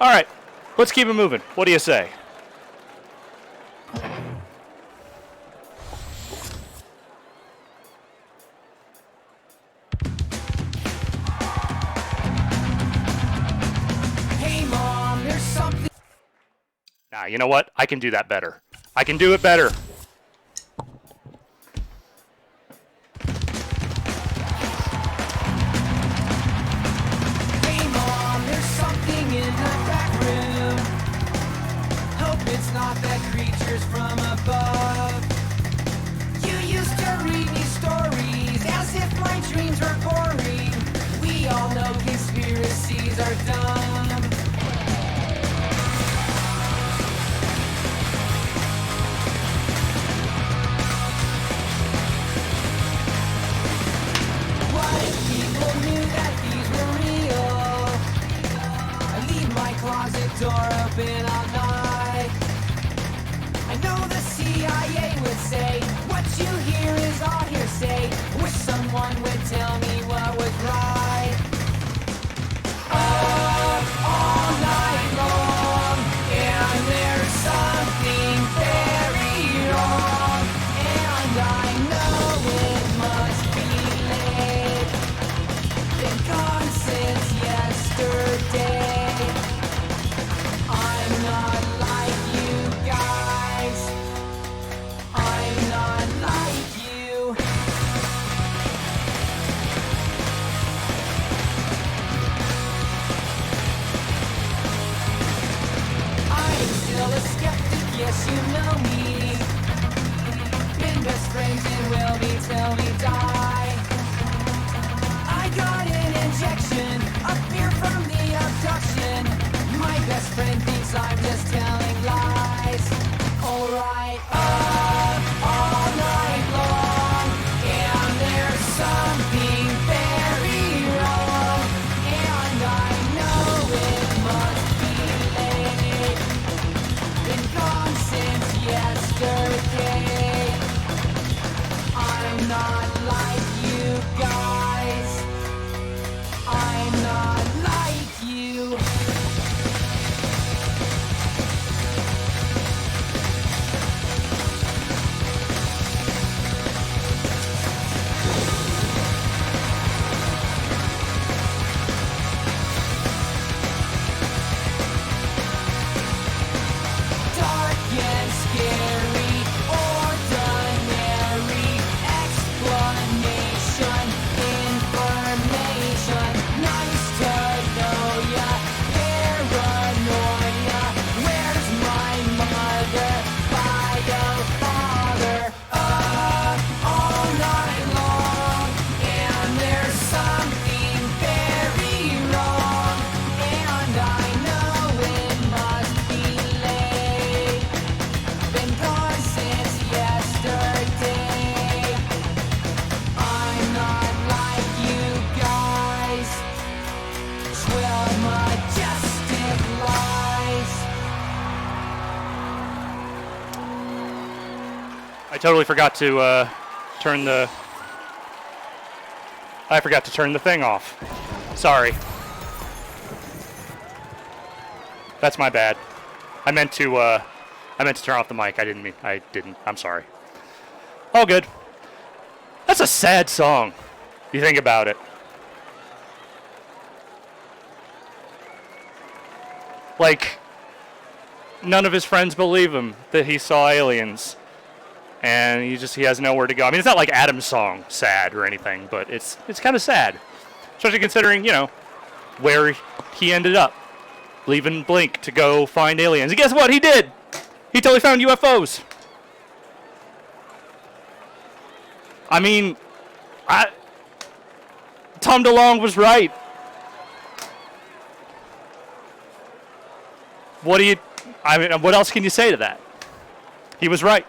All right, let's keep it moving. What do you say? Hey mom, there's something. Nah, you know what? I can do that better. I can do it better. Hey mom, there's something in the back room. Hope it's not the creatures from above. You used to read me stories as if my dreams were boring. We all know conspiracies are dumb. What if people knew that these were real? I leave my closet door open all night. I know the CIA would say, what you hear is all hearsay. Wish someone would tell me what was right. Up all night long, and there's something very wrong. And I know it must be late. Been gone since yesterday. I'm not like you guys. I'm not like you. I'm still a skeptic, yes you know me. Been best friends and will be till we die. I got an injection, a fear from the abduction. My best friend thinks I'm just telling lies. Alright, up all night long, and there's something very wrong. And I know it must be late. Been gone since yesterday. I'm not like you guys. I'm not like you. Dark and scary, ordinary explanation, information, nice to know ya, paranoia. Where's my mother, bio father? Up all night long, and there's something very wrong. And I know it must be late. Been gone since yesterday. I'm not like you guys. 12 majestic lies. I totally forgot to turn the... I forgot to turn the thing off. Sorry. That's my bad. I meant to turn off the mic. I didn't. I'm sorry. All good. That's a sad song. You think about it. Like, none of his friends believe him that he saw aliens. And he has nowhere to go. I mean, it's not like Adam's song, sad or anything, but it's kind of sad. Especially considering, where he ended up. Leaving Blink to go find aliens. And guess what? He did! He totally found UFOs. I mean, Tom DeLonge was right. What else can you say to that? He was right.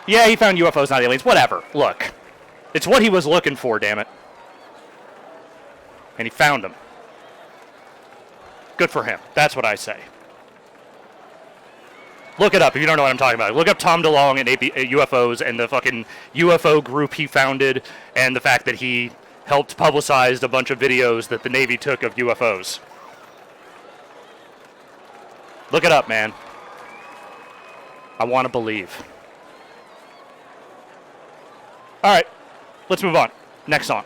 Yeah, he found UFOs, not aliens. Whatever. Look. It's what he was looking for, damn it. And he found them. Good for him. That's what I say. Look it up if you don't know what I'm talking about. Look up Tom DeLonge and UFOs and the fucking UFO group he founded and the fact that he helped publicize a bunch of videos that the Navy took of UFOs. Look it up, man. I want to believe. All right, let's move on. Next song.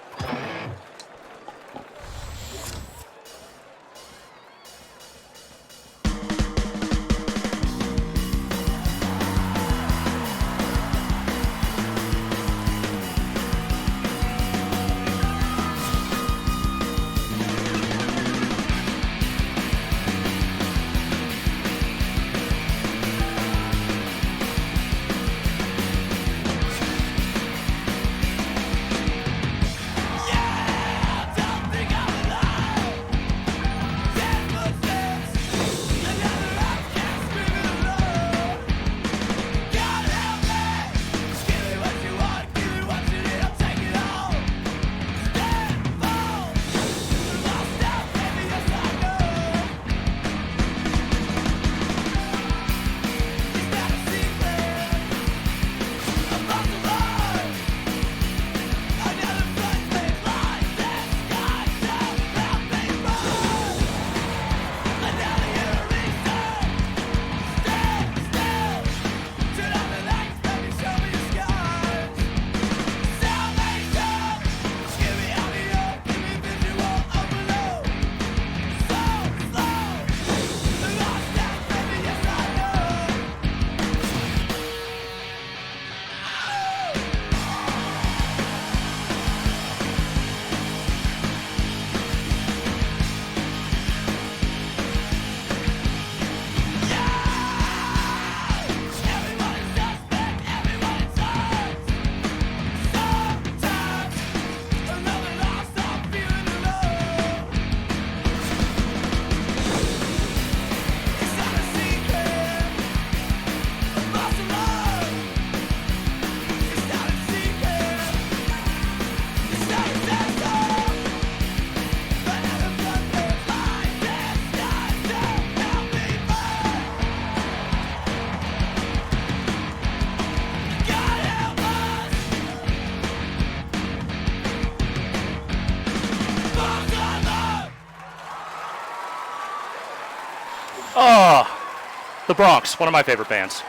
The Bronx, one of my favorite bands.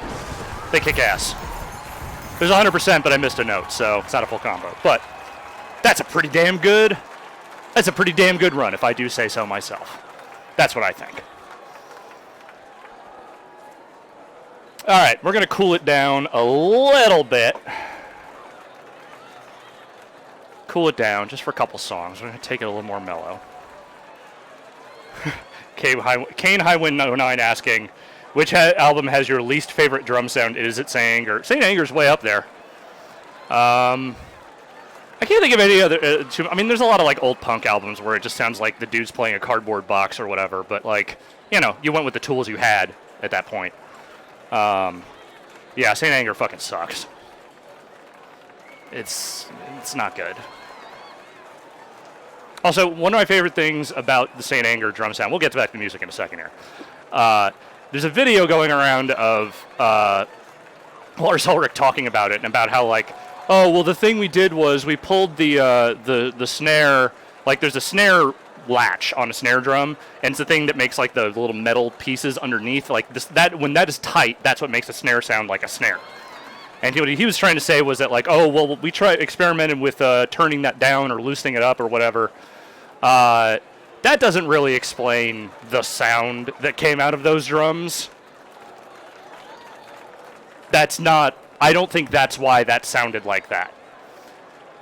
They kick ass. There's 100%, but I missed a note, so it's not a full combo. But that's a pretty damn good run, if I do say so myself. That's what I think. All right, we're going to cool it down a little bit. Cool it down just for a couple songs. We're going to take it a little more mellow. Kane Highwind 09 asking, which album has your least favorite drum sound? Is it Saint Anger? Saint Anger's way up there. I can't think of any other. I mean, there's a lot of like old punk albums where it just sounds like the dude's playing a cardboard box or whatever. But like, you know, you went with the tools you had at that point. Yeah, Saint Anger fucking sucks. It's not good. Also, one of my favorite things about the Saint Anger drum sound, we'll get back to the music in a second here. There's a video going around of Lars Ulrich talking about it and about how like, oh, well, the thing we did was we pulled the snare, like there's a snare latch on a snare drum, and it's the thing that makes like the little metal pieces underneath, like this, that when that is tight, that's what makes a snare sound like a snare. And what he was trying to say was that like, oh, well, we experimented with turning that down or loosening it up or whatever. That doesn't really explain the sound that came out of those drums. I don't think that's why that sounded like that.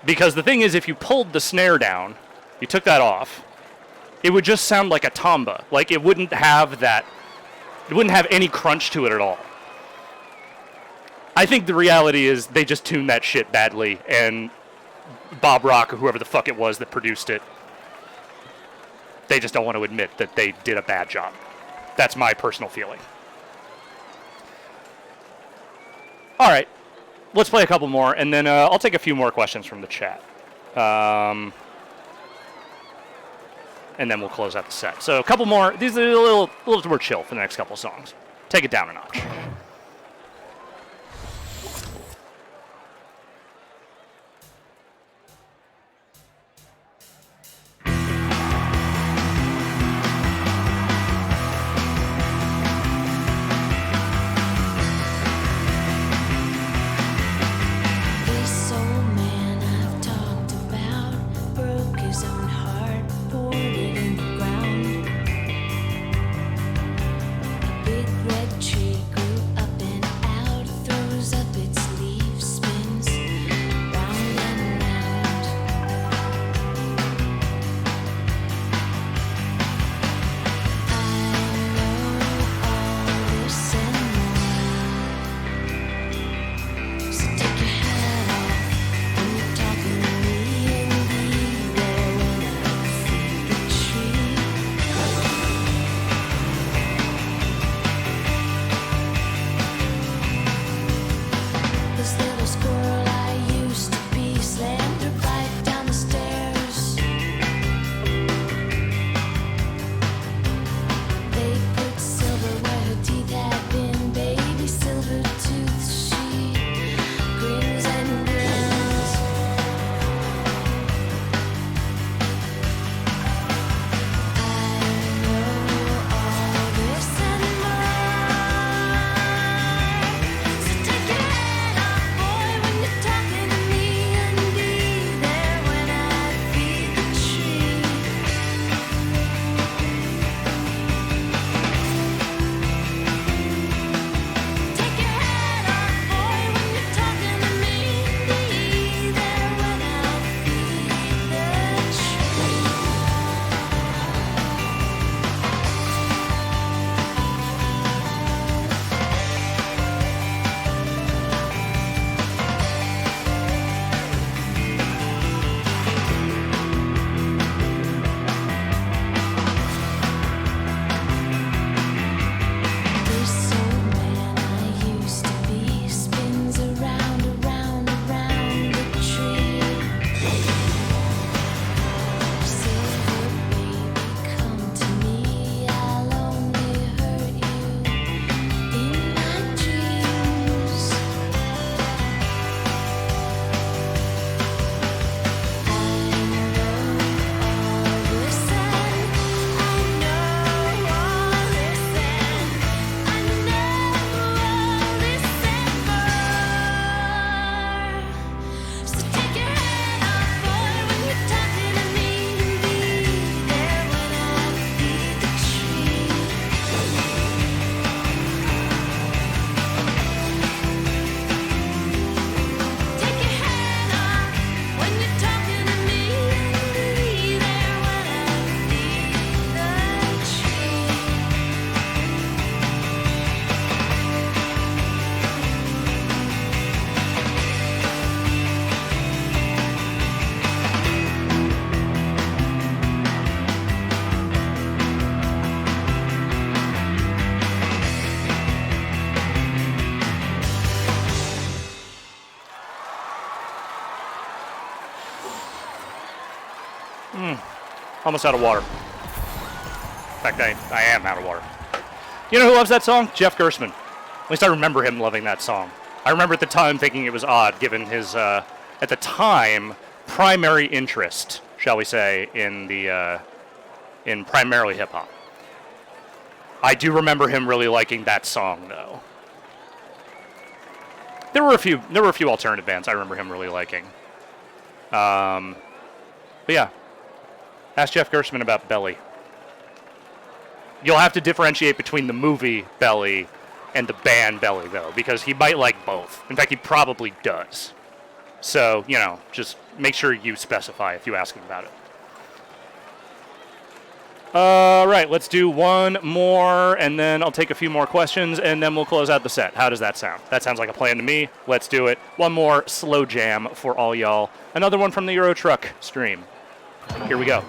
Because the thing is, if you pulled the snare down, you took that off, it would just sound like a tamba. Like it wouldn't have any crunch to it at all. I think the reality is they just tuned that shit badly, and Bob Rock or whoever the fuck it was that produced it, they just don't want to admit that they did a bad job. That's my personal feeling. All right, let's play a couple more, and then I'll take a few more questions from the chat. And then we'll close out the set. So a couple more. These are a little more chill for the next couple songs. Take it down a notch. This old man I've talked about broke his own heart, poured it in the ground. A big red tree grew up and out, throws up its leaves, spins round and round. I know all this and more. So take your hat off when you're talking to me and be there when I see the tree. This little squirrel I used to be slammed her bike down the stairs. They put silver where her teeth had been, baby silver tooth. She grins and grins. I know all this and more. So take your hat off, boy, when you're talking to me, and be there when I feed the tree. Take your hat off, boy, when you're talking to me. Be there when I feed the tree. This old man I used to be spins around, around, around the tree. Silver baby, come to me. I'll only hurt you in my dreams. I know all this and I know all this and I know all this and more. So take your hat off, boy, when you're talking to me, and be there when I feed the tree. Take your hat off when you're talking to me, and be there when I feed the tree. Almost out of water. In fact, I am out of water. You know who loves that song? Jeff Gerstmann. At least I remember him loving that song. I remember at the time thinking it was odd, given his, at the time, primary interest, shall we say, in primarily hip hop. I do remember him really liking that song, though. There were a few alternative bands I remember him really liking. But yeah, ask Jeff Gerstmann about Belly. You'll have to differentiate between the movie Belly and the band Belly, though, because he might like both. In fact, he probably does. So, you know, just make sure you specify if you ask him about it. All right, let's do one more, and then I'll take a few more questions, and then we'll close out the set. How does that sound? That sounds like a plan to me. Let's do it. One more slow jam for all y'all. Another one from the Euro Truck stream. Here we go.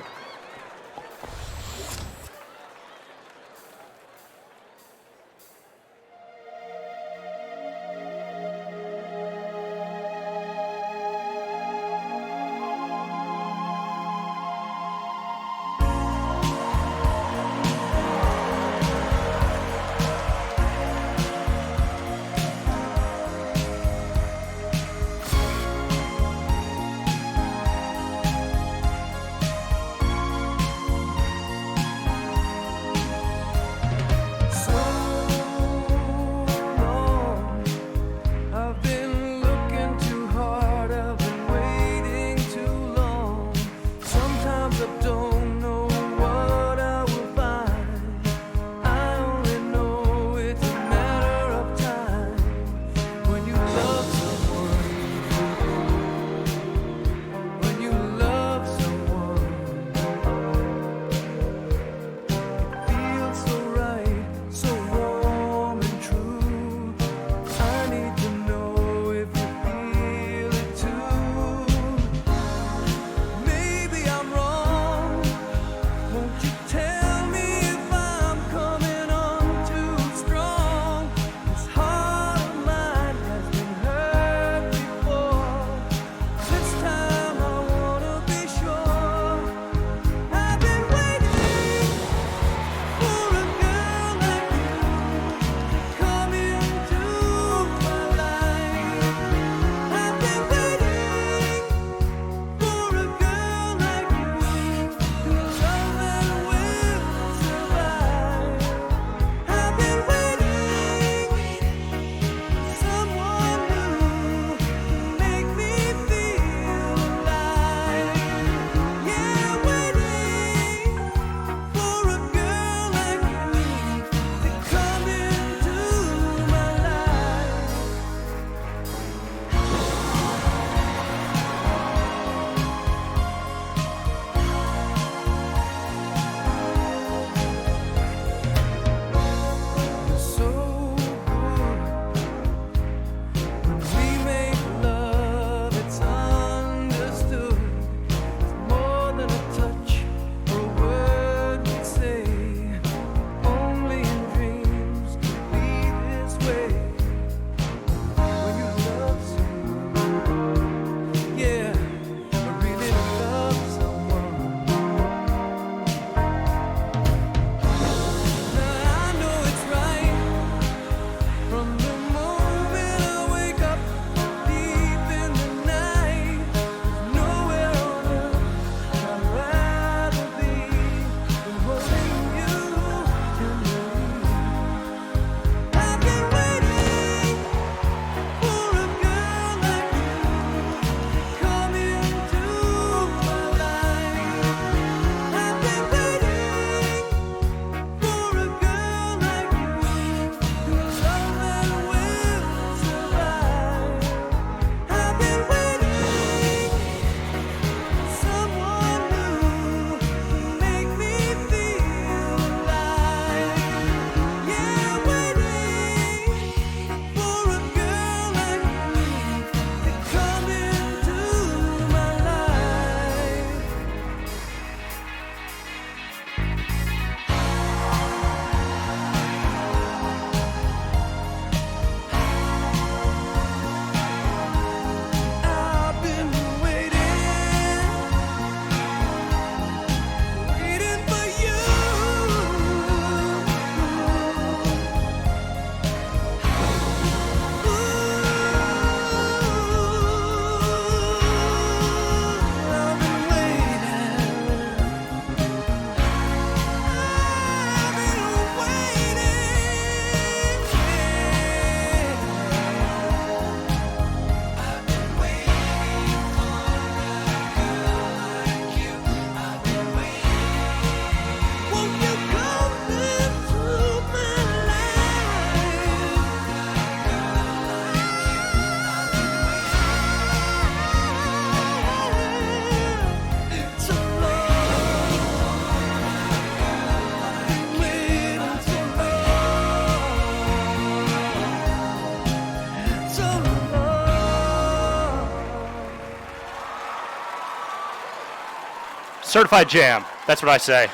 Certified jam. That's what I say.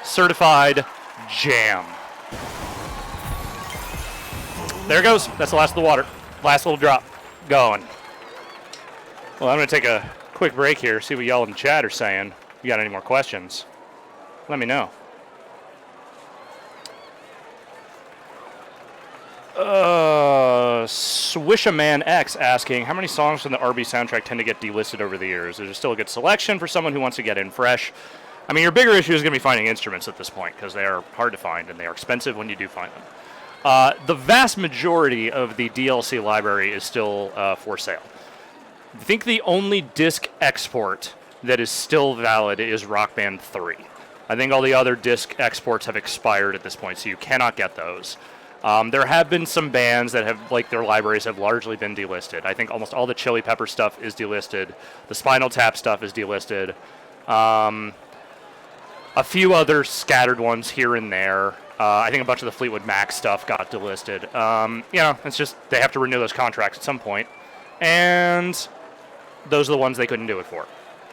Certified jam. There it goes. That's the last of the water. Last little drop. Going. Well, I'm going to take a quick break here, see what y'all in the chat are saying. If you got any more questions, let me know. Swishaman X asking, how many songs from the RB soundtrack tend to get delisted over the years? Is there still a good selection for someone who wants to get in fresh? I mean, your bigger issue is going to be finding instruments at this point, because they are hard to find and they are expensive when you do find them. The vast majority of the DLC library is still for sale. I think the only disc export that is still valid is Rock Band 3. I think all the other disc exports have expired at this point, so you cannot get those. There have been some bands that have, like, their libraries have largely been delisted. I think almost all the Chili Pepper stuff is delisted. The Spinal Tap stuff is delisted. A few other scattered ones here and there. I think a bunch of the Fleetwood Mac stuff got delisted. You know, it's just they have to renew those contracts at some point. And those are the ones they couldn't do it for.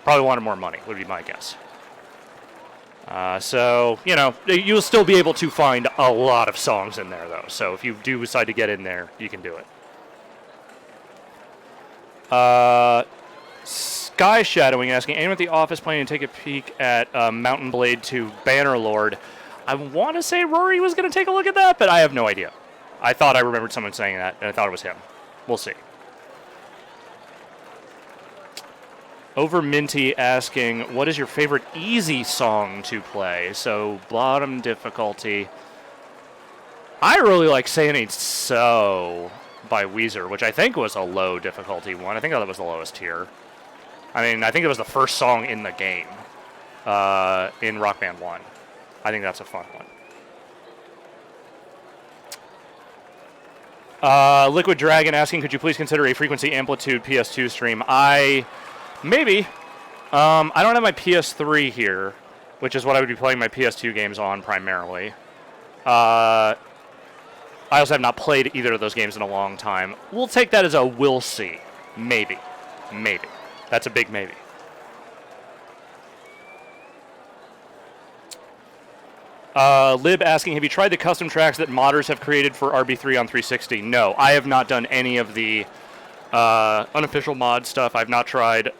Probably wanted more money, would be my guess. So, you know, you'll still be able to find a lot of songs in there, though. So if you do decide to get in there, you can do it. Sky Shadowing asking, anyone at the office planning to take a peek at Mountain Blade 2 Bannerlord? I want to say Rory was going to take a look at that, but I have no idea. I thought I remembered someone saying that, and I thought it was him. We'll see. Over Minty asking, what is your favorite easy song to play? So, bottom difficulty. I really like Saying Ain't So by Weezer, which I think was a low difficulty one. I think that was the lowest tier. I mean, I think it was the first song in the game in Rock Band 1. I think that's a fun one. Liquid Dragon asking, could you please consider a frequency amplitude PS2 stream? Maybe. I don't have my PS3 here, which is what I would be playing my PS2 games on primarily. I also have not played either of those games in a long time. We'll take that as a we'll see. Maybe. Maybe. That's a big maybe. Lib asking, have you tried the custom tracks that modders have created for RB3 on 360? No, I have not done any of the unofficial mod stuff. I've not tried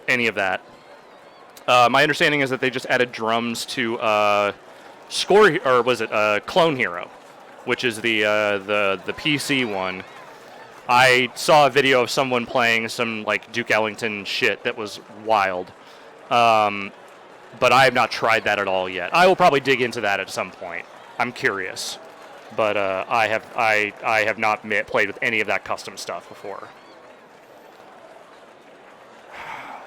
any of that. My understanding is that they just added drums to Clone Hero, which is the PC one. I saw a video of someone playing some like Duke Ellington shit that was wild, but I have not tried that at all yet. I will probably dig into that at some point. I'm curious, but I have not played with any of that custom stuff before.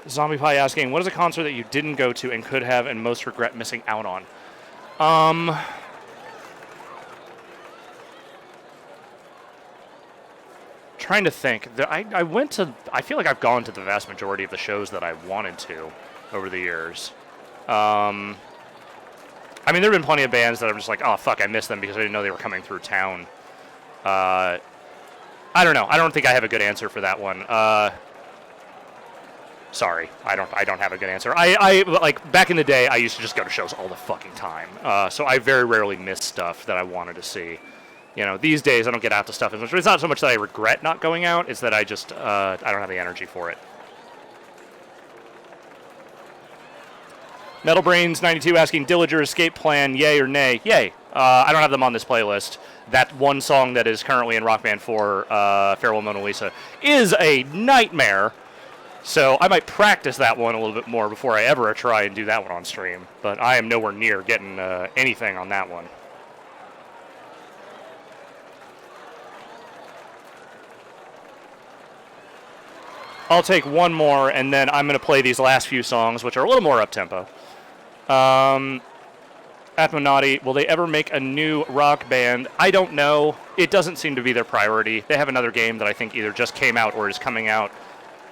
Zombie Pie asking, what is a concert that you didn't go to and could have and most regret missing out on? Trying to think. I feel like I've gone to the vast majority of the shows that I wanted to over the years. I mean, there have been plenty of bands that I'm just like, oh, fuck, I missed them because I didn't know they were coming through town. I don't know. I don't think I have a good answer for that one. Sorry, I don't have a good answer. I like back in the day, I used to just go to shows all the fucking time. So I very rarely miss stuff that I wanted to see. You know, these days I don't get out to stuff as much. It's not so much that I regret not going out; it's that I just I don't have the energy for it. Metal Brains 92 asking, Dillinger Escape Plan, yay or nay? Yay. I don't have them on this playlist. That one song that is currently in Rock Band 4, Farewell Mona Lisa, is a nightmare. So I might practice that one a little bit more before I ever try and do that one on stream. But I am nowhere near getting anything on that one. I'll take one more, and then I'm going to play these last few songs, which are a little more up-tempo. Atmonati, will they ever make a new Rock Band? I don't know. It doesn't seem to be their priority. They have another game that I think either just came out or is coming out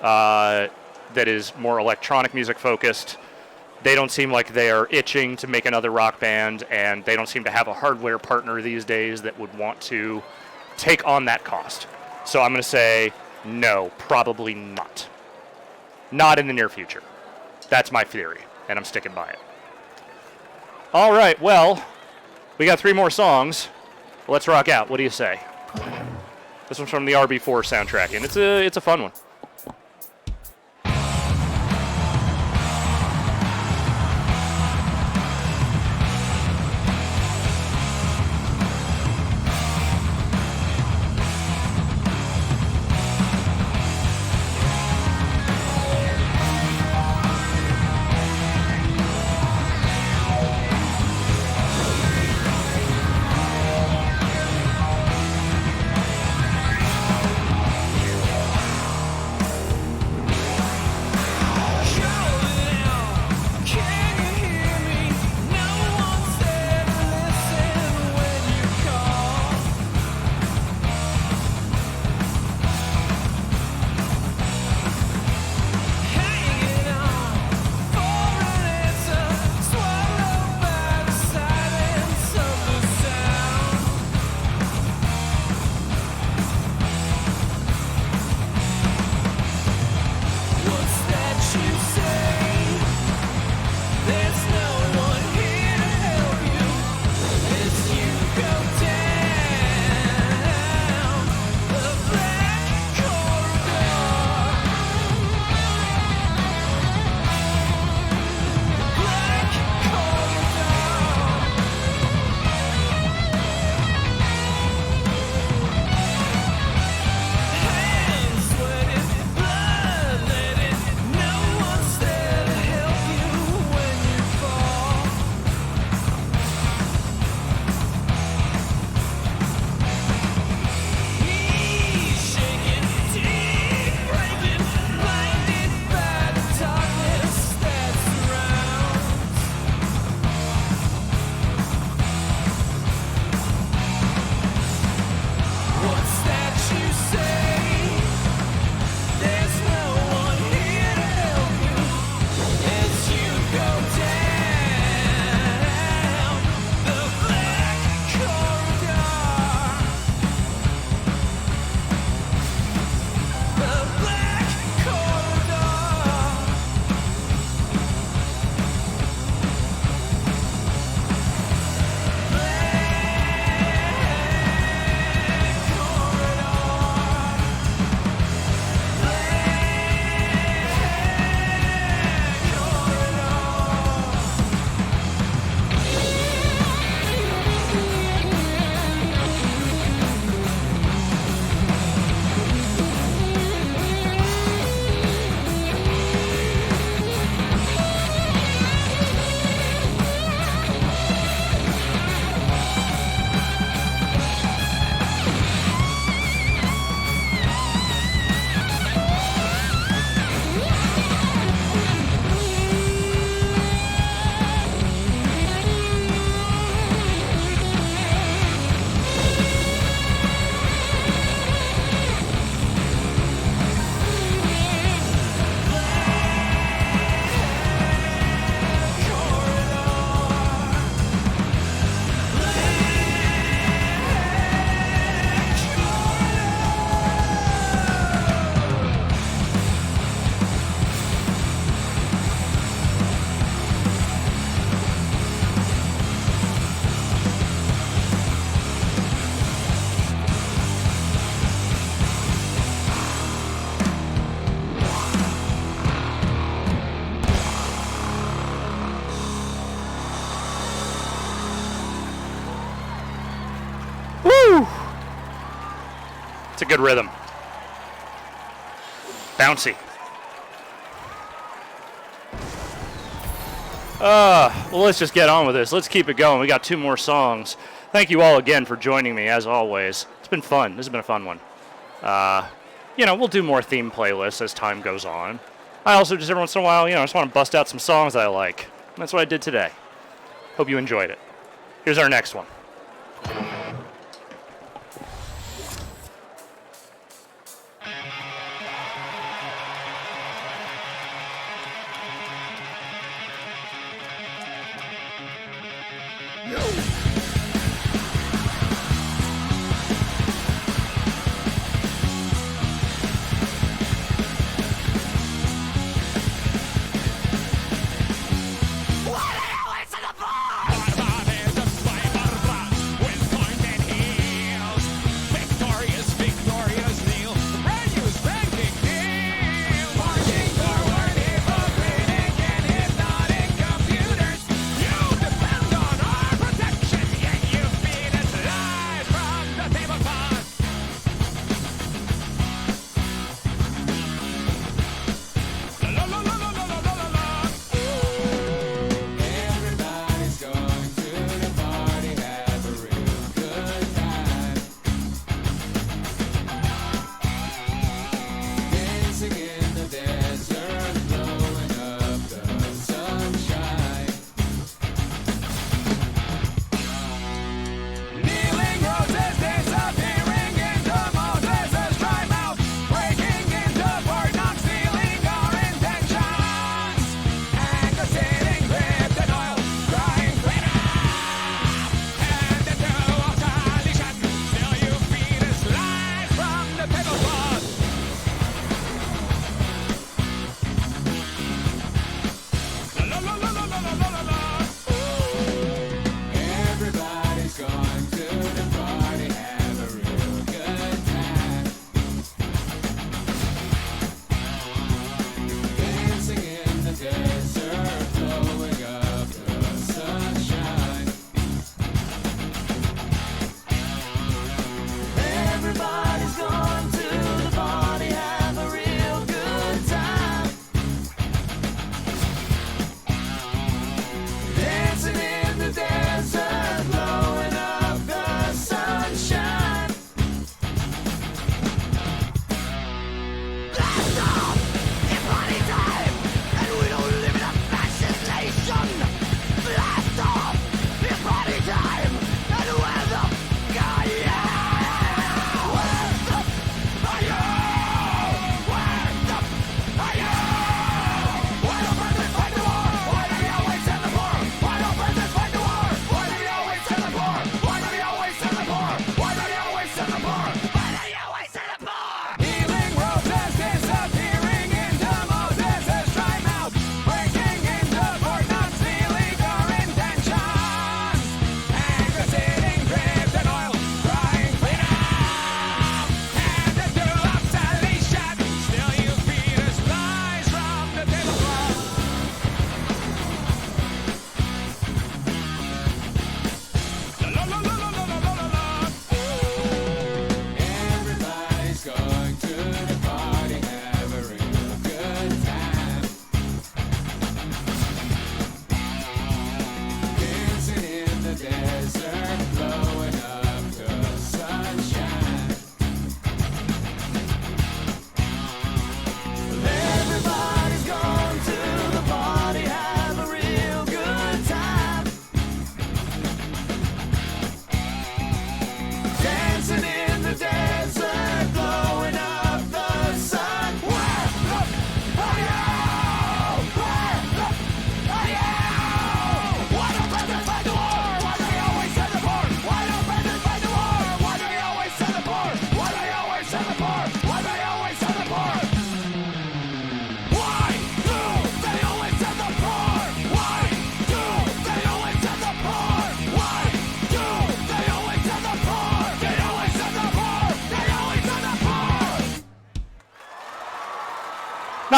that is more electronic music focused. They don't seem like they are itching to make another Rock Band, and they don't seem to have a hardware partner these days that would want to take on that cost. So I'm going to say no, probably not. Not in the near future. That's my theory. and I'm sticking by it. All right, well, we got 3 more songs. Let's rock out. What do you say? This one's from the RB4 soundtrack, and it's a fun one. It's a good rhythm. Bouncy. Well, let's just get on with this. Let's keep it going. We got 2 more songs. Thank you all again for joining me, as always. It's been fun. This has been a fun one. We'll do more theme playlists as time goes on. I also just every once in a while, I just want to bust out some songs that I like. That's what I did today. Hope you enjoyed it. Here's our next one.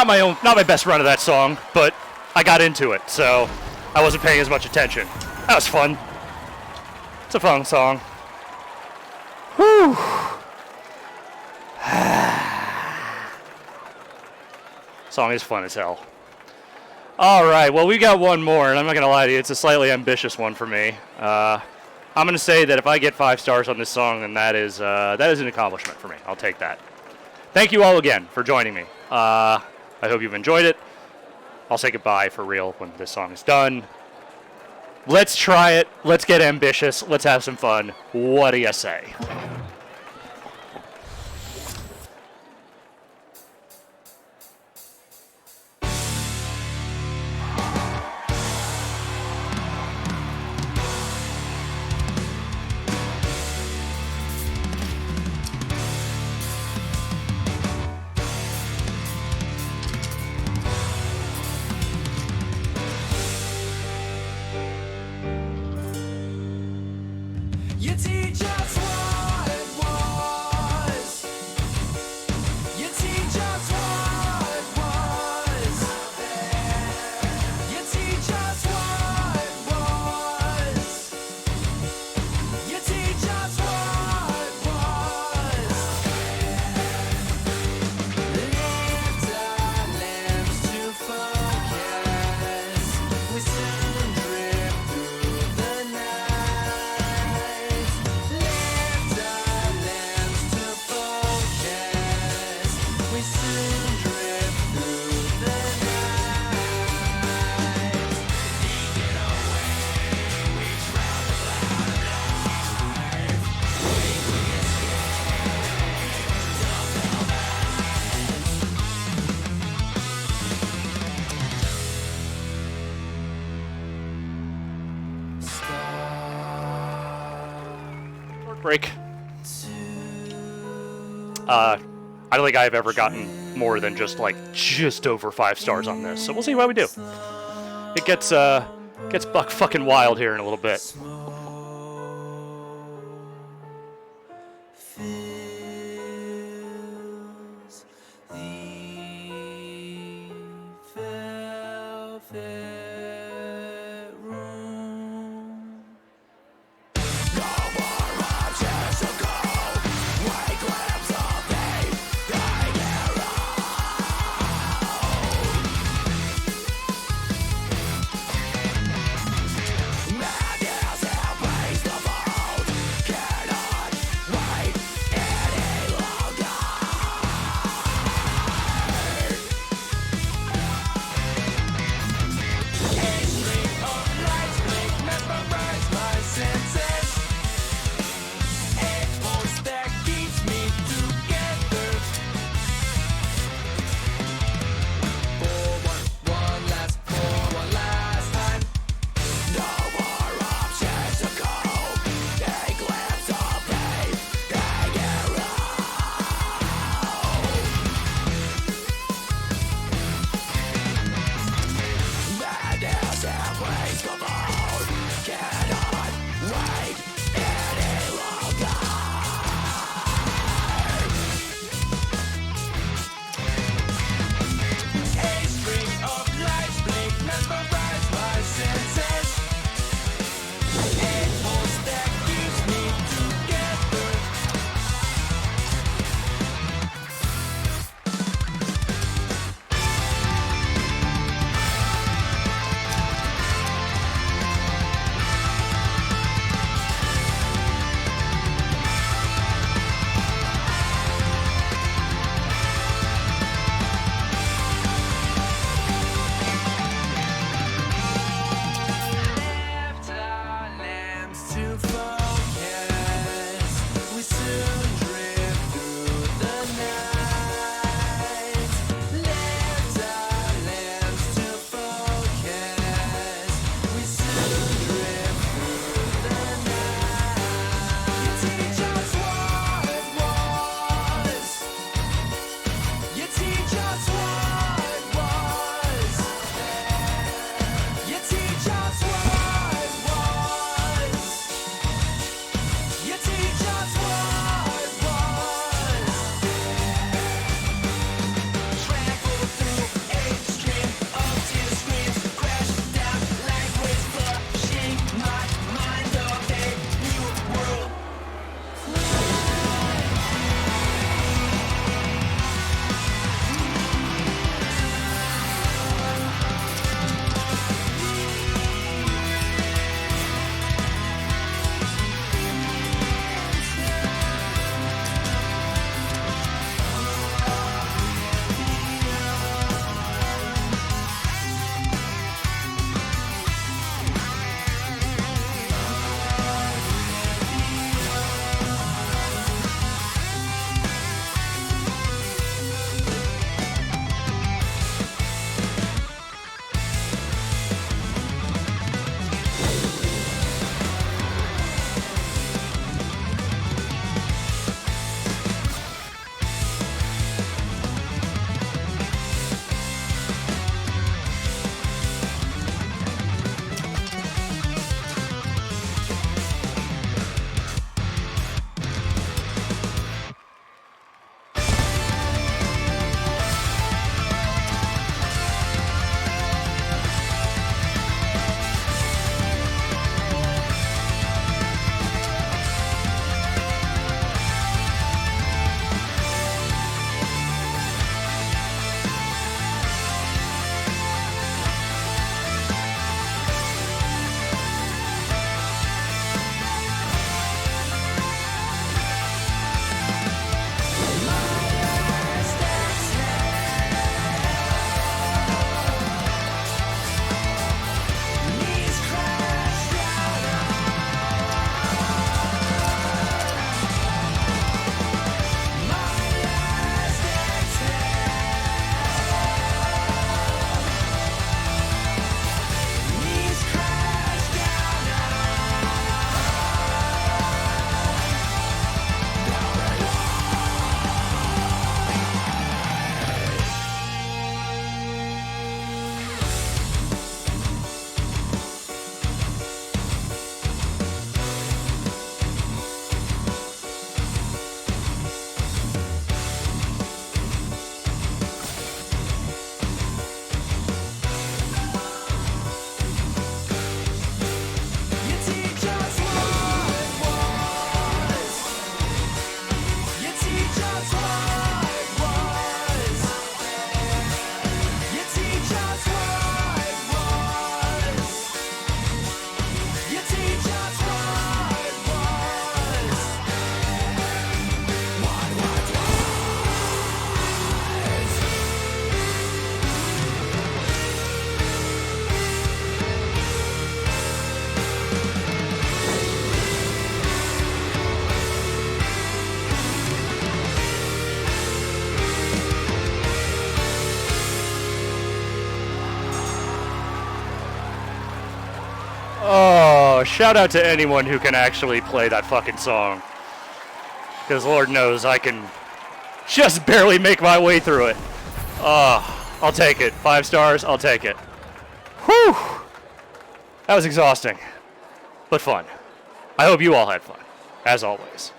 not my best run of that song, but I got into it, so I wasn't paying as much attention. That was fun. It's a fun song. Whew. Song is fun as hell. All right, well, we got one more, and I'm not going to lie to you, it's a slightly ambitious one for me. I'm going to say that if I get 5 stars on this song, then that is an accomplishment for me. I'll take that. Thank you all again for joining me. I hope you've enjoyed it. I'll say goodbye for real when this song is done. Let's try it. Let's get ambitious. Let's have some fun. What do you say? You teach us what it was. You teach us what it was. You teach us what it was. You teach us what it was. Lift our limbs to focus. We soon drift through the night. Lift our limbs to focus. We soon drift through the night. Short break. I don't think I've ever gotten more than just over 5 stars on this, so we'll see what we do. It gets buck fucking wild here in a little bit. Fills the velvet room. Madness Oh, shout out to anyone who can actually play that fucking song. Because Lord knows I can just barely make my way through it. I'll take it. 5 stars, I'll take it. Whew! That was exhausting, but fun. I hope you all had fun, as always.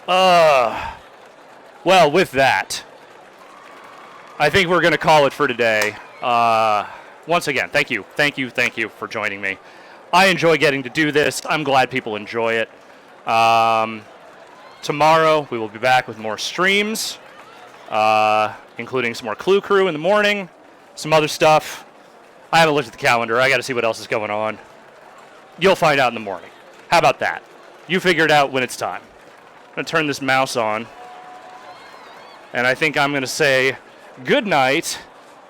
Well, with that, I think we're going to call it for today. Once again, thank you for joining me. I enjoy getting to do this. I'm glad people enjoy it. Tomorrow, we will be back with more streams, including some more Clue Crew in the morning, some other stuff. I haven't looked at the calendar. I got to see what else is going on. You'll find out in the morning. How about that? You figure it out when it's time. I'm going to turn this mouse on, and I think I'm going to say good night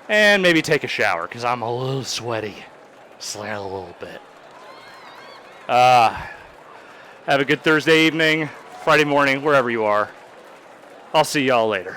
and maybe take a shower because I'm a little sweaty. Sweat a little bit. Have a good Thursday evening, Friday morning, wherever you are. I'll see y'all later.